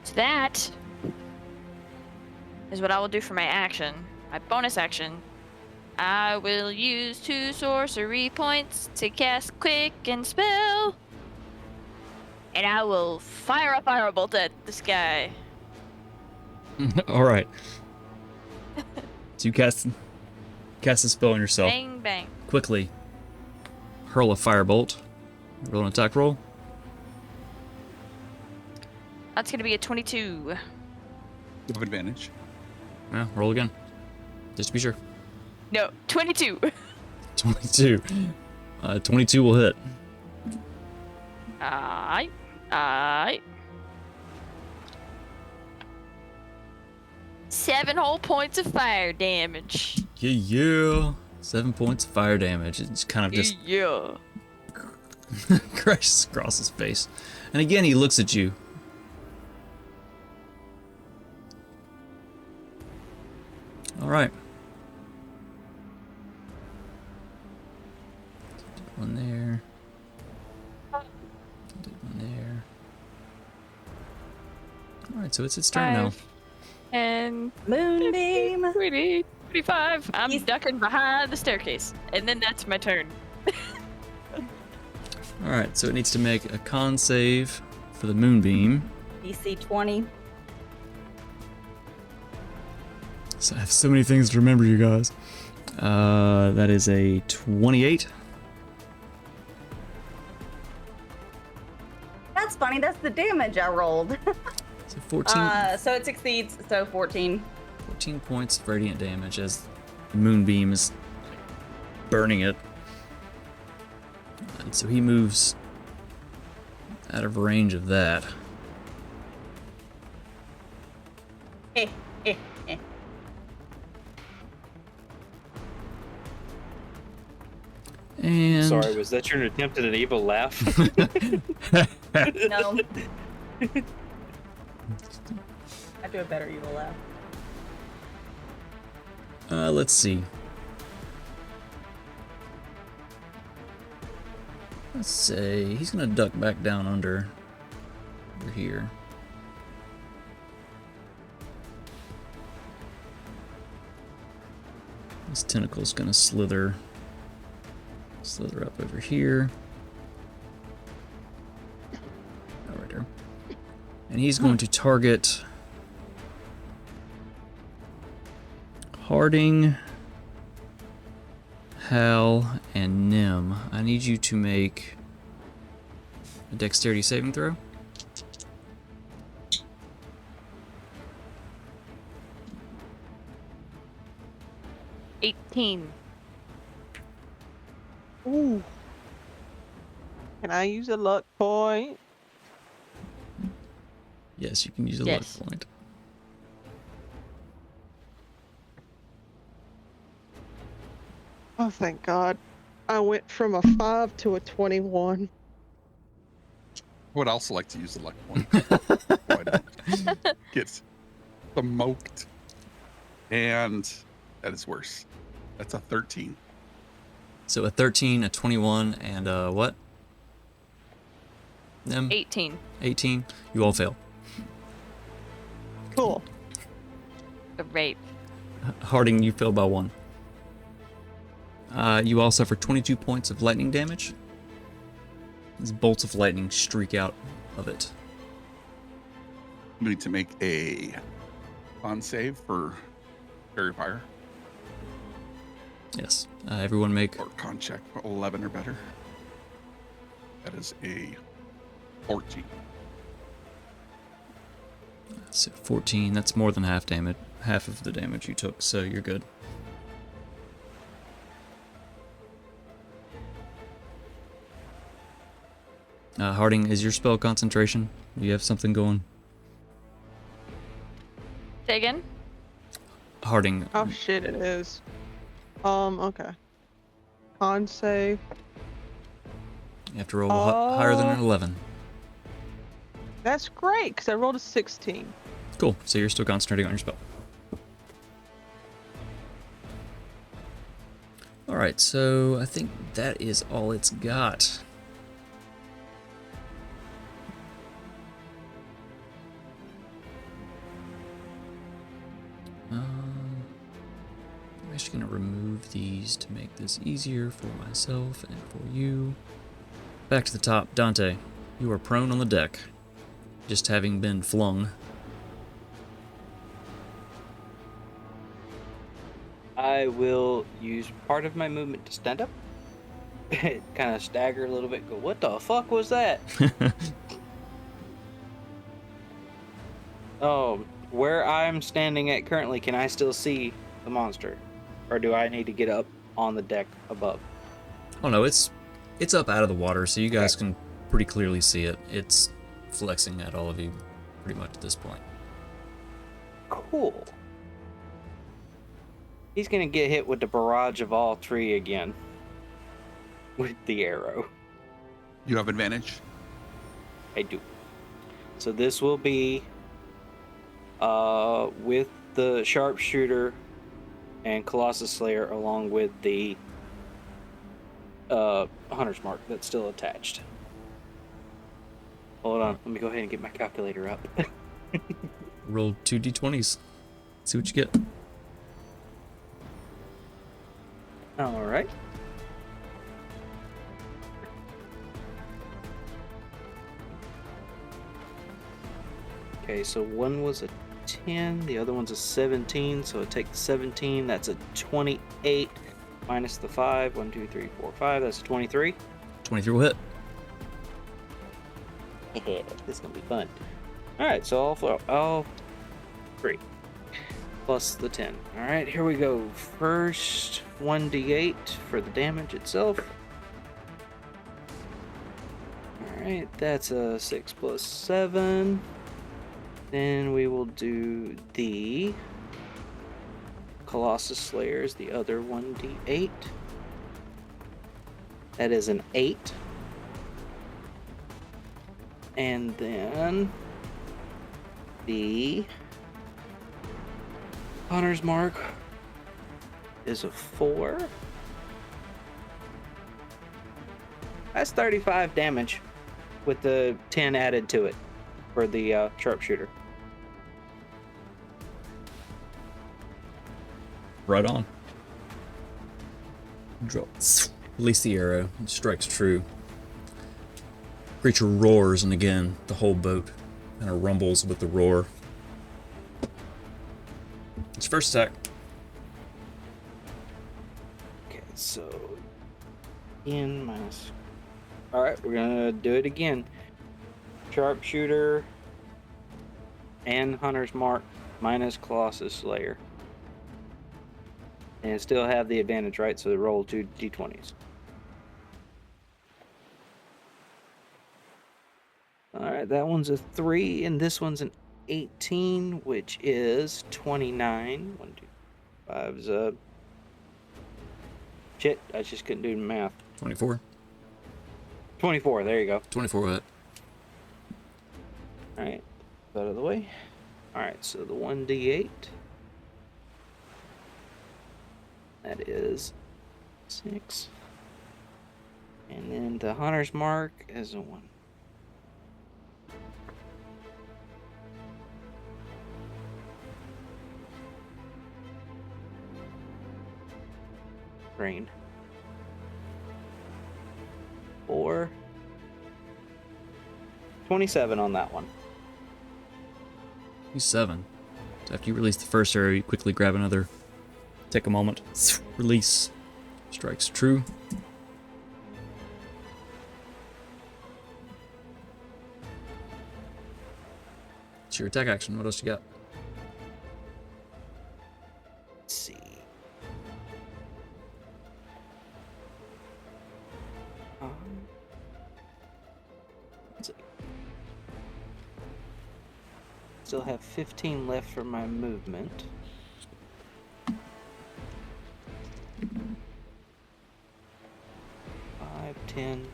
So that is what I will do for my action. My bonus action, I will use 2 sorcery points to cast Quicken Spell. And I will fire a firebolt at this guy. Alright. So you cast a spell on yourself. Bang, bang. Quickly hurl a firebolt. Roll an attack roll. That's going to be a 22. You have advantage. Yeah, roll again. Just to be sure. No, 22. 22. 22 will hit. Aight. 7 whole points of fire damage. Yeah. 7 points of fire damage. It's kind of just Yeah. crashes across his face. And again, he looks at you. Alright. One there. Did one there. Alright, so it's its turn now. 5, and Moonbeam. 20, 25. I'm He's- ducking behind the staircase, and then that's my turn. All right, so it needs to make a con save for the moonbeam. DC 20. So I have so many things to remember, you guys. That is a 28. That's funny. That's the damage I rolled. So 14, So it succeeds. So 14. 14 points of radiant damage as the moonbeam is burning it. And so he moves out of range of that. Eh, eh, eh. And Sorry, was that your attempt at an evil laugh? No. I do a better evil laugh. let's see. Let's say he's gonna duck back down under over here. This tentacle's gonna slither up over here. Oh, right there. And he's going to target Harding, Hal, and Nim. I need you to make a dexterity saving throw. $18. Ooh. Can I use a luck point? Yes, you can use a Yes. luck point. Oh, thank God. I went from a 5 to a 21. I would also like to use the luck point. Why not? Get smoked. And that is worse. That's a 13. So a 13, a 21, and a what? Nim? 18. 18. You all fail. Cool. Great. Harding, you fail by 1. You all suffer 22 points of lightning damage. These bolts of lightning streak out of it. We need to make a con save for Fairy Fire Yes. Everyone make or con check 11 or better. That is a 14. so 14. That's more than half damage. Half of the damage you took, so you're good. Harding, is your spell concentration? Do you have something going? Say again? Harding, Oh shit, it is. Okay. Con save. you have to roll higher than an 11. That's great, because I rolled a 16. Cool, so you're still concentrating on your spell. Alright, so I think that is all it's got. I'm actually going to remove these to make this easier for myself and for you. Back to the top. Dante, you are prone on the deck, just having been flung. I will use part of my movement to stand up. Kind of stagger a little bit. Go, what the fuck was that? Oh, where I'm standing at currently, can I still see the monster? Or do I need to get up on the deck above? Oh no, it's up out of the water, so you guys can pretty clearly see it. It's flexing at all of you pretty much at this point. Cool. He's gonna get hit with the barrage of all three again. With the arrow. You have advantage. I do. So this will be with the sharpshooter and Colossus Slayer along with the Hunter's Mark that's still attached. Hold on, let me go ahead and get my calculator up. roll 2d20s. See what you get. All right. Okay, so one was a 10, the other one's a 17, so I take the 17, that's a 28, minus the 5, 1, 2, 3, 4, 5, that's a 23. 23 will hit. This is gonna be fun. Alright, so all 3, plus the 10. Alright, here we go. First, 1d8 for the damage itself. Alright, that's a 6 plus 7. Then we will do the Colossus Slayers, the other 1d8. That is an 8. And then the Hunter's Mark is a 4. That's 35 damage with the 10 added to it for the sharpshooter. Right on. Drop. Release the arrow. It strikes true. Creature roars, and again, the whole boat kind of rumbles with the roar. Its first attack. Okay, so in minus. Alright, we're gonna do it again. Sharpshooter and Hunter's Mark minus Colossus Slayer. And still have the advantage, right? So roll 2 d20s. Alright, that one's a 3, and this one's an 18, which is 29. 1, 2, 5 is a... Shit, I just couldn't do the math. 24. 24, there you go. 24 will hit. Alright, out of the way. Alright, so the 1d8. That is 6. And then the Hunter's Mark is a 1. Rain. 4. 27 on that one. 7. So after you release the first arrow, you quickly grab another. Take a moment. Release. Strikes true. It's your attack action. What else you got? Let's see. Let's see. Still have 15 left for my movement. 5, 10.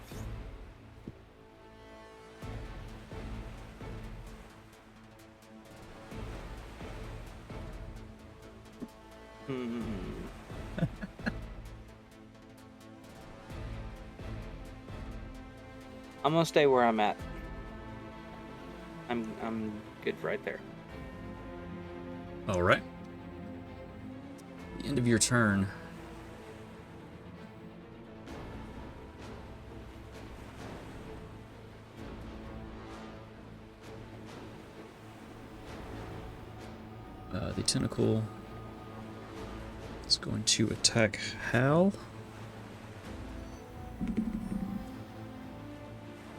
I'm gonna stay where I'm at. I'm good right there. All right. The end of your turn. The tentacle is going to attack Hal.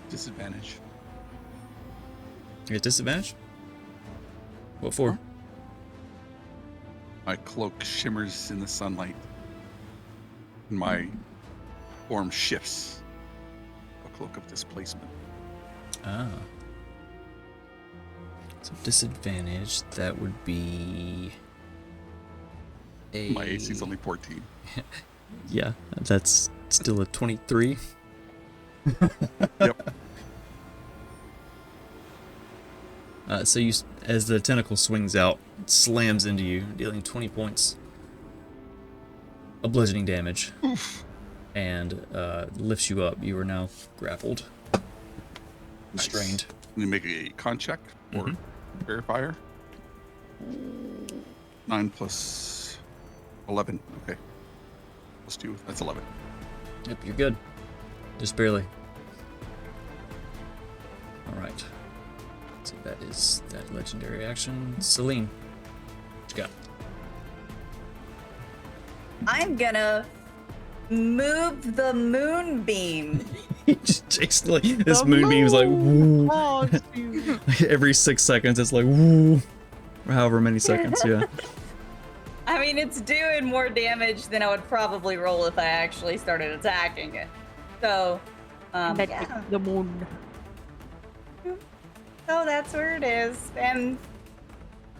Disadvantage. You get disadvantage? What for? My cloak shimmers in the sunlight. And my form shifts. A cloak of displacement. Ah. So disadvantage, that would be a... My AC is only 14. Yeah, that's still a 23. Yep. So you, as the tentacle swings out, it slams into you, dealing 20 points of bludgeoning damage. Oof. And lifts you up. You are now grappled. Nice. Restrained. Let me make a con check or verifier. 9 plus 11. Okay. Plus 2. That's 11. Yep, you're good. Just barely. Alright. So that is that legendary action. Celine, what you got? I'm gonna move the moonbeam. He just takes like this moonbeam's like woo. Oh, dude. Every 6 seconds it's like woo. Or however many seconds, yeah. I mean, it's doing more damage than I would probably roll if I actually started attacking it. So, yeah. The moon. So that's where it is, and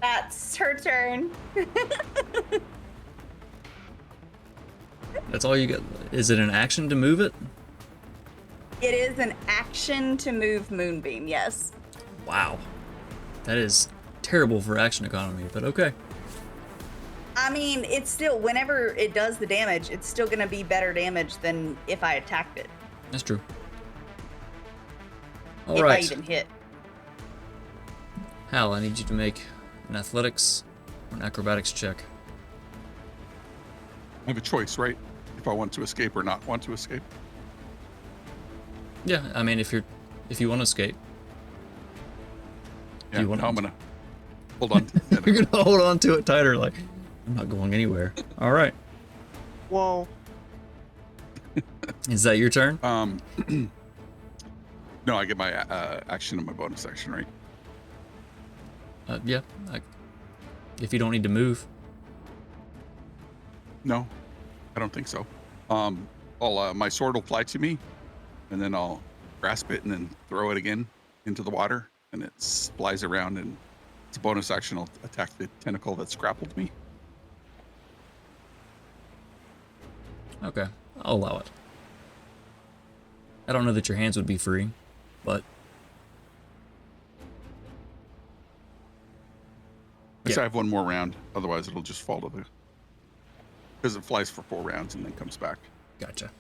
that's her turn. That's all you get. Is it an action to move it? It is an action to move Moonbeam, yes. Wow. That is terrible for action economy, but okay. I mean, it's still, whenever it does the damage, it's still going to be better damage than if I attacked it. That's true. All if right. I even hit. Hal, I need you to make an athletics or an acrobatics check. I have a choice, right? If I want to escape or not want to escape. Yeah, I mean, if you want to escape. Yeah, you want no, I'm gonna hold on. You're gonna hold on to it tighter, like I'm not going anywhere. All right. Whoa. Is that your turn? No, I get my action and my bonus action, right? Yeah. If you don't need to move. No, I don't think so. I'll my sword will fly to me, and then I'll grasp it and then throw it again into the water, and it flies around, and it's a bonus action. I'll attack the tentacle that's grappled me. Okay, I'll allow it. I don't know that your hands would be free, but Guess Yeah. I have one more round. Otherwise, it'll just fall to the because it flies for 4 rounds and then comes back. gotcha.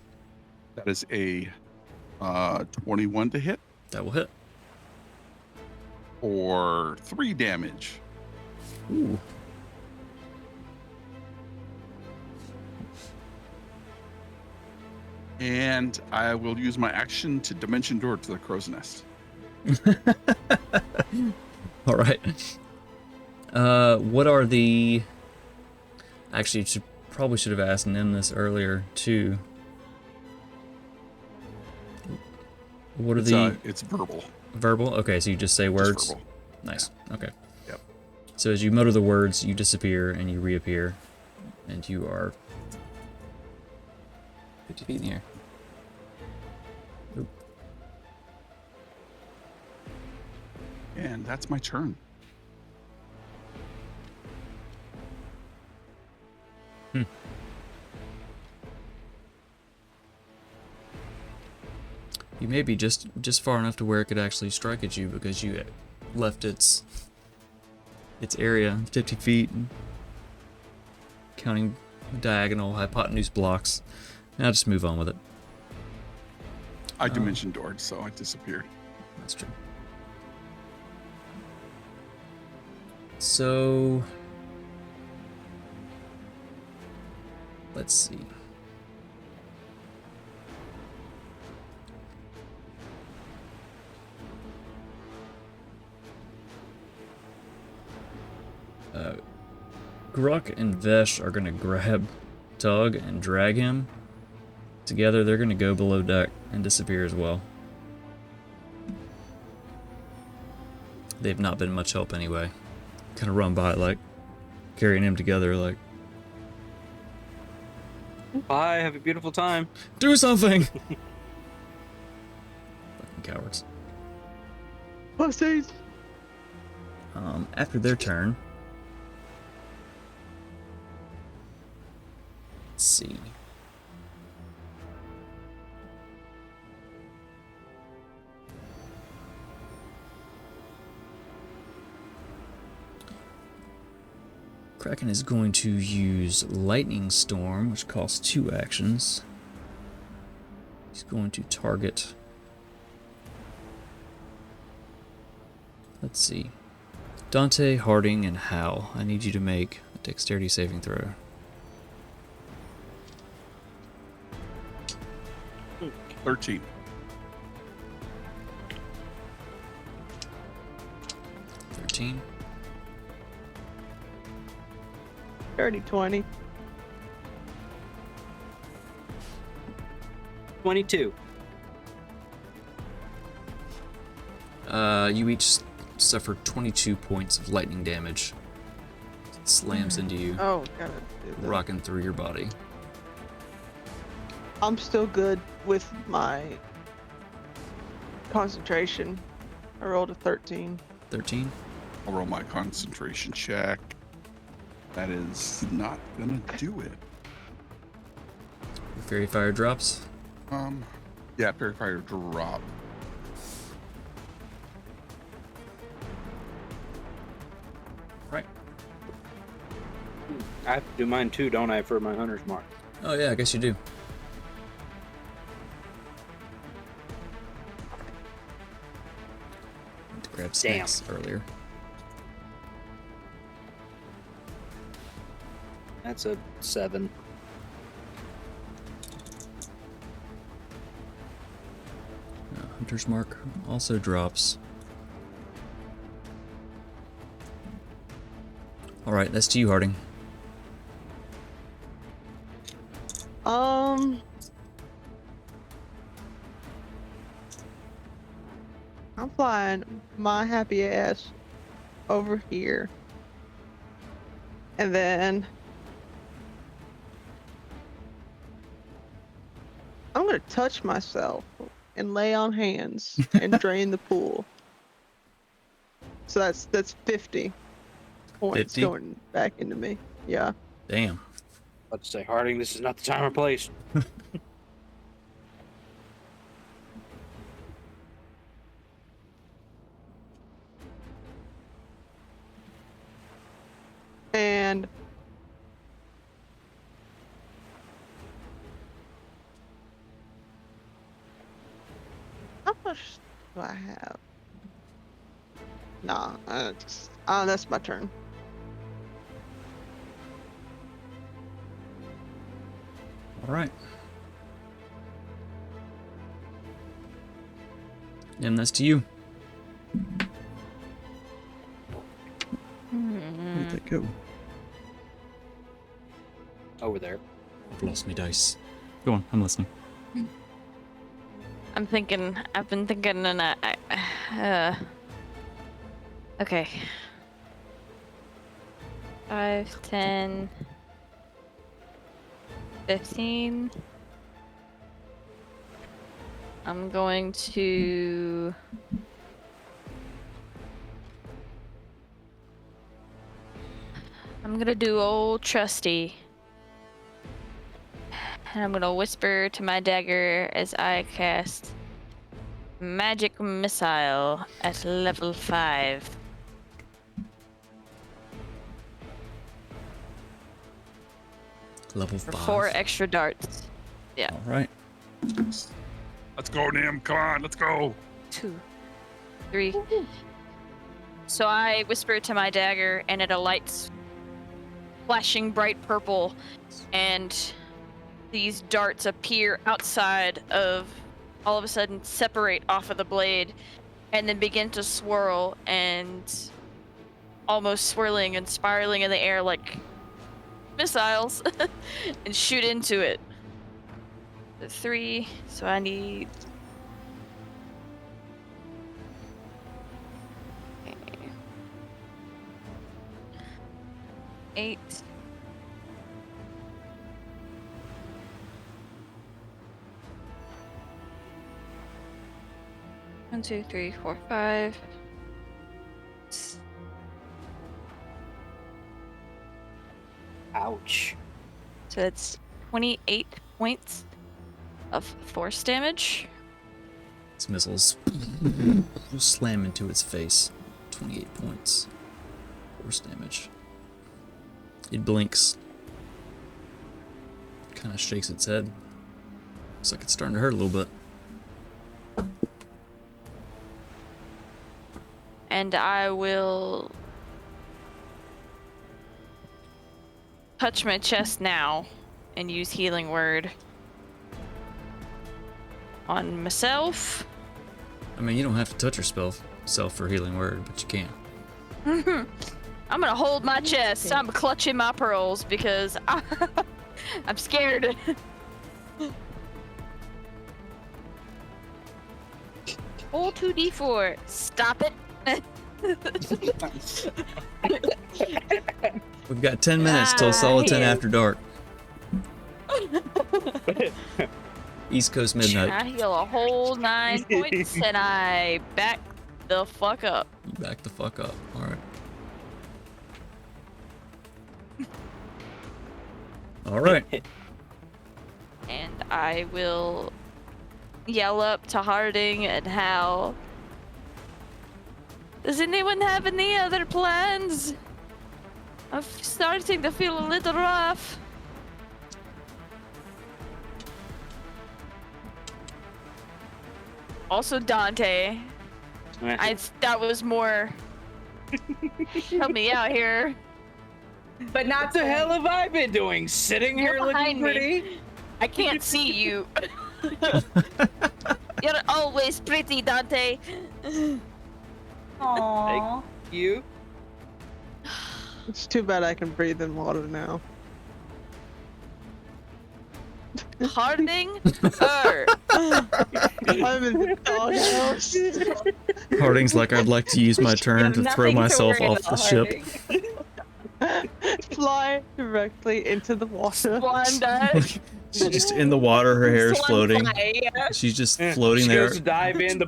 That is a 21 to hit That will hit. or 3 damage. Ooh. And I will use my action to dimension door to the crow's nest. All right. What are the? Actually, probably should have asked Nim this earlier too. What are It's verbal. verbal? Okay, so you just say Just words. verbal. Nice. Okay. Yep. So as you mutter the words, you disappear and you reappear, and you are 50 feet in the air. Oop. And that's my turn. You may be just far enough to where it could actually strike at you because you left its area 50 feet, counting diagonal hypotenuse blocks. And I'll just move on with it. I dimension doored, so I disappeared. That's true. So let's see. Gruck and Vesh are going to grab Tug and drag him. Together, they're going to go below deck and disappear as well. They've not been much help anyway. Kind of run by, like, carrying him together, like, Bye. Have a beautiful time. do something! Fucking cowards. Pussies. After their turn, let's see. Kraken is going to use Lightning Storm, which costs 2 actions. He's going to target. Let's see. Dante, Harding, and Hal, I need you to make a dexterity saving throw. 13. 13. Dirty 20. 22. You each suffer 22 points of lightning damage. It slams into you, Oh, gotta do that. rocking through your body. I'm still good with my concentration. I rolled a 13. 13. I'll roll my concentration check. That is not gonna do it. Your fairy fire drops. Yeah, Fairy Fire drop. Right. I have to do mine too, don't I, for my hunter's mark? Oh yeah, I guess you do. Went to grab snacks earlier. That's a 7. Hunter's mark also drops. All right, that's to you, Harding. I'm flying my happy ass over here. And then I'm gonna touch myself and lay on hands and drain the pool. So that's 50 points 50? going back into me. Yeah. Damn. Let's say, Harding, this is not the time or place. And how much do I have? Nah, that's my turn. All right. And that's to you. Where'd that go? Over there. I've lost my dice. Go on, I'm listening. I've been thinking, and okay. 5, 10, 15. I'm going to... I'm gonna do old trusty. And I'm gonna whisper to my dagger as I cast Magic Missile at level 5. Level For 5. 4 extra darts. Yeah. All right. Let's go, Nim. Come on, let's go. 2, 3. So I whisper to my dagger, and it alights, flashing bright purple, and these darts appear outside of, all of a sudden separate off of the blade, and then begin to swirl and almost swirling and spiraling in the air like missiles, and shoot into it. The 3, so I need... Eight. 1, 2, 3, 4, 5. Ouch. So that's 28 points of force damage. Its missiles slam into its face. 28 points. Force damage. It blinks. Kind of shakes its head. Looks like it's starting to hurt a little bit. And I will touch my chest now and use healing word on myself. I mean, you don't have to touch yourself for healing word, but you can. I'm gonna hold my chest. I'm clutching my pearls because I'm scared. Roll 2d4. Stop it. We've got 10 minutes till Soliton here. after dark. East Coast midnight. I heal a whole 9 points and I back the fuck up. You back the fuck up. All right. All right. And I will yell up to Harding and Hal. Does anyone have any other plans? I'm starting to feel a little rough. Also Dante. That was more. Help me out here. But not What the hell have I been doing? Sitting here You're looking behind me. pretty? I can't see you. You're always pretty, Dante. Aww. You? It's too bad I can breathe in water now. Harding? I'm in the doghouse. Harding's like, I'd like to use my turn to throw Nothing myself worry off about, the ship. Harding. Fly directly into the water. Swan dive. She's just in the water, her hair's Swan floating. fly, yeah. She's just floating she there. goes to dive in,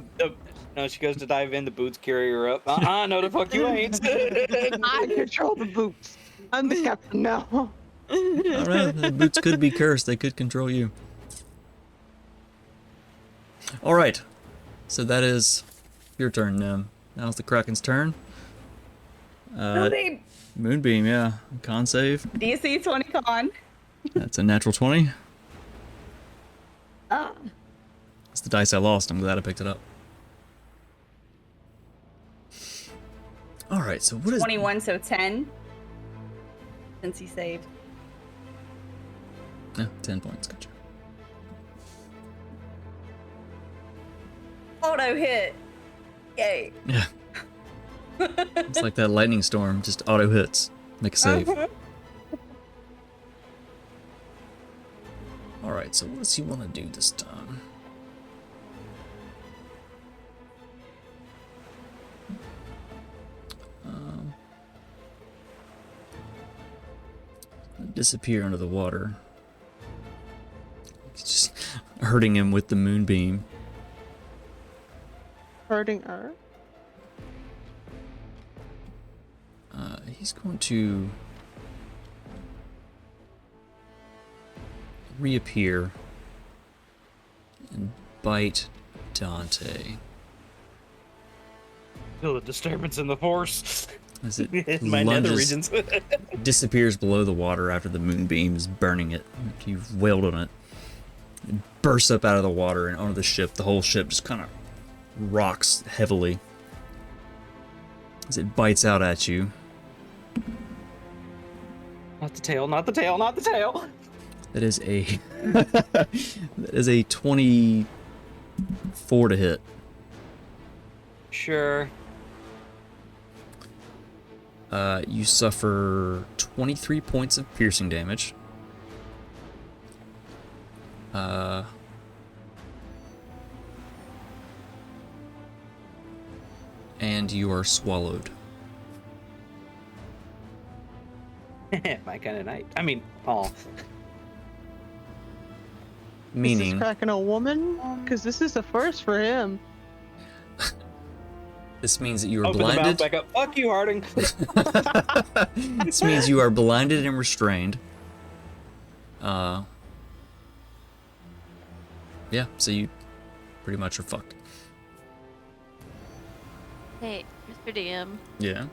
no, she goes to dive in, the boots carry her up. No the fuck you ain't. I control the boots. I'm the captain now. I don't know, the boots could be cursed, they could control you. Alright, so that is your turn, Nim. Now it's the Kraken's turn. Moonbeam. Moonbeam, yeah. Con save. DC 20 con. That's a natural 20. Ah. It's the dice I lost, I'm glad I picked it up. Alright, so what is... 21, so 10. Since he saved. No, 10 points, gotcha. Auto hit. Yay. Yeah. It's like that lightning storm, just auto hits. Make a save. Alright, so what does he want to do this time? Disappear under the water. It's just hurting him with the moonbeam. Hurting her? He's going to reappear and bite Dante. Feel the disturbance in the force. As it In my nether lunges, regions. disappears below the water after the moonbeam is burning it. You've wailed on it. It bursts up out of the water and onto the ship. The whole ship just kind of rocks heavily as it bites out at you. Not the tail, not the tail, not the tail. That is a that is a 24 to hit. Sure. You suffer 23 points of piercing damage. And you are swallowed. My kind of night. I mean, oh. Is Meaning, this Kraken a woman? Because this is the first for him. this means that you are Open the mouth blinded. back up. Fuck you, Harding. This means you are blinded and restrained. Yeah, so you pretty much are fucked. Hey, Mr. DM. Yeah.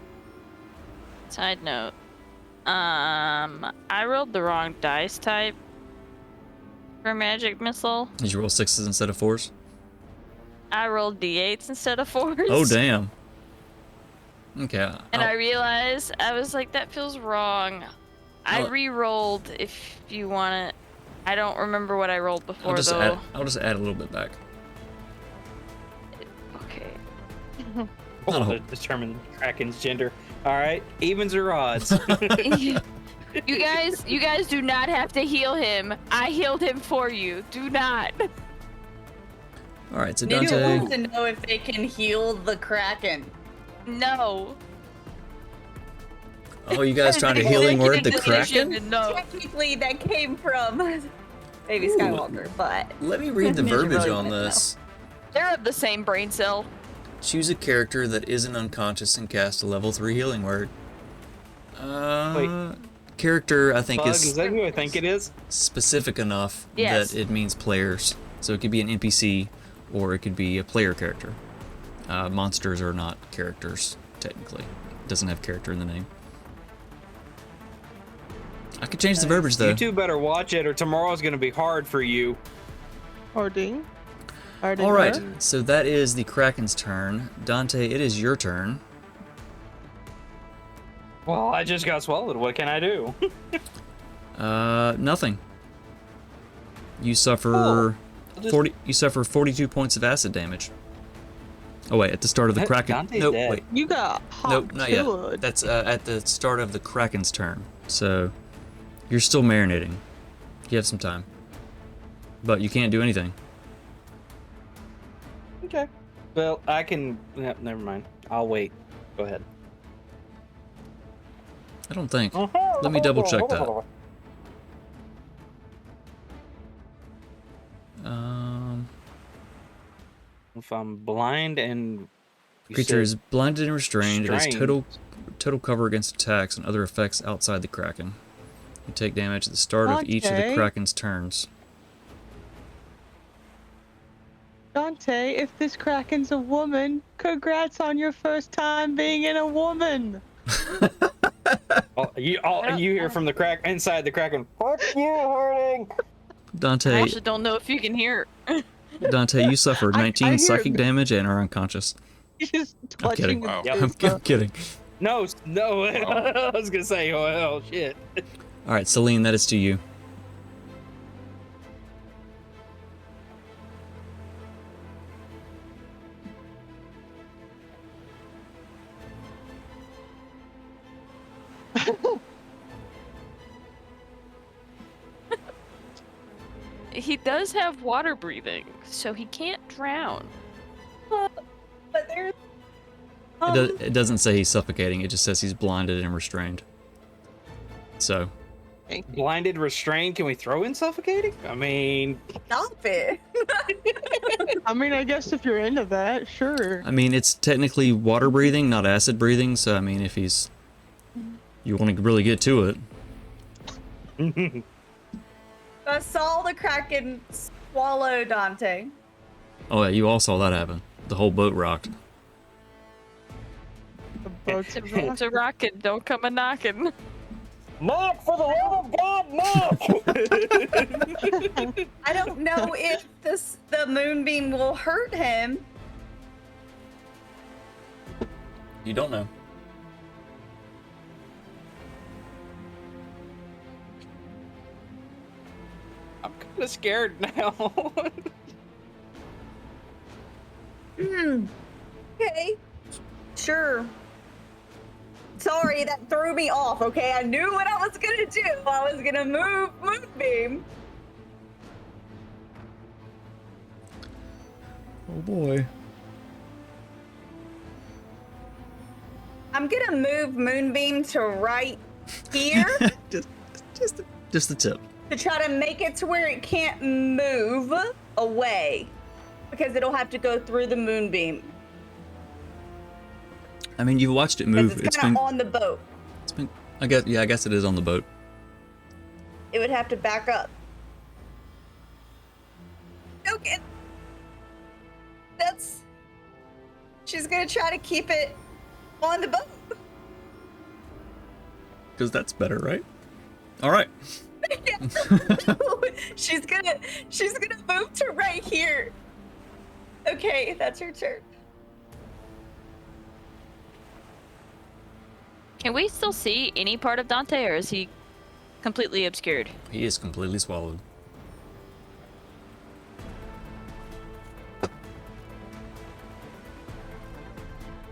Side note. I rolled the wrong dice type for magic missile. Did you roll 6s instead of 4s? I rolled d8s instead of 4s. Oh, damn. Okay. And I realized, I was like, that feels wrong. I I'll- re-rolled if you want it. I don't remember what I rolled before I'll just though. add a little bit back. Okay. Not a to whole- determine Kraken's gender. All right, evens or odds? You guys do not have to heal him. I healed him for you. Do not. All right, so Nidu Dante. wants to know if they can heal the Kraken. No. Oh, you guys trying to It's healing word the executive decision Kraken? to No. Technically, that came from Baby Ooh. Skywalker, but Let me read the Ninja verbiage really on didn't know. this. They're of the same brain cell. Choose a character that isn't unconscious and cast a level 3 healing word. Character I think Bug, is is that who I think it is? specific enough Yes. that it means players. So it could be an NPC or it could be a player character. Monsters are not characters, technically. It doesn't have character in the name. I could change the verbiage though. You two better watch it, or tomorrow's gonna be hard for you. Harding. All right, so that is the Kraken's turn. Dante, it is your turn. Well, I just got swallowed. What can I do? Nothing. You suffer 40. You suffer 42 points of acid damage. Oh wait, at the start of the Kraken. Dante's Nope, dead. wait. You got hot Nope, not yet. killed. That's at the start of the Kraken's turn. So you're still marinating. You have some time, but you can't do anything. Okay. Well, I can. Yeah, never mind. I'll wait. Go ahead. I don't think. Let me double check that. If I'm blind and you Creature said is blinded and restrained. It has restrained. total cover against attacks and other effects outside the Kraken. You take damage at the start of each of the Okay. Kraken's turns. Dante, if this Kraken's a woman, congrats on your first time being in a woman. you hear from the crack inside the Kraken. Fuck you, hurting. I Dante, actually don't know if you can hear. Dante, you suffered I 19 hear psychic it. damage and are unconscious. He's just I'm kidding. touching Wow. his I'm kidding. No. I was gonna say, oh shit. All right, Celine, that is to you. He does have water breathing, so he can't drown. but there's It doesn't say he's suffocating. It just says he's blinded and restrained. So, Blinded, restrained. Can we throw in suffocating? I mean, stop it. I mean, I guess if you're into that, sure. I mean, it's technically water breathing, not acid breathing. So, I mean, if you want to really get to it. I saw the Kraken swallow Dante. Oh yeah, you all saw that happen. The whole boat rocked. The boat's a rock. It's a rocket. Don't come a knocking. knock for the love of God, knock! I don't know if the moonbeam will hurt him. You don't know. I'm kind of scared now. Okay. Sure. Sorry, that threw me off, okay? I knew what I was gonna do. I was gonna move moonbeam. Oh boy. I'm gonna move moonbeam to right here just the tip. to try to make it to where it can't move away. Because it'll have to go through the moonbeam. I mean, you've watched it Because move. it's kind of on the boat. It's been. I guess it is on the boat. It would have to back up. Okay. She's gonna try to keep it on the boat. Because that's better, right? All right. she's gonna move to right here. Okay, that's her turn. Can we still see any part of Dante, or is he completely obscured. He is completely swallowed.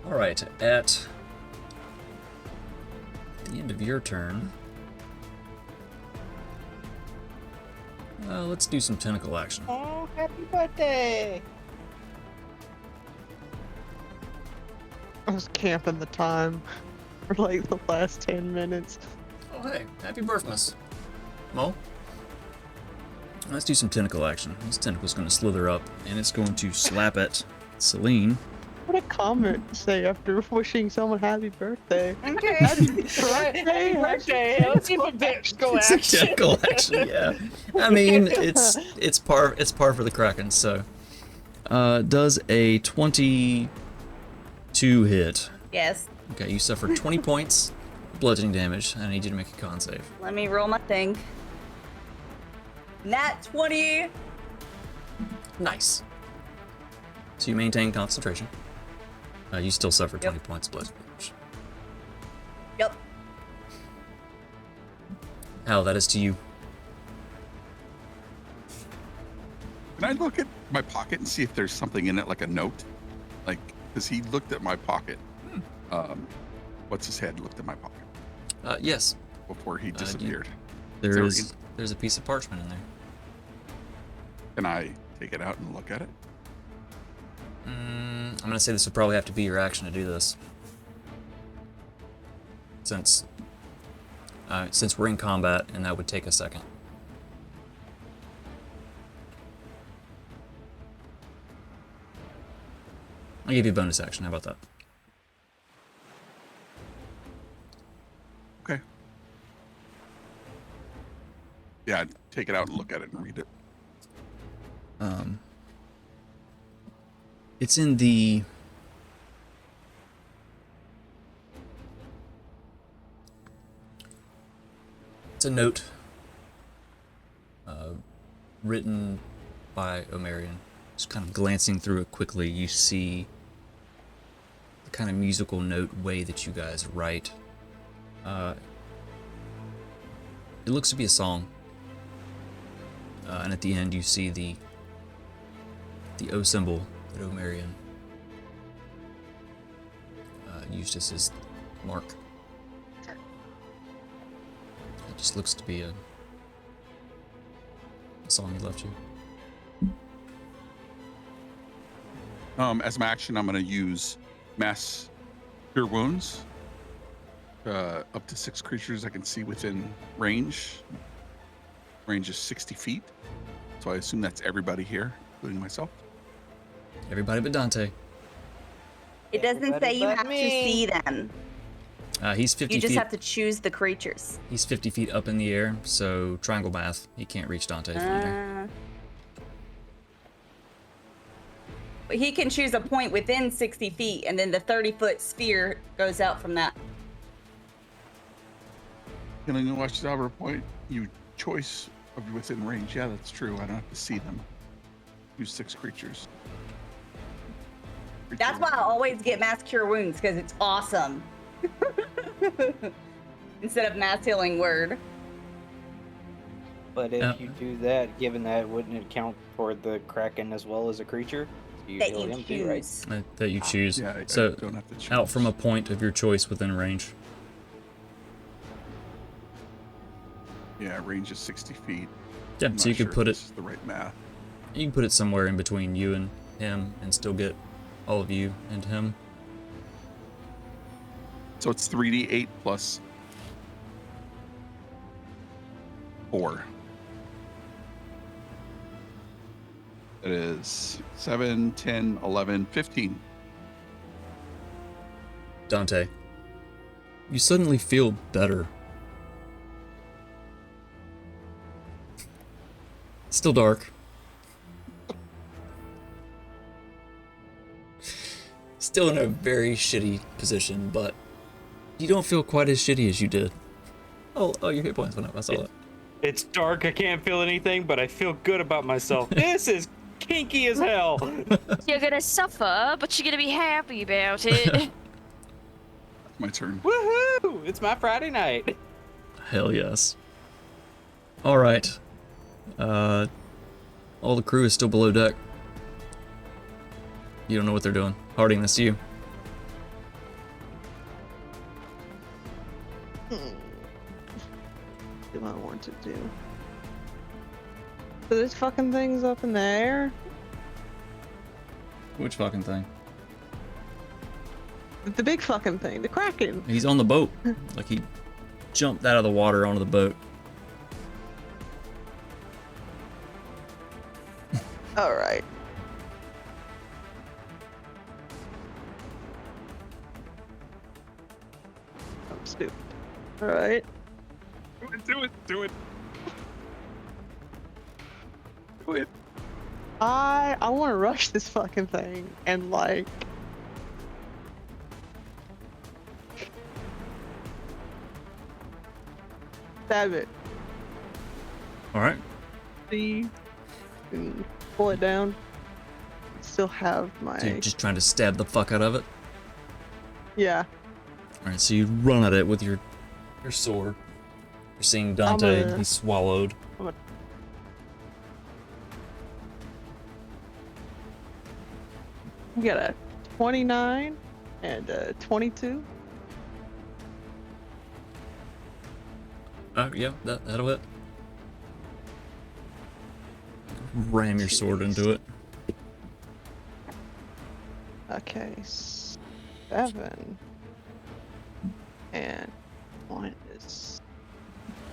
Alright, at the end of your turn, let's do some tentacle action. Oh, happy birthday! I was camping the time for like the last 10 minutes. Oh, hey, happy birthmas. Mo? Let's do some tentacle action. This tentacle's going to slither up, and it's going to slap at Celine. What a comment to say after wishing someone happy birthday. Okay. Happy birthday! Let's see if it's go It's a tentacle action, yeah. I mean, it's par for the Kraken, so. Does a 22 hit? Yes. Okay, you suffer 20 points bludgeoning damage. I need you to make a con save. Let me roll my thing. Nat 20. Nice. So you maintain concentration. You still suffer 20 points of bludgeoning damage. Yep. Hal, that is to you. Can I look at my pocket and see if there's something in it, like a note? Like, because he looked at my pocket. What's his head looked at my pocket Yes. before he disappeared. There's a piece of parchment in there. Can I take it out and look at it? I'm gonna say this would probably have to be your action to do this. Since we're in combat, and that would take a second. I'll give you a bonus action, how about that? Okay. Yeah, I'd take it out and look at it and read it. It's in the... It's a note written by Omarion. Just kind of glancing through it quickly, you see the kind of musical note way that you guys write. It looks to be a song. And at the end you see the O symbol that Omarion used as his mark. It just looks to be a song he left you. As my action, I'm going to use Mass Cure Wounds. Up to 6 creatures I can see within range. Range is 60 feet. So I assume that's everybody here, including myself. Everybody but Dante. It doesn't say Everybody you but have to me. see them. He's 50 You just feet. have to choose the creatures. He's 50 feet up in the air, so triangle math. He can't reach Dante from there. But he can choose a point within 60 feet, and then the 30-foot sphere goes out from that. Can I watch the Albert point? You choice of within range. Yeah, that's true. I don't have to see them. Use 6 creatures. That's why I always get Mass Cure Wounds, because it's awesome. Instead of Mass Healing Word. But if you do that, given that, wouldn't it count for the Kraken as well as a creature? So you That heal you him too, right? choose. That you choose. Yeah, I So don't have to choose. out from a point of your choice within range. Yeah, range is 60 feet. Yeah, I'm so not you sure could put if it. this is the right math. You can put it somewhere in between you and him, and still get all of you and him. So it's 3d8 plus 4. That is 7, 10, 11, 15. Dante, you suddenly feel better. Still dark. Still in a very shitty position, but you don't feel quite as shitty as you did. Oh, your hit points went up. I saw that. It's dark, I can't feel anything, but I feel good about myself. This is kinky as hell. You're gonna suffer, but you're gonna be happy about it. My turn. Woohoo! It's my Friday night. Hell yes. All right. All the crew is still below deck. You don't know what they're doing. Harding, that's you. Do I want to do? So this fucking thing's up in the air? Which fucking thing? The big fucking thing, the Kraken. He's on the boat. Like he jumped out of the water onto the boat. Alright. I'm stupid. Alright. Do it. Do it. Do it. I want to rush this fucking thing and like stab it. All right. See and pull it down. Still have my So you're just trying to stab the fuck out of it. yeah. All right. So you run at it with your sword. You're seeing Dante. He's swallowed. We got a 29 and a 22. Yeah, that'll hit. Ram your sword into it. Okay, 7 and 1 is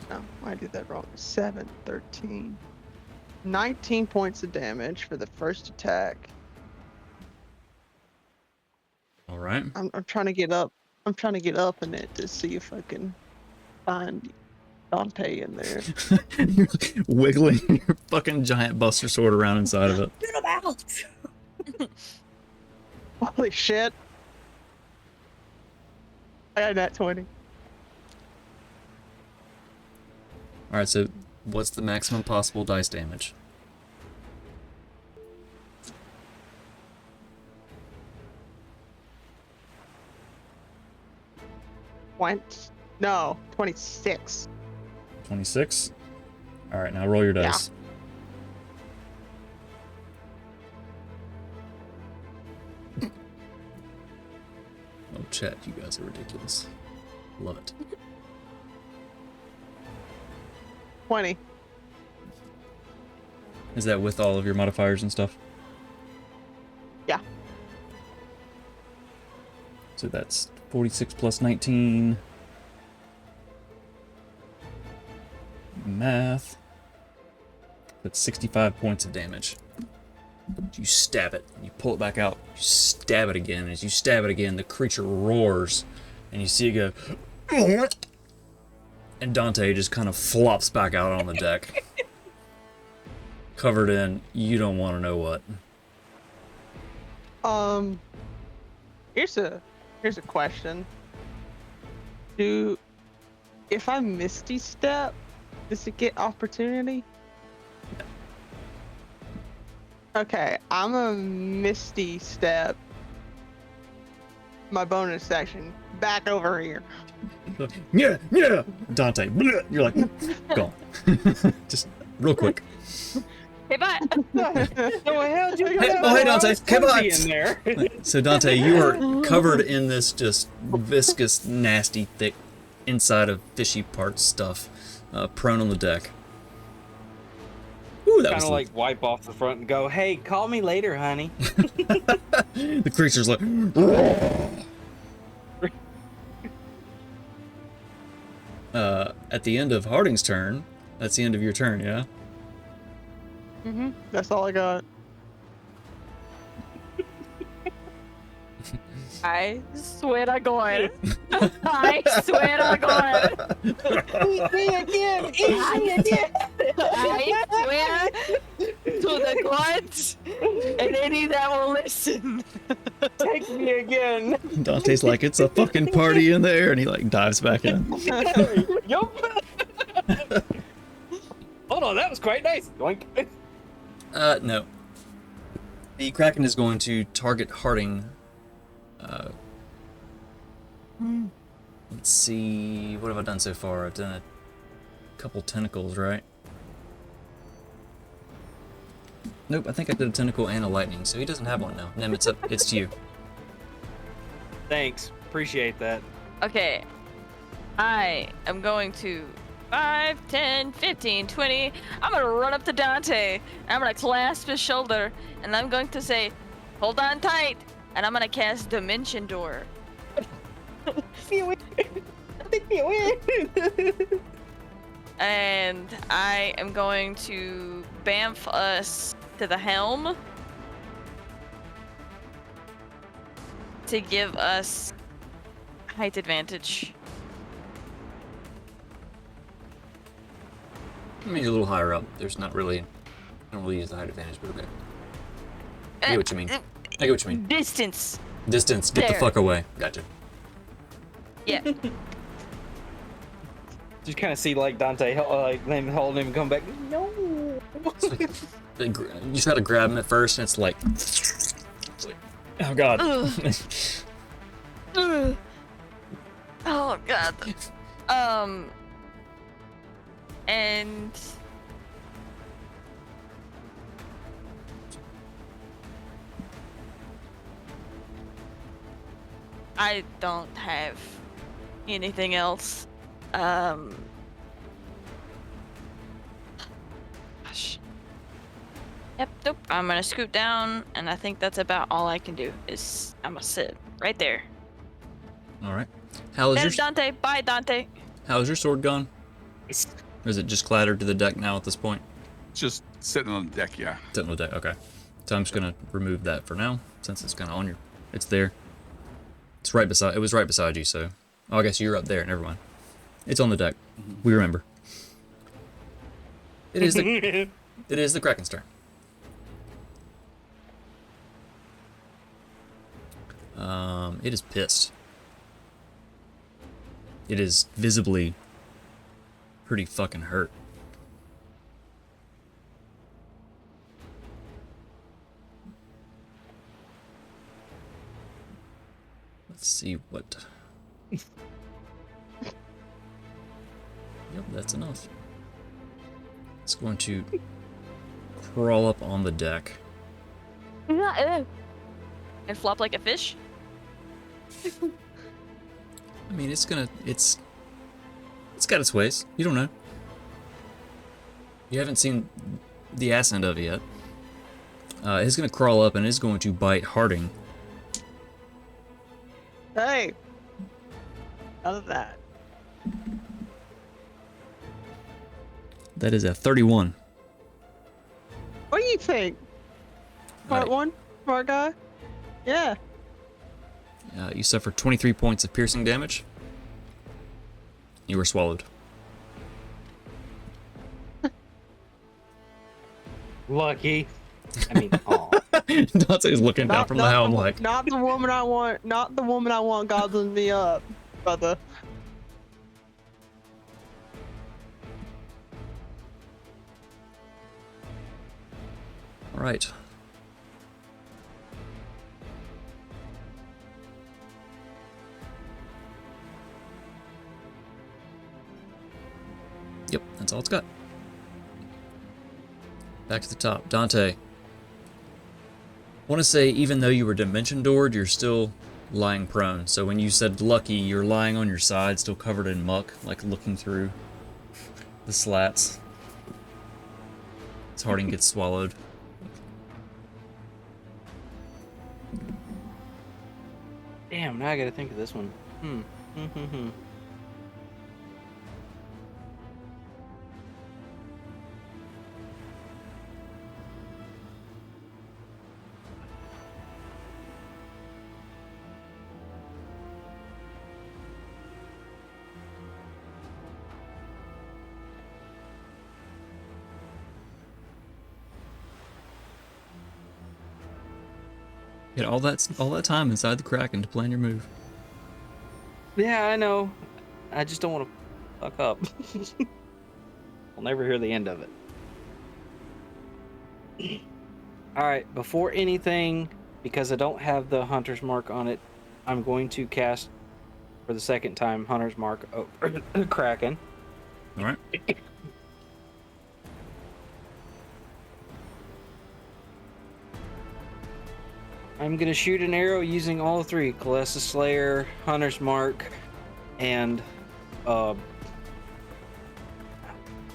no, I did that wrong. 7, 13, 19 points of damage for the first attack. All right. I'm trying to get up. I'm trying to get up in it to see if I can find Dante in there. You're like wiggling your fucking giant buster sword around inside of it. Get him out! Holy shit! I got that 20. All right. So what's the maximum possible dice damage? No, 26. 26. All right. Now roll your dice. Oh, chat, you guys are ridiculous. Love it. 20. Is that with all of your modifiers and stuff? Yeah. So that's 46 plus 19. Math. That's 65 points of damage. You stab it, and you pull it back out. You stab it again. As you stab it again, the creature roars, and you see it go. And Dante just kind of flops back out on the deck, covered in you don't want to know what. Here's a question. If I Misty Step, does it get opportunity? Okay, I'm a Misty Step my bonus action back over here. Yeah. Dante, bleh, you're like, go. Just real quick. Hey, bye. Hey Dante, come on. in there. So Dante, you are covered in this just viscous, nasty, thick, inside of fishy parts stuff, prone on the deck. Ooh, that Kind was of like wipe off the front and go, "Hey, call me later, honey." the creature's like. At the end of Harding's turn, that's the end of your turn, yeah? That's all I got. I swear to God. I swear to God. Eat me again! Eat me again! I swear to the gods and any that will listen. Take me again! Dante's like, it's a fucking party in there, and he like dives back in. Yup. Hold on, that was quite nice. Doink. No. The Kraken is going to target Harding. Let's see, what have I done so far? I've done a couple tentacles, right? Nope, I think I did a tentacle and a lightning, so he doesn't have one now. Nem, it's up. It's to you. Thanks. Appreciate that. Okay. I am going to 5, 10, 15, 20. I'm going to run up to Dante. I'm going to clasp his shoulder. And I'm going to say, hold on tight. And I'm going to cast Dimension Door. And I am going to bamf us to the helm to give us height advantage. I mean, you're a little higher up. There's not really... I don't really use the height advantage, but okay. I get what you mean. I get what you mean. Distance. Distance, get the There. fuck away. Gotcha. Yeah. Just kind of see like Dante, like them holding him, come back. No. You just gotta grab him at first, and it's like... oh, God. Ugh. Ugh. Oh god. And I don't have anything else. Gosh. Yep, nope. I'm gonna scoot down, and I think that's about all I can do. Is I'm gonna sit right there. All right. How is There's your Dante. Bye, Dante. How's your sword gone? Or is it just clattered to the deck now at this point? Just sitting on the deck, yeah. Sitting on the deck. Okay. So I'm just gonna remove that for now, since it's kind of on your. It's there. It's right beside. It was right beside you. So, oh, I guess you're up there. Never mind. It's on the deck. We remember. It is the. It is the Kraken's turn. It is pissed. It is visibly pretty fucking hurt. Let's see what... Yep, that's enough. It's going to crawl up on the deck. And flop like a fish. I mean, it's got its ways. You don't know. You haven't seen the ass end of it yet. It's gonna crawl up and it's going to bite Harding. Hey! None of that. That is a 31. What do you think? Smart Alright. one? Smart guy? Yeah. You suffer 23 points of piercing damage. You were swallowed. Lucky. I mean, aw. Dante's looking down from the helm like, Not the woman I want. Not the woman I want gobbling me up, brother. all right. Yep, that's all it's got. Back to the top. Dante. Want to say, even though you were dimension doored, you're still lying prone. So when you said lucky, you're lying on your side, still covered in muck, like looking through the slats. As Harding gets swallowed. Damn, now I gotta think of this one. You had all that time inside the Kraken to plan your move. Yeah, I know. I just don't want to fuck up. I'll never hear the end of it. Alright, before anything, because I don't have the Hunter's Mark on it, I'm going to cast, for the second time, Hunter's Mark over the Kraken. All right. I'm gonna shoot an arrow using all three: Colossus Slayer, Hunter's Mark, and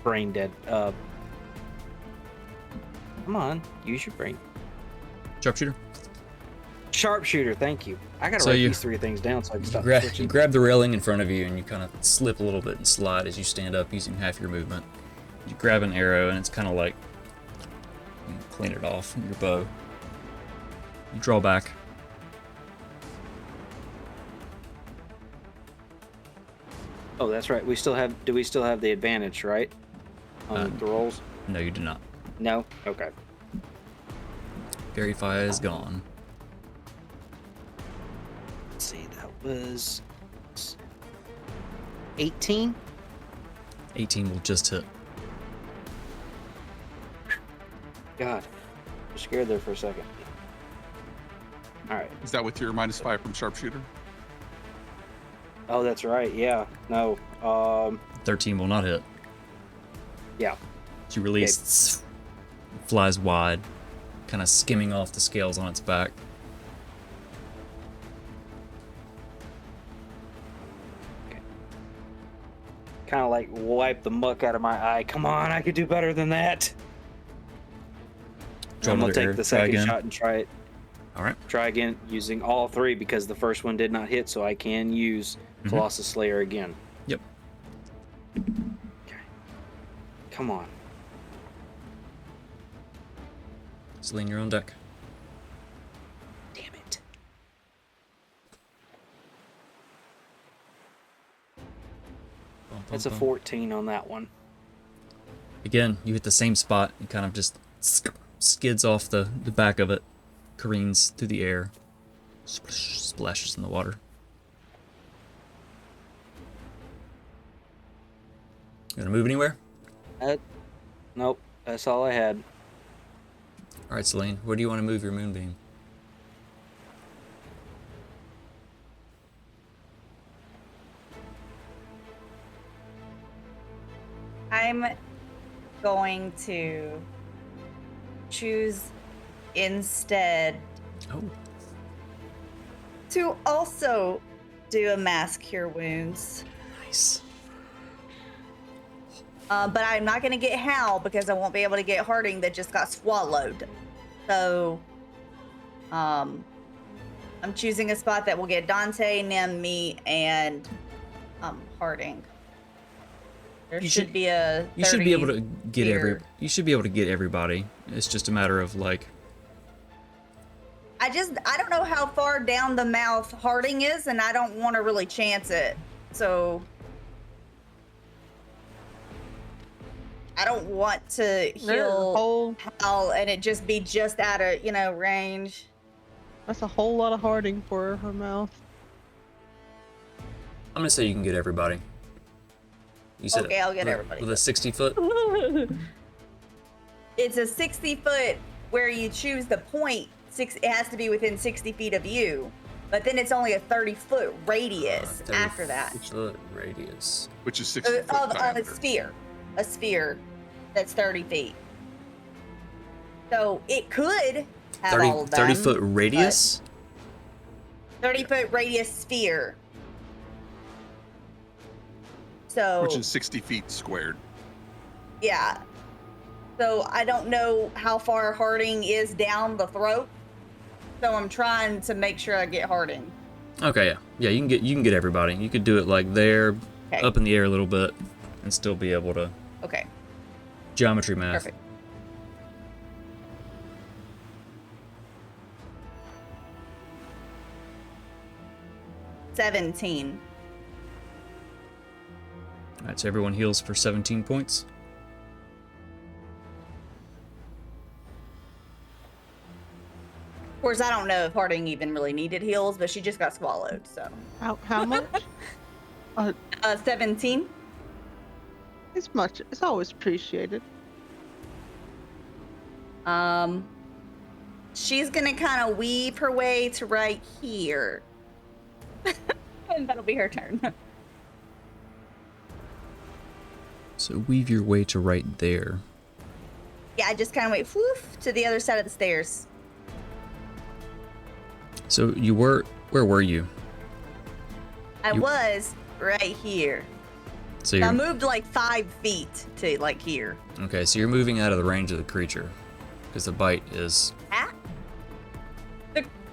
brain dead. Come on, use your brain. Sharpshooter. Sharpshooter, thank you. I gotta So write you- these three things down so I can stop You switching. grab the railing in front of you and you kind of slip a little bit and slide as you stand up using half your movement. You grab an arrow and it's kind of like you clean it off from your bow. You draw back. Oh, that's right. We still have. Do we still have the advantage, right? On the rolls? No, you do not. No. Okay. Fairy Fire is gone. Let's see. That was 18. 18 will just hit. God, I'm scared there for a second. All right. Is that with your -5 from sharpshooter? Oh, that's right. Yeah. No. 13 will not hit. Yeah. She released, flies wide, kind of skimming off the scales on its back. Kind of like wipe the muck out of my eye. Come on, I could do better than that. Draw I'm gonna another arrow. take the Try second again. shot and try it. All right. Try again using all three because the first one did not hit, so I can use Colossus Slayer again. Yep. Okay. Come on. Celine, you're on deck. Damn it. That's a 14 on that one. Again, you hit the same spot and kind of just skids off the back of it, careens through the air, splashes in the water. You gonna move anywhere? Nope, that's all I had. All right, Celine, where do you want to move your moonbeam? I'm going to choose instead Oh, to also do a mass cure wounds. nice. But I'm not going to get Hal because I won't be able to get Harding that just got swallowed. So, I'm choosing a spot that will get Dante, Nim, me, and Harding. There You should should- be a. You should be able 30 to get here. You should be able to get everybody. It's just a matter of like. I don't know how far down the mouth Harding is, and I don't want to really chance it. So I don't want to heal Whole, Hal and it just be just out of, range. that's a whole lot of Harding for her mouth. I'm gonna say you can get everybody. You said Okay, I'll get everybody. with a 60 foot. It's a 60-foot where you choose the point. It has to be within 60 feet of you, but then it's only a 30-foot radius after that. 30 foot radius. Which is 60 foot Of a diameter. sphere. A sphere that's 30 feet. So it could have 30, all of them. 30 foot radius. 30-foot radius sphere. So Which is 60 feet squared. yeah. So I don't know how far Harding is down the throat. So I'm trying to make sure I get Harding. Okay, yeah, you can get everybody. You could do it like there, Okay. up in the air a little bit, and still be able to Okay. geometry math. Perfect. $17. All right, so everyone heals for 17 points. Of course, I don't know if Harding even really needed heals, but she just got swallowed. So How much? 17. It's much. It's always appreciated. She's gonna kind of weave her way to right here, and that'll be her turn. So weave your way to right there. Yeah, I just kind of wait woof to the other side of the stairs. So where were you? I You- was right here. So I you're moved like 5 feet to like here. okay. So you're moving out of the range of the creature, because the bite is. Ah.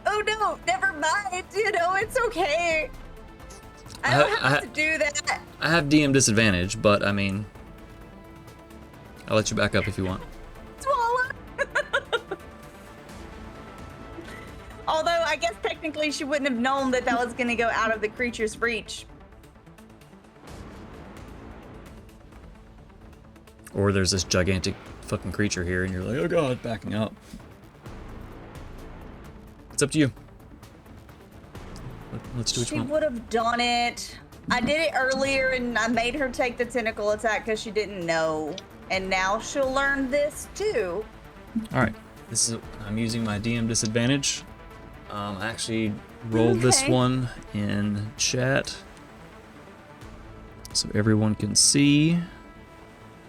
Oh no, never mind. You know, it's okay. I don't have to do that. I have DM disadvantage, but I mean, I'll let you back up if you want. Swallow. Although I guess technically she wouldn't have known that that was going to go out of the creature's reach. Or there's this gigantic fucking creature here, and you're like, oh god, backing up. It's up to you. Let's do what you She want. would have done it. I did it earlier and I made her take the tentacle attack because she didn't know. And now she'll learn this too. All right, I'm using my DM disadvantage. I actually rolled this Okay. one in chat, so everyone can see.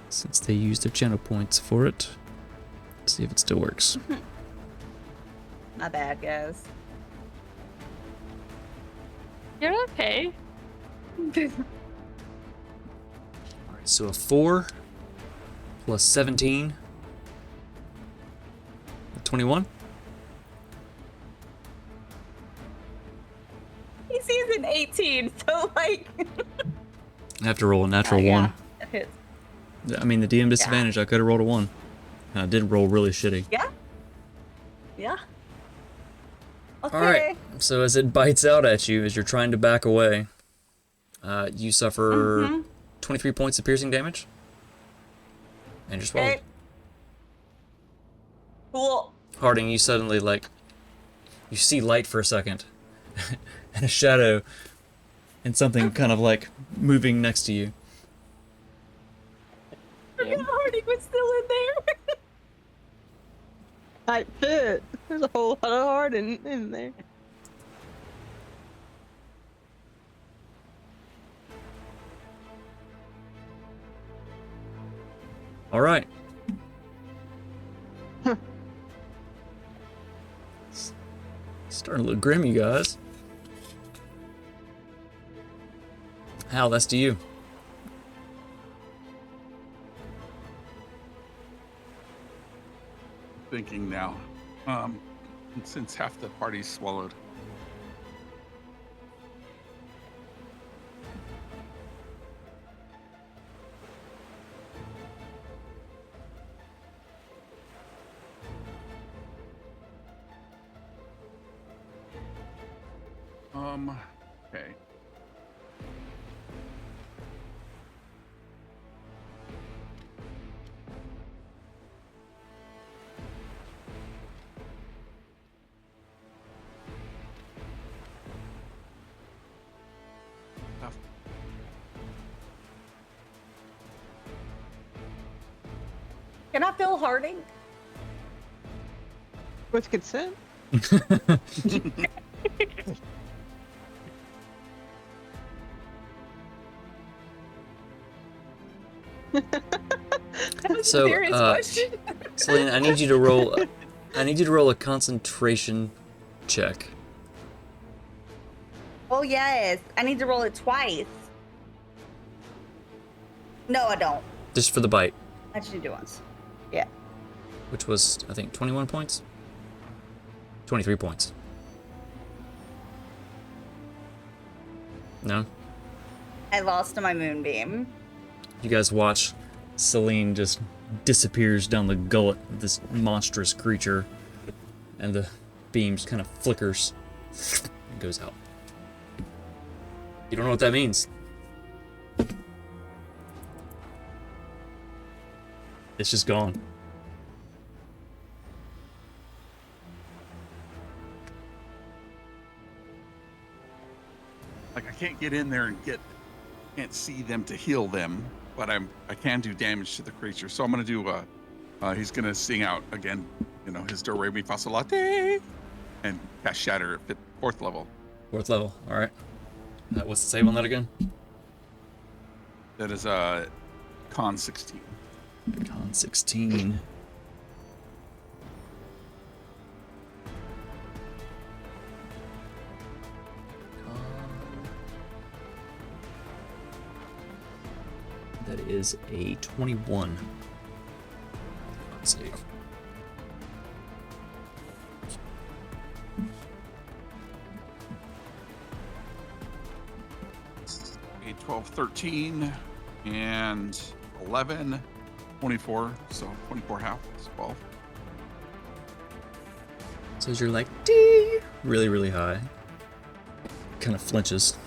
Since they used their channel points for it, let's see if it still works. My bad, guys. You're okay. All right, so a 4 plus 17, 21. He sees an 18, so like. I have to roll a natural yeah, one. it hits. I mean, the DM disadvantage, I could have rolled a 1. And I did roll really shitty. Yeah. Yeah. Okay. All right. So as it bites out at you, as you're trying to back away, you suffer 23 points of piercing damage. And you're swallowed. Okay. Cool. Harding, you suddenly, you see light for a second. And a shadow. And something kind of, moving next to you. Forgot Hardy was still in there. I fit. There's a whole lot of heart in there. All right. Starting to look grim, you guys. Hal, that's to you. Thinking now. Since half the party's swallowed. Okay. Can I feel Harding? With consent? So, Serious question. Celine, I need you to roll. I need you to roll a concentration check. Oh yes, I need to roll it twice. No, I don't. Just for the bite, I just need to do once. Yeah. which was, I think, 21 points? 23 points. No? I lost to my moonbeam. You guys watch Celine just disappears down the gullet of this monstrous creature, and the beams kind of flickers and goes out. You don't know what that means. It's just gone. Like I can't get in there and can't see them to heal them, but I can do damage to the creature. So I'm gonna do he's gonna sing out again, his do re mi fa sol la ti, and cast shatter at 4th level. 4th level, alright. What's the save on that again? That is con 16. Con 16. is a 21. Save. A 12, 13, and 11, 24. So 24 half is 12. So as you're like, dee, really, really high, kind of flinches.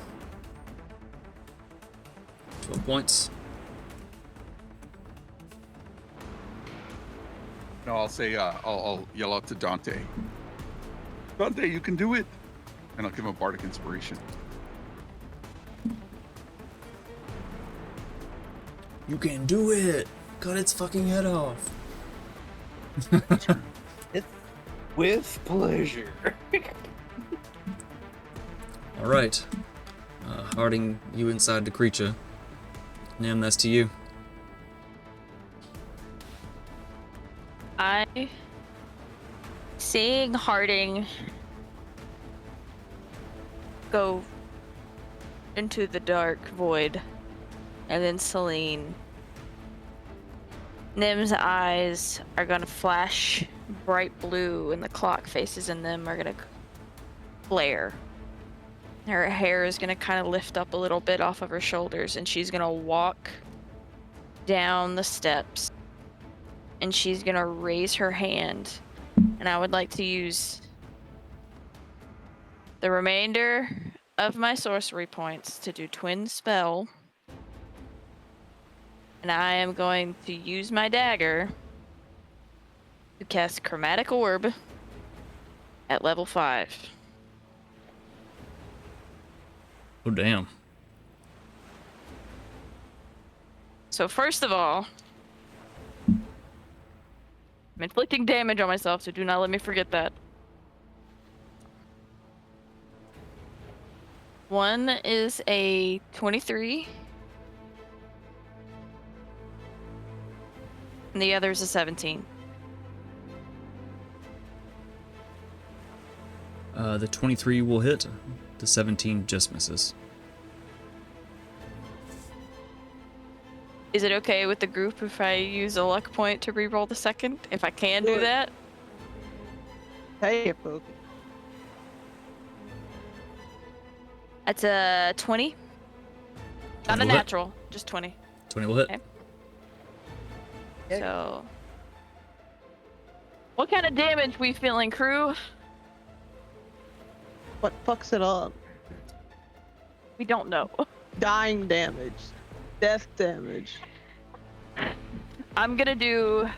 12 points. No, I'll say, I'll yell out to Dante. Dante, you can do it! And I'll give him a bardic inspiration. You can do it! Cut its fucking head off. With pleasure. Alright. Harding, you inside the creature. Nim, that's to you. Seeing Harding go into the dark void, and then Celine, Nim's eyes are gonna flash bright blue, and the clock faces in them are gonna flare. Her hair is gonna kind of lift up a little bit off of her shoulders, and she's gonna walk down the steps, and she's gonna raise her hand, and I would like to use the remainder of my sorcery points to do twin spell, and I am going to use my dagger to cast Chromatic Orb at level 5. Oh, damn. So first of all, I'm inflicting damage on myself, so do not let me forget that. One is a 23, and the other is a 17. The 23 will hit. The 17 just misses. Is it okay with the group if I use a luck point to reroll the second? If I can do that? Hey, folks. That's a 20. Not a 20 will hit. natural, just 20. 20 will hit. Okay. So, what kind of damage we feeling, crew? What fucks it up? We don't know. Dying damage. Death damage. I'm gonna do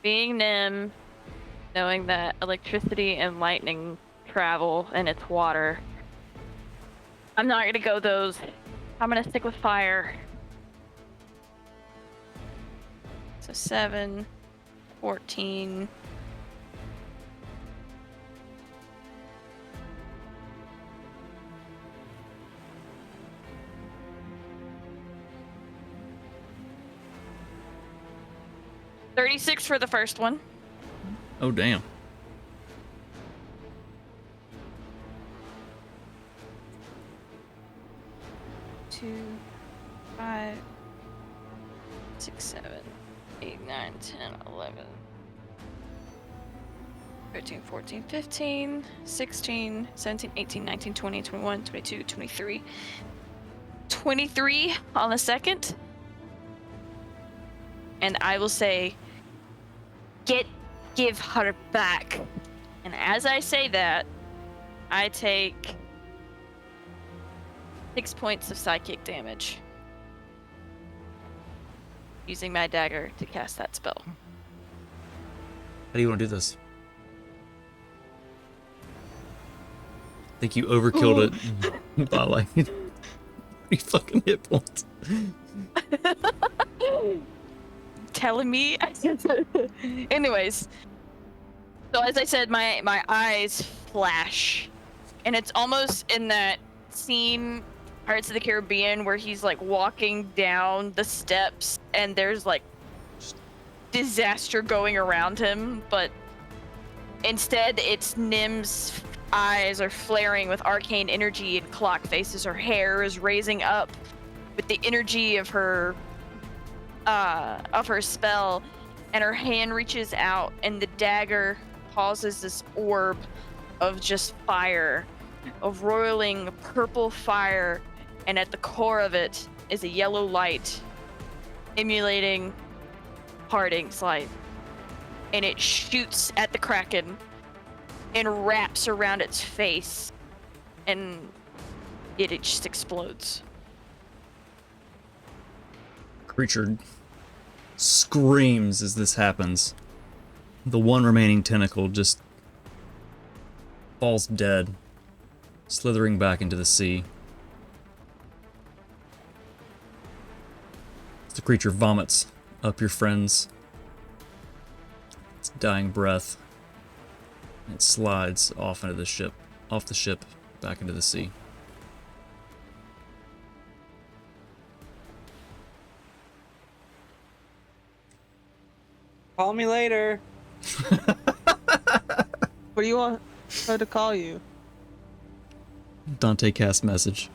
being Nim, knowing that electricity and lightning travel and it's water. I'm not gonna go those. I'm gonna stick with fire. So 7, 14. $36 for the first one. Oh, damn. Two, 5, 6, 7, 8, 9, 10, 11, 13, 14, 15, 16, 17, 18, 19, 20, 21, 22, 23. 23 on the second. And I will say, give her back. And as I say that, I take 6 points of psychic damage, using my dagger to cast that spell. How do you want to do this? I think you overkilled it by like 3 fucking hit points. Telling me. Anyways, so as I said, my eyes flash, and it's almost in that scene, Pirates of the Caribbean, where he's like walking down the steps and there's like disaster going around him, but instead it's Nim's eyes are flaring with arcane energy and clock faces. Her hair is raising up with the energy of her spell, and her hand reaches out, and the dagger causes this orb of just fire, of roiling purple fire, and at the core of it is a yellow light emulating Harding's light, and it shoots at the Kraken and wraps around its face, and it just explodes. Creature screams as this happens. The one remaining tentacle just falls dead, slithering back into the sea. As the creature vomits up your friends, its dying breath, and it slides off the ship, back into the sea. Call me later. What do you want her to call you? Dante cast message.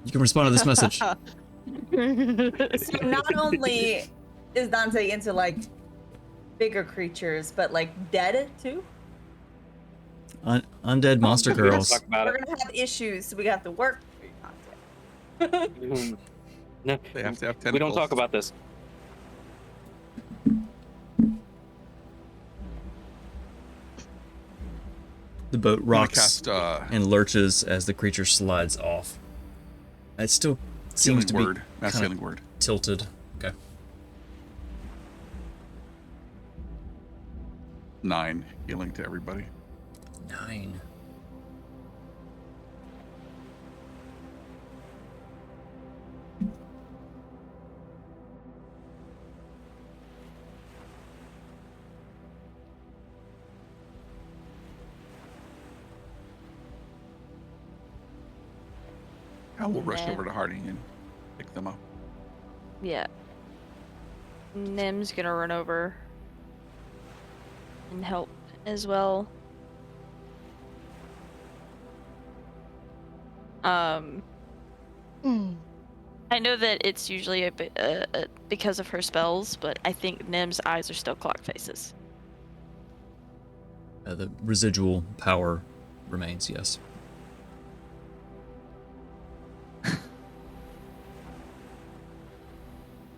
You can respond to this message. So not only is Dante into like bigger creatures, but like dead too. Undead monster We don't girls. talk about We're it. gonna have issues, so we have to work for Dante. No, They have to have tentacles. we don't talk about this. The boat I'm gonna rocks cast and lurches as the creature slides off. It still seems healing to word. be Mass kinda healing word. tilted. Okay. 9 healing to everybody. 9. I will rush Okay. over to Harding and pick them up. Yeah. Nim's gonna run over and help as well. I know that it's usually a bit because of her spells, but I think Nim's eyes are still clock faces. The residual power remains, yes.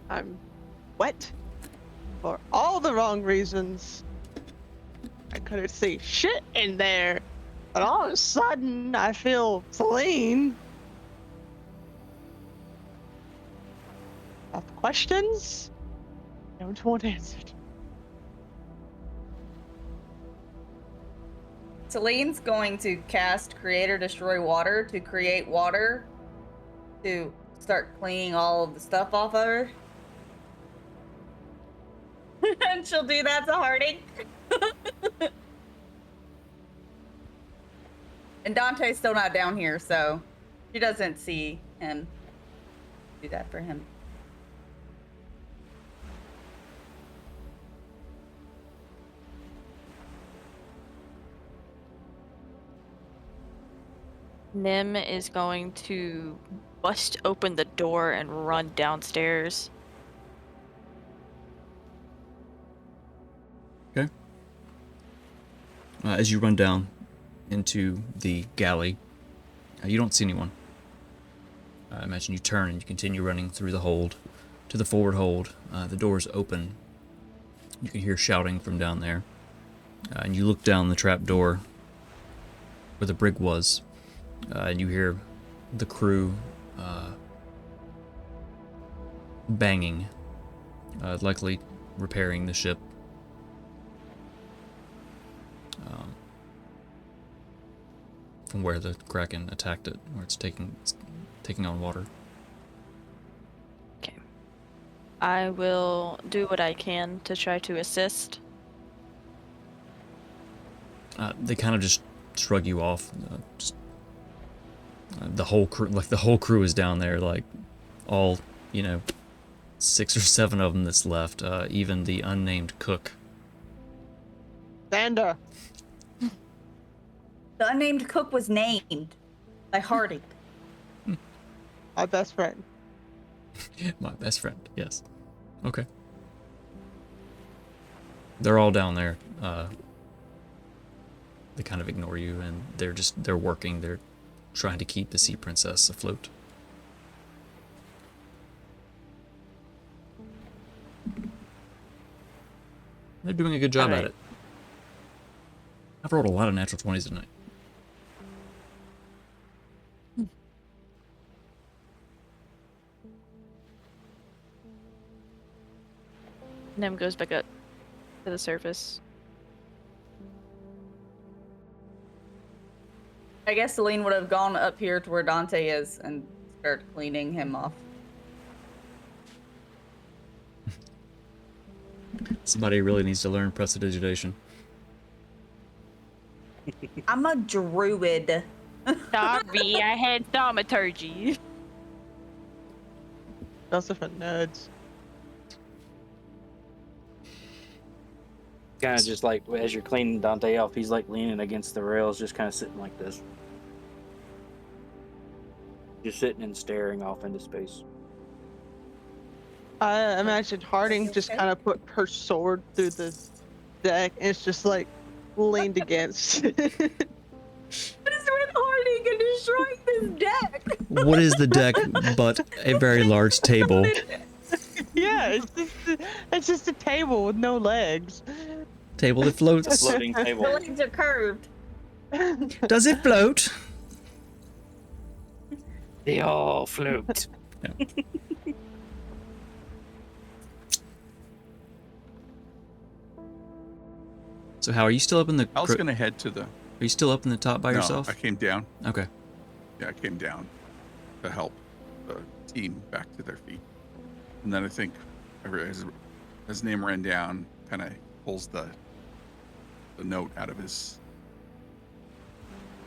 I'm wet for all the wrong reasons. I couldn't see shit in there, but all of a sudden I feel clean. Have questions? Don't want answered. Celine's going to cast Create or Destroy Water to create water to start cleaning all of the stuff off of her. And she'll do that to Harding. And Dante's still not down here, so she doesn't see him do that for him. Nim is going to bust open the door and run downstairs. Okay. As you run down into the galley, you don't see anyone. I imagine you turn and you continue running through the hold to the forward hold. The door's open. You can hear shouting from down there. And you look down the trap door where the brig was, and you hear the crew banging, likely repairing the ship. From where the Kraken attacked it, where it's taking on water. Okay. I will do what I can to try to assist. They kind of just shrug you off. The whole crew is down there, like all 6 or 7 of them that's left. Even the unnamed cook. Xander. The unnamed cook was named by Harding. My best friend. My best friend, yes. Okay. They're all down there. They kind of ignore you, and they're working. They're trying to keep the sea princess afloat. They're doing a good job at Alright. it. I've rolled a lot of natural 20s tonight. Nem goes back up to the surface. I guess Celine would have gone up here to where Dante is and start cleaning him off. Somebody really needs to learn prestidigitation. I'm a druid. Sorry, I had thaumaturgy. Those are for nerds. Kind of just like as you're cleaning Dante off, he's like leaning against the rails, just kind of sitting like this. Just sitting and staring off into space. I imagine Harding just kind of put her sword through the deck, and it's just like leaned against. What is with Harding and destroying this deck? What is the deck but a very large table? Yeah, it's just a table with no legs. Table that floats. Floating The table. legs are curved. Does it float? They all float. So how are you still up in the? I was Are gonna head to the. you still up in the top by No, yourself? I came down. Okay. Yeah, I came down to help the team back to their feet, and then I think his name ran down. Kind of pulls the note out of his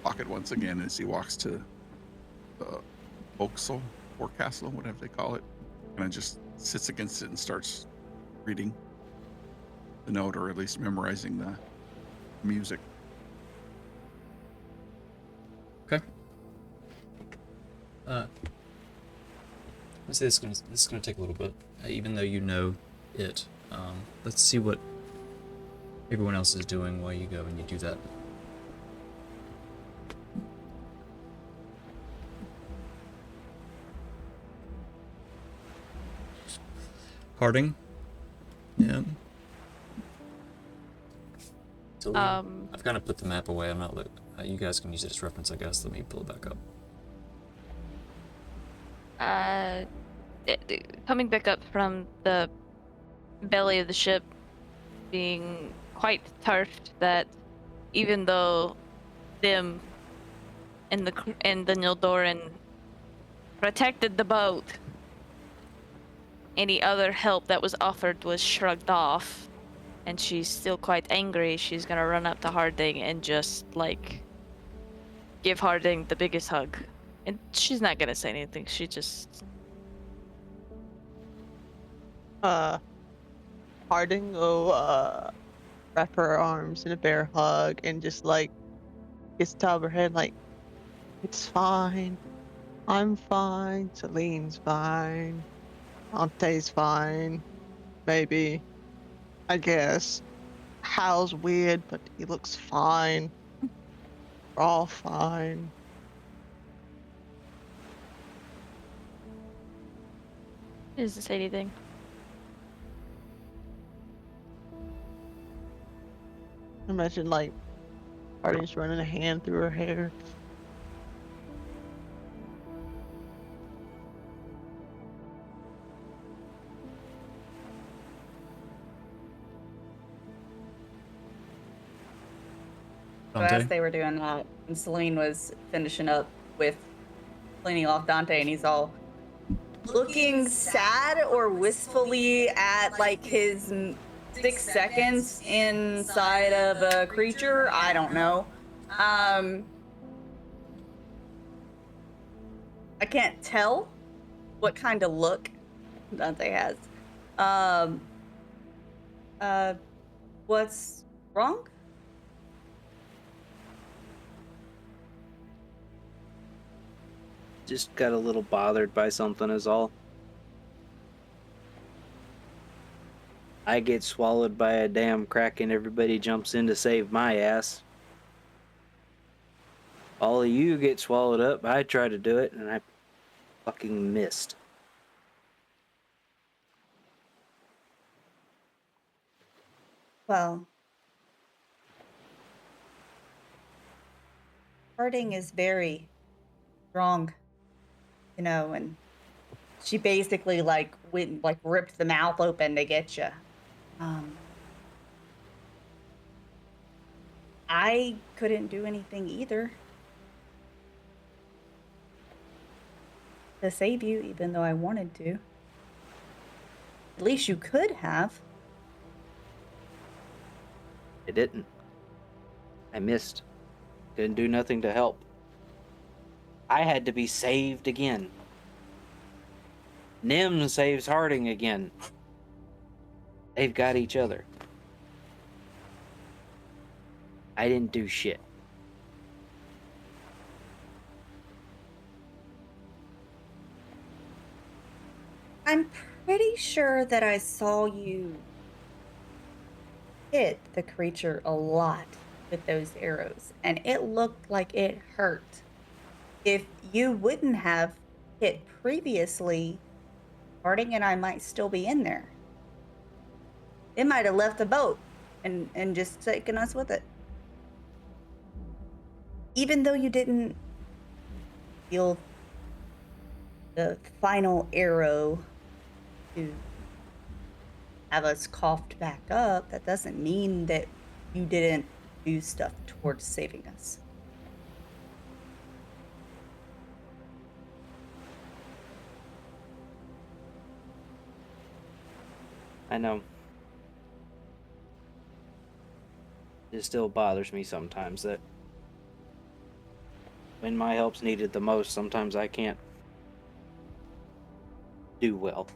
pocket once again as he walks to the forecastle, whatever they call it, and just sits against it and starts reading the note, or at least memorizing the music. Okay. Let's say this is gonna take a little bit, even though you know it. Let's see what everyone else is doing while you go and you do that. Harding. Yeah. So I've kind of put the map away. I'm not. You guys can use it as reference, I guess. Let me pull it back up. Coming back up from the belly of the ship, being quite turfed that even though them and the Nildorin protected the boat, any other help that was offered was shrugged off, and she's still quite angry. She's gonna run up to Harding and just like give Harding the biggest hug, and she's not gonna say anything. She just Harding will wrap her arms in a bear hug and just like gets top of her head like, it's fine. I'm fine. Celine's fine. Dante's fine. Maybe. I guess. Hal's weird, but he looks fine. We're all fine. She doesn't say anything. Imagine like Harding's running a hand through her hair. So as they were doing that, and Celine was finishing up with cleaning off Dante, and he's all looking sad or wistfully at like his 6 seconds inside of a creature. I don't know. I can't tell what kind of look Dante has. What's wrong? Just got a little bothered by something is all. I get swallowed by a damn kraken, everybody jumps in to save my ass. All of you get swallowed up, I try to do it, and I fucking missed. Well, Harding is very strong, you know, and she basically like went like ripped the mouth open to get you. I couldn't do anything either to save you, even though I wanted to. At least you could have. I didn't. I missed. Couldn't do nothing to help. I had to be saved again. Nim saves Harding again. They've got each other. I didn't do shit. I'm pretty sure that I saw you hit the creature a lot with those arrows, and it looked like it hurt. If you wouldn't have hit previously, Harding and I might still be in there. It might have left the boat and just taken us with it. Even though you didn't feel the final arrow to have us coughed back up, that doesn't mean that you didn't do stuff towards saving us. I know. It still bothers me sometimes that when my help's needed the most, sometimes I can't do well.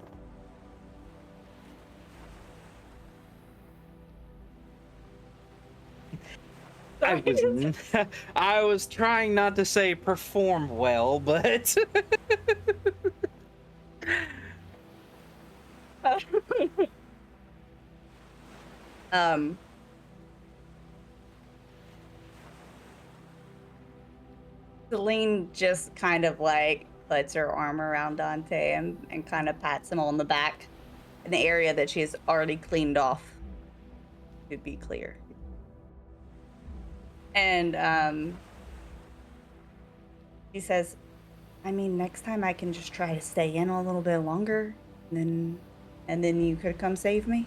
I was trying not to say perform well, but Celine just kind of like puts her arm around Dante and kind of pats him on the back in the area that she has already cleaned off, to be clear. And he says, I mean, next time I can just try to stay in a little bit longer, and then you could come save me.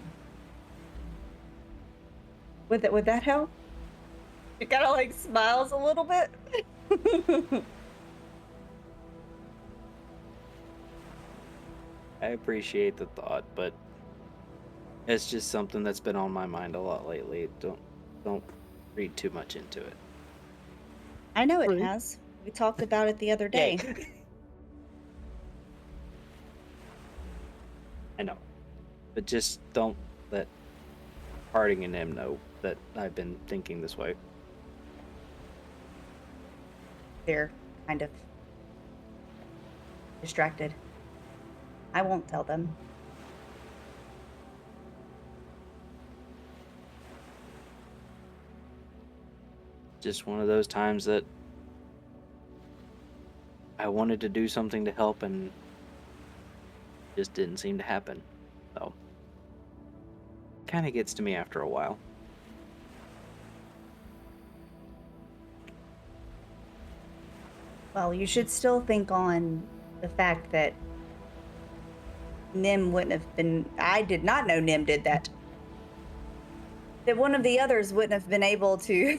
Would that help? It kind of like smiles a little bit. I appreciate the thought, but it's just something that's been on my mind a lot lately. Don't read too much into it. I know it has. We talked about it the other day. I know. But just don't let Harding and him know that I've been thinking this way. They're kind of distracted. I won't tell them. Just one of those times that I wanted to do something to help and just didn't seem to happen. So kind of gets to me after a while. Well, you should still think on the fact that Nim wouldn't have been... I did not know Nim did that. That one of the others wouldn't have been able to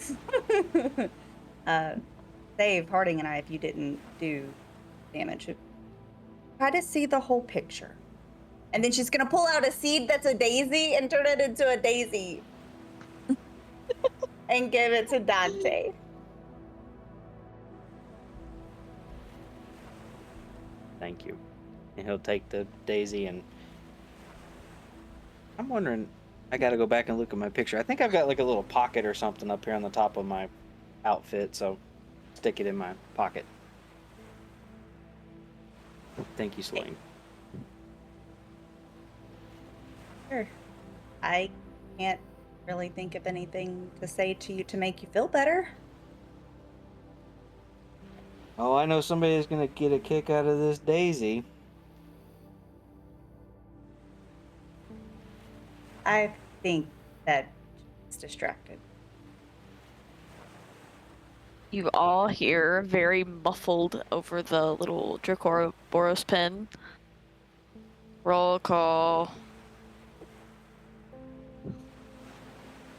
save Harding and I if you didn't do damage. Try to see the whole picture. And then she's going to pull out a seed that's a daisy and turn it into a daisy. And give it to Dante. Thank you. And he'll take the daisy and I'm wondering, I gotta go back and look at my picture. I think I've got like a little pocket or something up here on the top of my outfit, so stick it in my pocket. Thank you, Celine. Sure. I can't really think of anything to say to you to make you feel better. Oh, I know somebody's gonna get a kick out of this Daisy. I think that she's distracted. You all hear very muffled over the little Dracoboros pen. Roll call.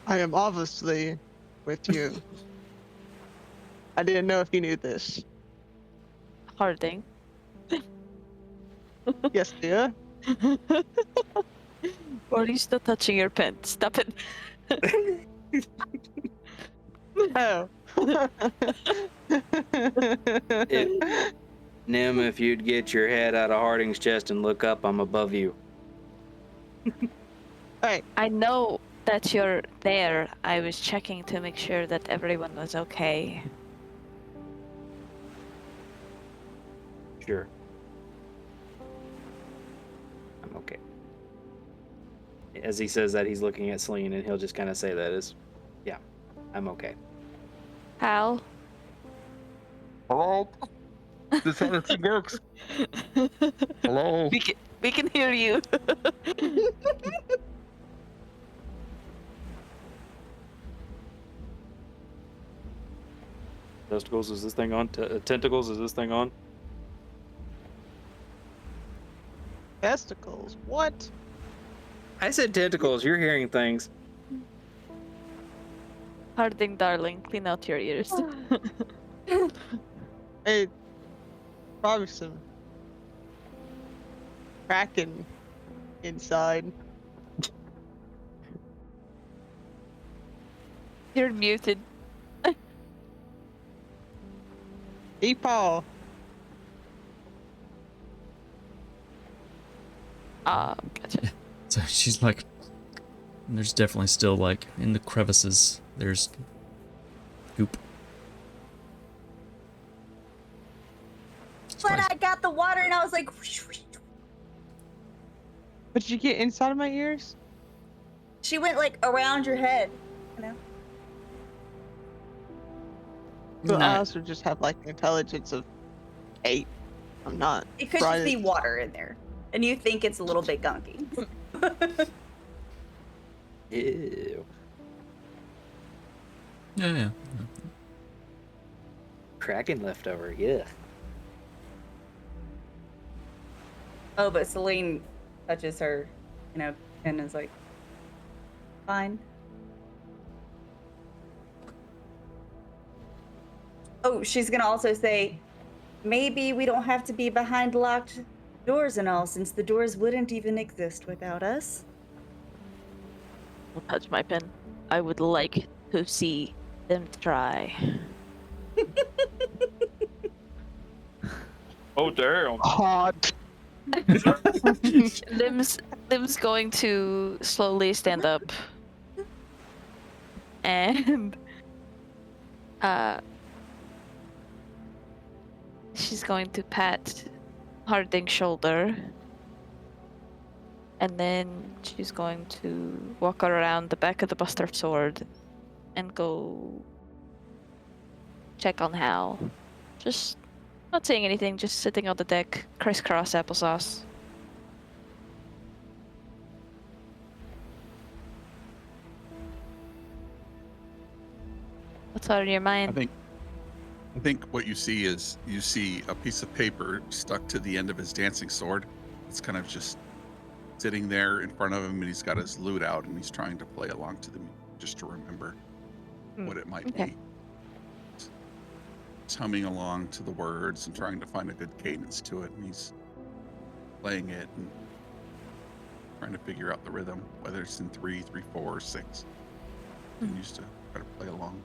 I am obviously with you. I didn't know if you knew this. Harding. Yes, dear. Why are you still touching your pen? Stop it. Oh. Nim, if you'd get your head out of Harding's chest and look up, I'm above you. Hey, I know that you're there. I was checking to make sure that everyone was okay. Sure. I'm okay. As he says that, he's looking at Celine, and he'll just kind of say that as, yeah, I'm okay. Hal? Hello? This how it works. Hello? We can hear you. Testicles, is this thing on? Tentacles, is this thing on? testicles. What? I said tentacles. You're hearing things. Harding, darling, clean out your ears. Hey, probably some cracking inside. You're muted. Paul. Gotcha. So she's like, there's definitely still like in the crevices. There's goop. But I got the water and I was like, whoosh, whoosh. But did you get inside of my ears? She went like around your head, you know? But I No. also just have like an intelligence of 8. I'm not. It could bright just be as- water in there. And you think it's a little bit gunky. Ew. Yeah. Kraken leftover, yeah. Oh, but Celine touches her, you know, and is like, fine. Oh, she's gonna also say, maybe we don't have to be behind locked doors and all, since the doors wouldn't even exist without us. Don't touch my pen. I would like to see them try. Oh, damn. Hot. Lim's going to slowly stand up. And she's going to pat Harding's shoulder. And then she's going to walk around the back of the Buster Sword and go check on Hal. Just not saying anything, just sitting on the deck, crisscross applesauce. What's on your mind? I think what you see is a piece of paper stuck to the end of his dancing sword. It's kind of just sitting there in front of him, and he's got his lute out, and he's trying to play along to the music just to remember what it might okay. be. He's humming along to the words and trying to find a good cadence to it, and he's playing it and trying to figure out the rhythm, whether it's in 3, 3, 4, or 6. And used to try to play along.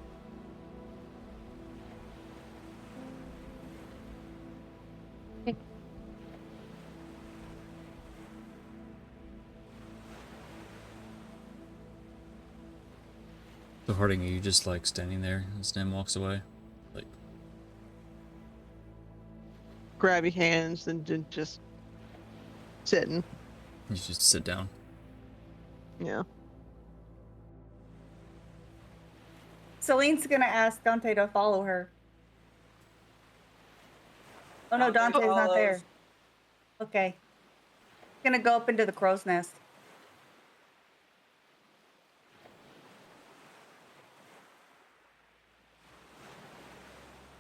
So Harding, are you just like standing there as Nim walks away? Like, grabby hands and just sitting. You just sit down. Yeah. Celine's gonna ask Dante to follow her. Oh no, Dante Dante's not there. follows. Okay. Gonna go up into the crow's nest.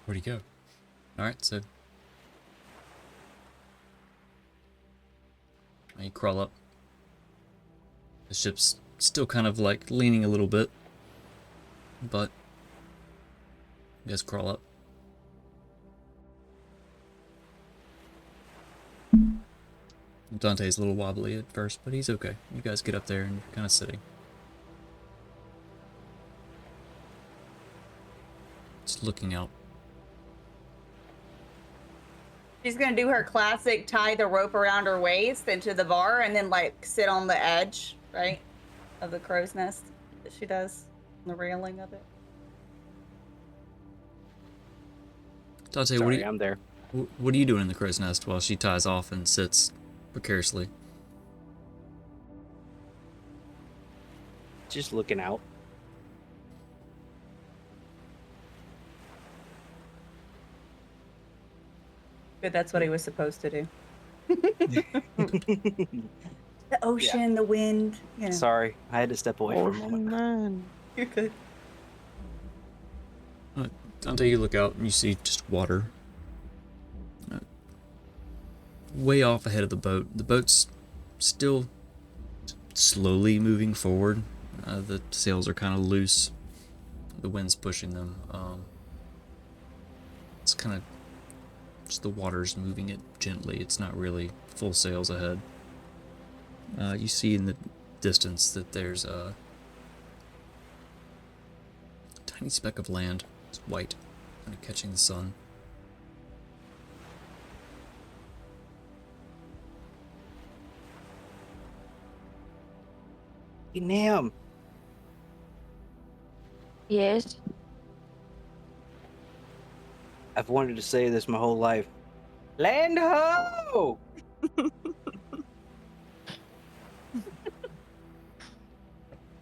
Where'd he go? Alright, so you crawl up. The ship's still kind of like leaning a little bit, but you guys crawl up. Dante's a little wobbly at first, but he's okay. You guys get up there and you're kind of sitting. Just looking out. She's gonna do her classic tie the rope around her waist into the bar and then like sit on the edge, right? Of the crow's nest that she does on the railing of it. Dante, Sorry, I'm there. what are you doing in the crow's nest while she ties off and sits precariously? Just looking out. Good, that's what he was supposed to do. The ocean, the wind, you know. Sorry, I had to step away for a moment. Man. You're good. Dante, you look out and you see just water. Way off ahead of the boat. The boat's still slowly moving forward. The sails are kind of loose. The wind's pushing them. It's kind of just the water's moving it gently. It's not really full sails ahead. You see in the distance that there's a tiny speck of land. It's white, kind of catching the sun. Nam. Yes. I've wanted to say this my whole life. Land ho!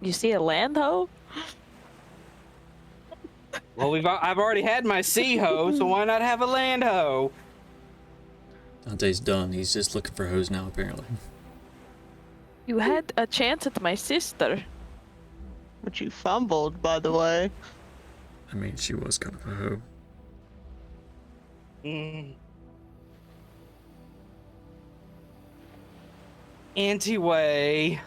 You see a land hoe? Well, I've already had my sea hoe, so why not have a land hoe? Dante's done. He's just looking for hoes now, apparently. You had a chance at my sister. But you fumbled, by the way. I mean, she was kind of a hoe. Anyway.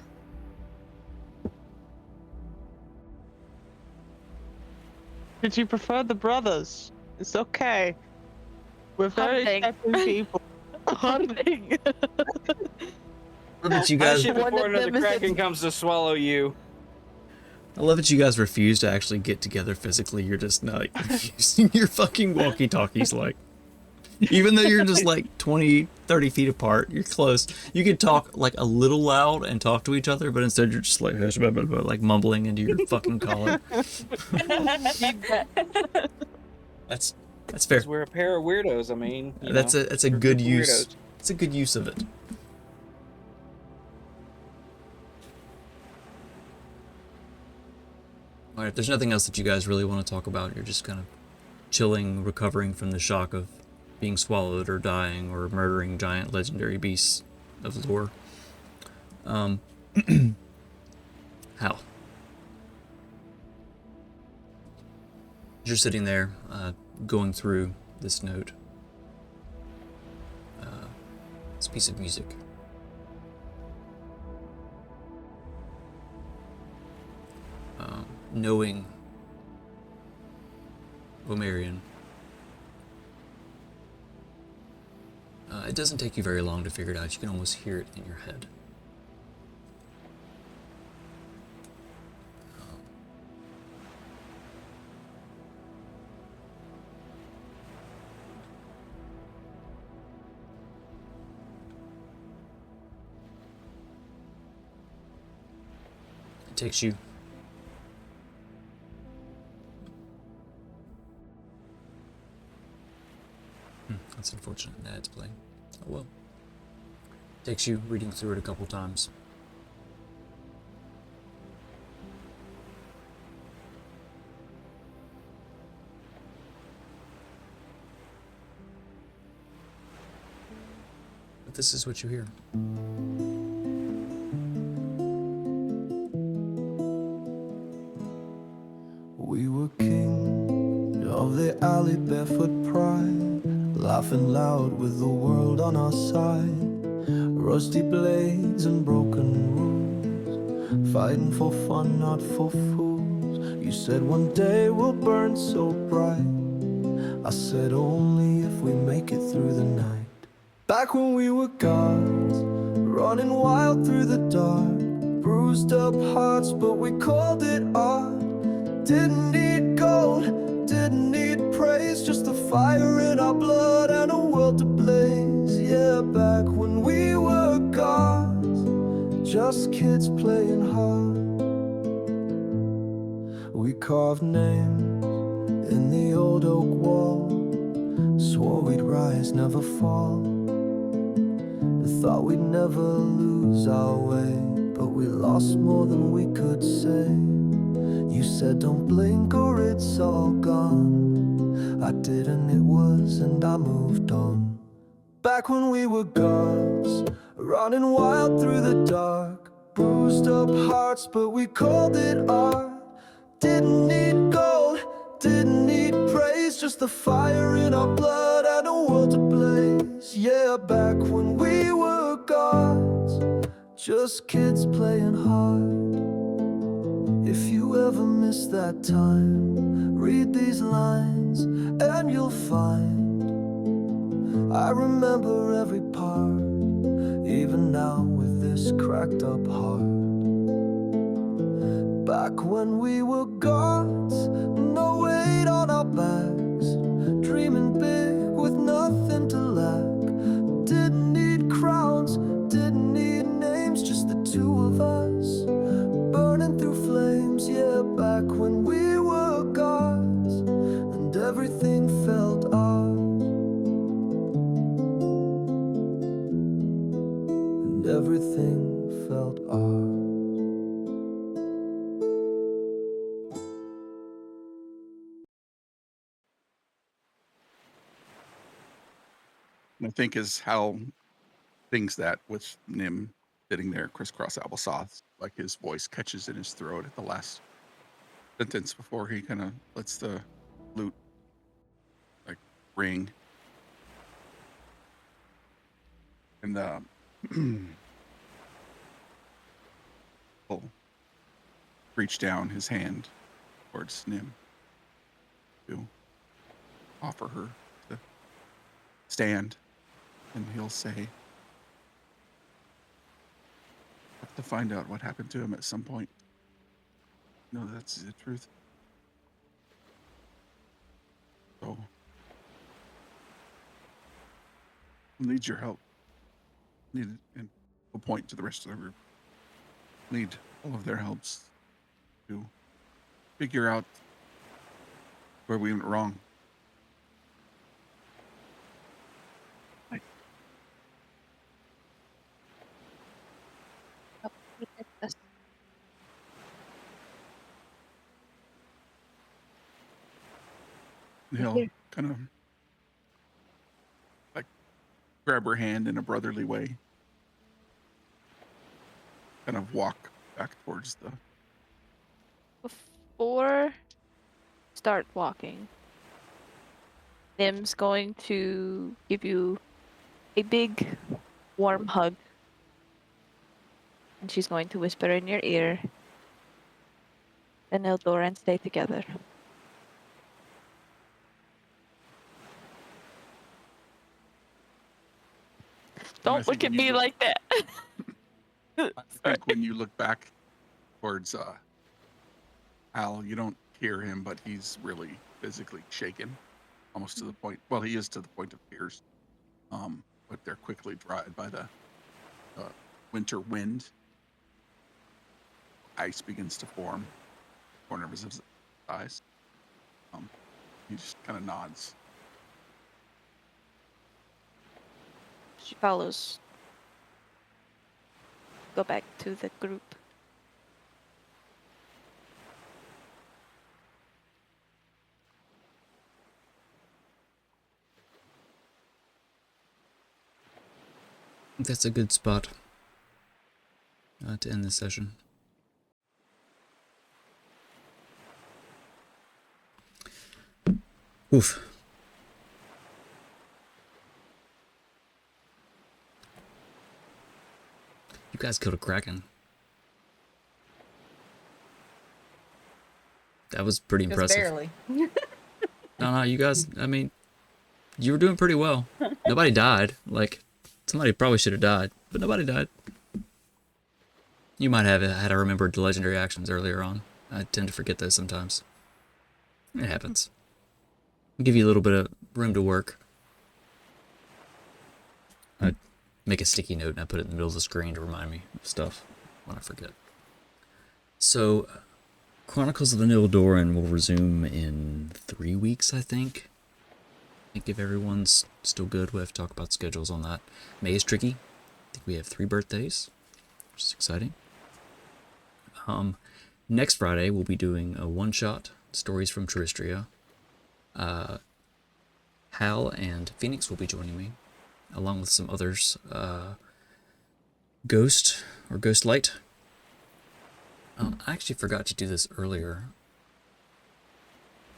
Did you prefer the brothers? It's okay. We're very Hunting. accepting people. Hunting. I love that you I guys. ship One before of another them is kraken comes to swallow you. I love that you guys refuse to actually get together physically. You're just not using your fucking walkie-talkies, like. Even though you're just like 20, 30 feet apart, you're close. You can talk like a little loud and talk to each other, but instead you're just like, like mumbling into your fucking collar. That's fair. 'Cause we're a pair of weirdos. I mean, you That's know, a we're good group of use. weirdos. It's a good use of it. Alright, if there's nothing else that you guys really want to talk about, you're just kind of chilling, recovering from the shock of being swallowed or dying or murdering giant legendary beasts of lore. How? You're sitting there, going through this note. This piece of music. Knowing Omarion, it doesn't take you very long to figure it out. You can almost hear it in your head. It takes you That's unfortunate that it's playing. Oh well. Takes you reading through it a couple times. But this is what you hear. We were king of the alley, barefoot pride, laughing loud with the world on our side. Rusty blades and broken rules, fighting for fun, not for fools. You said one day we'll burn so bright. I said only if we make it through the night. Back when we were gods, running wild through the dark, bruised up hearts, but we called it art. Didn't need gold, didn't need praise, just the fire in our blood and a world to blaze. Yeah, back when we were gods, just kids playing hard. We carved names in the old oak wall, swore we'd rise, never fall. Thought we'd never lose our way, but we lost more than we could say. You said don't blink or it's all gone. I did and it was, and I moved on. Back when we were gods, running wild through the dark, bruised up hearts, but we called it art. Didn't need gold, didn't need praise, just the fire in our blood and a world to blaze. Yeah, back when we were gods, just kids playing hard. If you ever miss that time, read these lines and you'll find I remember every part, even now with this cracked up heart. Back when we were gods, no weight on our backs, dreaming big with nothing to lack. Didn't need crowns, didn't need names, just the two of us, burning through flames. Yeah, back when we were gods, and everything felt ours, and everything felt ours. And I think as Hal thinks that with Nim sitting there crisscross applesauce, like his voice catches in his throat at the last sentence before he kind of lets the lute like ring. And he'll reach down his hand towards Nim to offer her to stand, and he'll say, have to find out what happened to him at some point. No, that's the truth. So, need your help. And we'll point to the rest of the group. Need all of their helps to figure out where we went wrong. And he'll kind of like grab her hand in a brotherly way, kind of walk back towards the. Before start walking, Nim's going to give you a big, warm hug. And she's going to whisper in your ear, and Nildorin stay together. Don't look at me like that. I think when you look back towards Al, you don't hear him, but he's really physically shaken, almost to the point. Well, he is to the point of tears, but they're quickly dried by the winter wind. Ice begins to form in the corner of his eyes. He just kind of nods. She follows. Go back to the group. That's a good spot to end this session. Oof. You guys killed a kraken. That was pretty Just impressive. barely. No, you guys, I mean, you were doing pretty well. Nobody died. Like, somebody probably should have died, but nobody died. You might have had to remember the legendary actions earlier on. I tend to forget those sometimes. It happens. I'll give you a little bit of room to work. I make a sticky note and I put it in the middle of the screen to remind me of stuff when I forget. So, Chronicles of the Nildorin will resume in 3 weeks, I think. I think if everyone's still good, we'll have to talk about schedules on that. May is tricky. I think we have 3 birthdays, which is exciting. Next Friday, we'll be doing a one-shot, Stories from Truistria. Hal and Phoenix will be joining me, along with some others. Ghost, or Ghostlight. I actually forgot to do this earlier.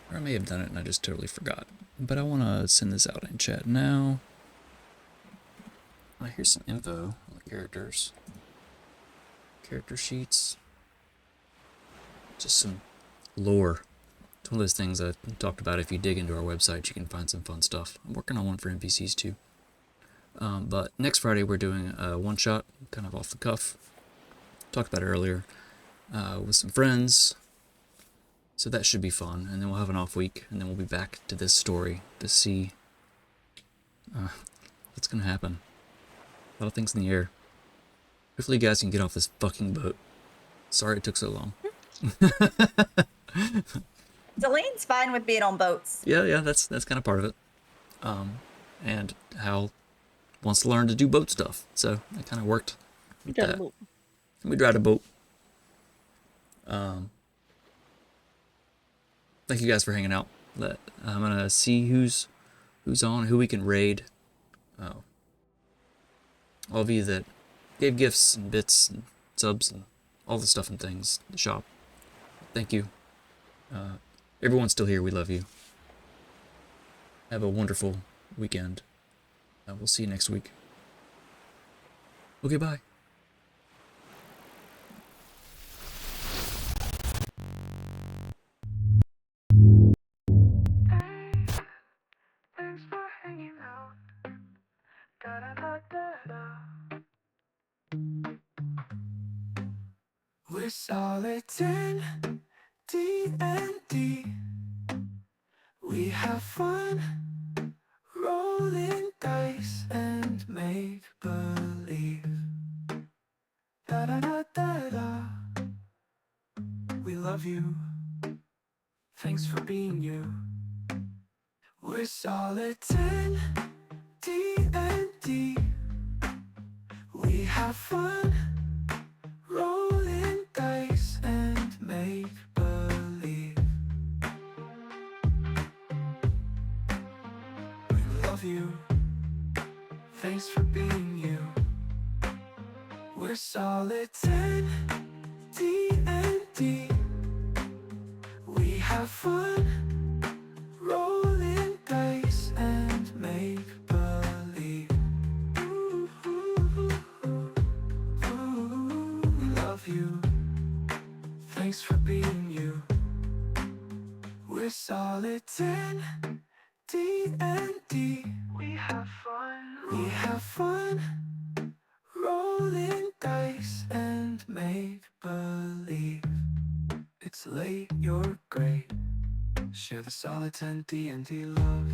Or I may have done it and I just totally forgot. But I want to send this out in chat now. Here's some info on the characters. Character sheets. Just some lore. It's one of those things I talked about. If you dig into our website, you can find some fun stuff. I'm working on one for NPCs too. But next Friday we're doing a one-shot, kind of off the cuff. Talked about it earlier. With some friends. So that should be fun. And then we'll have an off week. And then we'll be back to this story to see what's going to happen. A lot of things in the air. Hopefully you guys can get off this fucking boat. Sorry it took so long. Delene's fine with being on boats. Yeah, that's kind of part of it. And Hal wants to learn to do boat stuff. So it kind of worked with that. We drive a boat. Thank you guys for hanging out. I'm gonna see who's on, who we can raid. All of you that gave gifts and bits and subs and all the stuff and things, the shop. Thank you. Everyone's still here. We love you. Have a wonderful weekend. We'll see you next week. Okay, bye. Thanks for hanging out. Da da da da da. We're solid 10 D&D. We have fun, rolling dice and make believe. Da da da da da. We love you. Thanks for being you. We're solid 10 D&D. We have fun, rolling dice and make believe. We love you. Thanks for being you. We're solid 10 D&D. We have fun, rolling dice and make believe. We love you. Thanks for being you. We're solid 10 D&D. We have fun. We have fun, rolling dice and make believe. It's late, you're great. Share the solid 10 D&D love.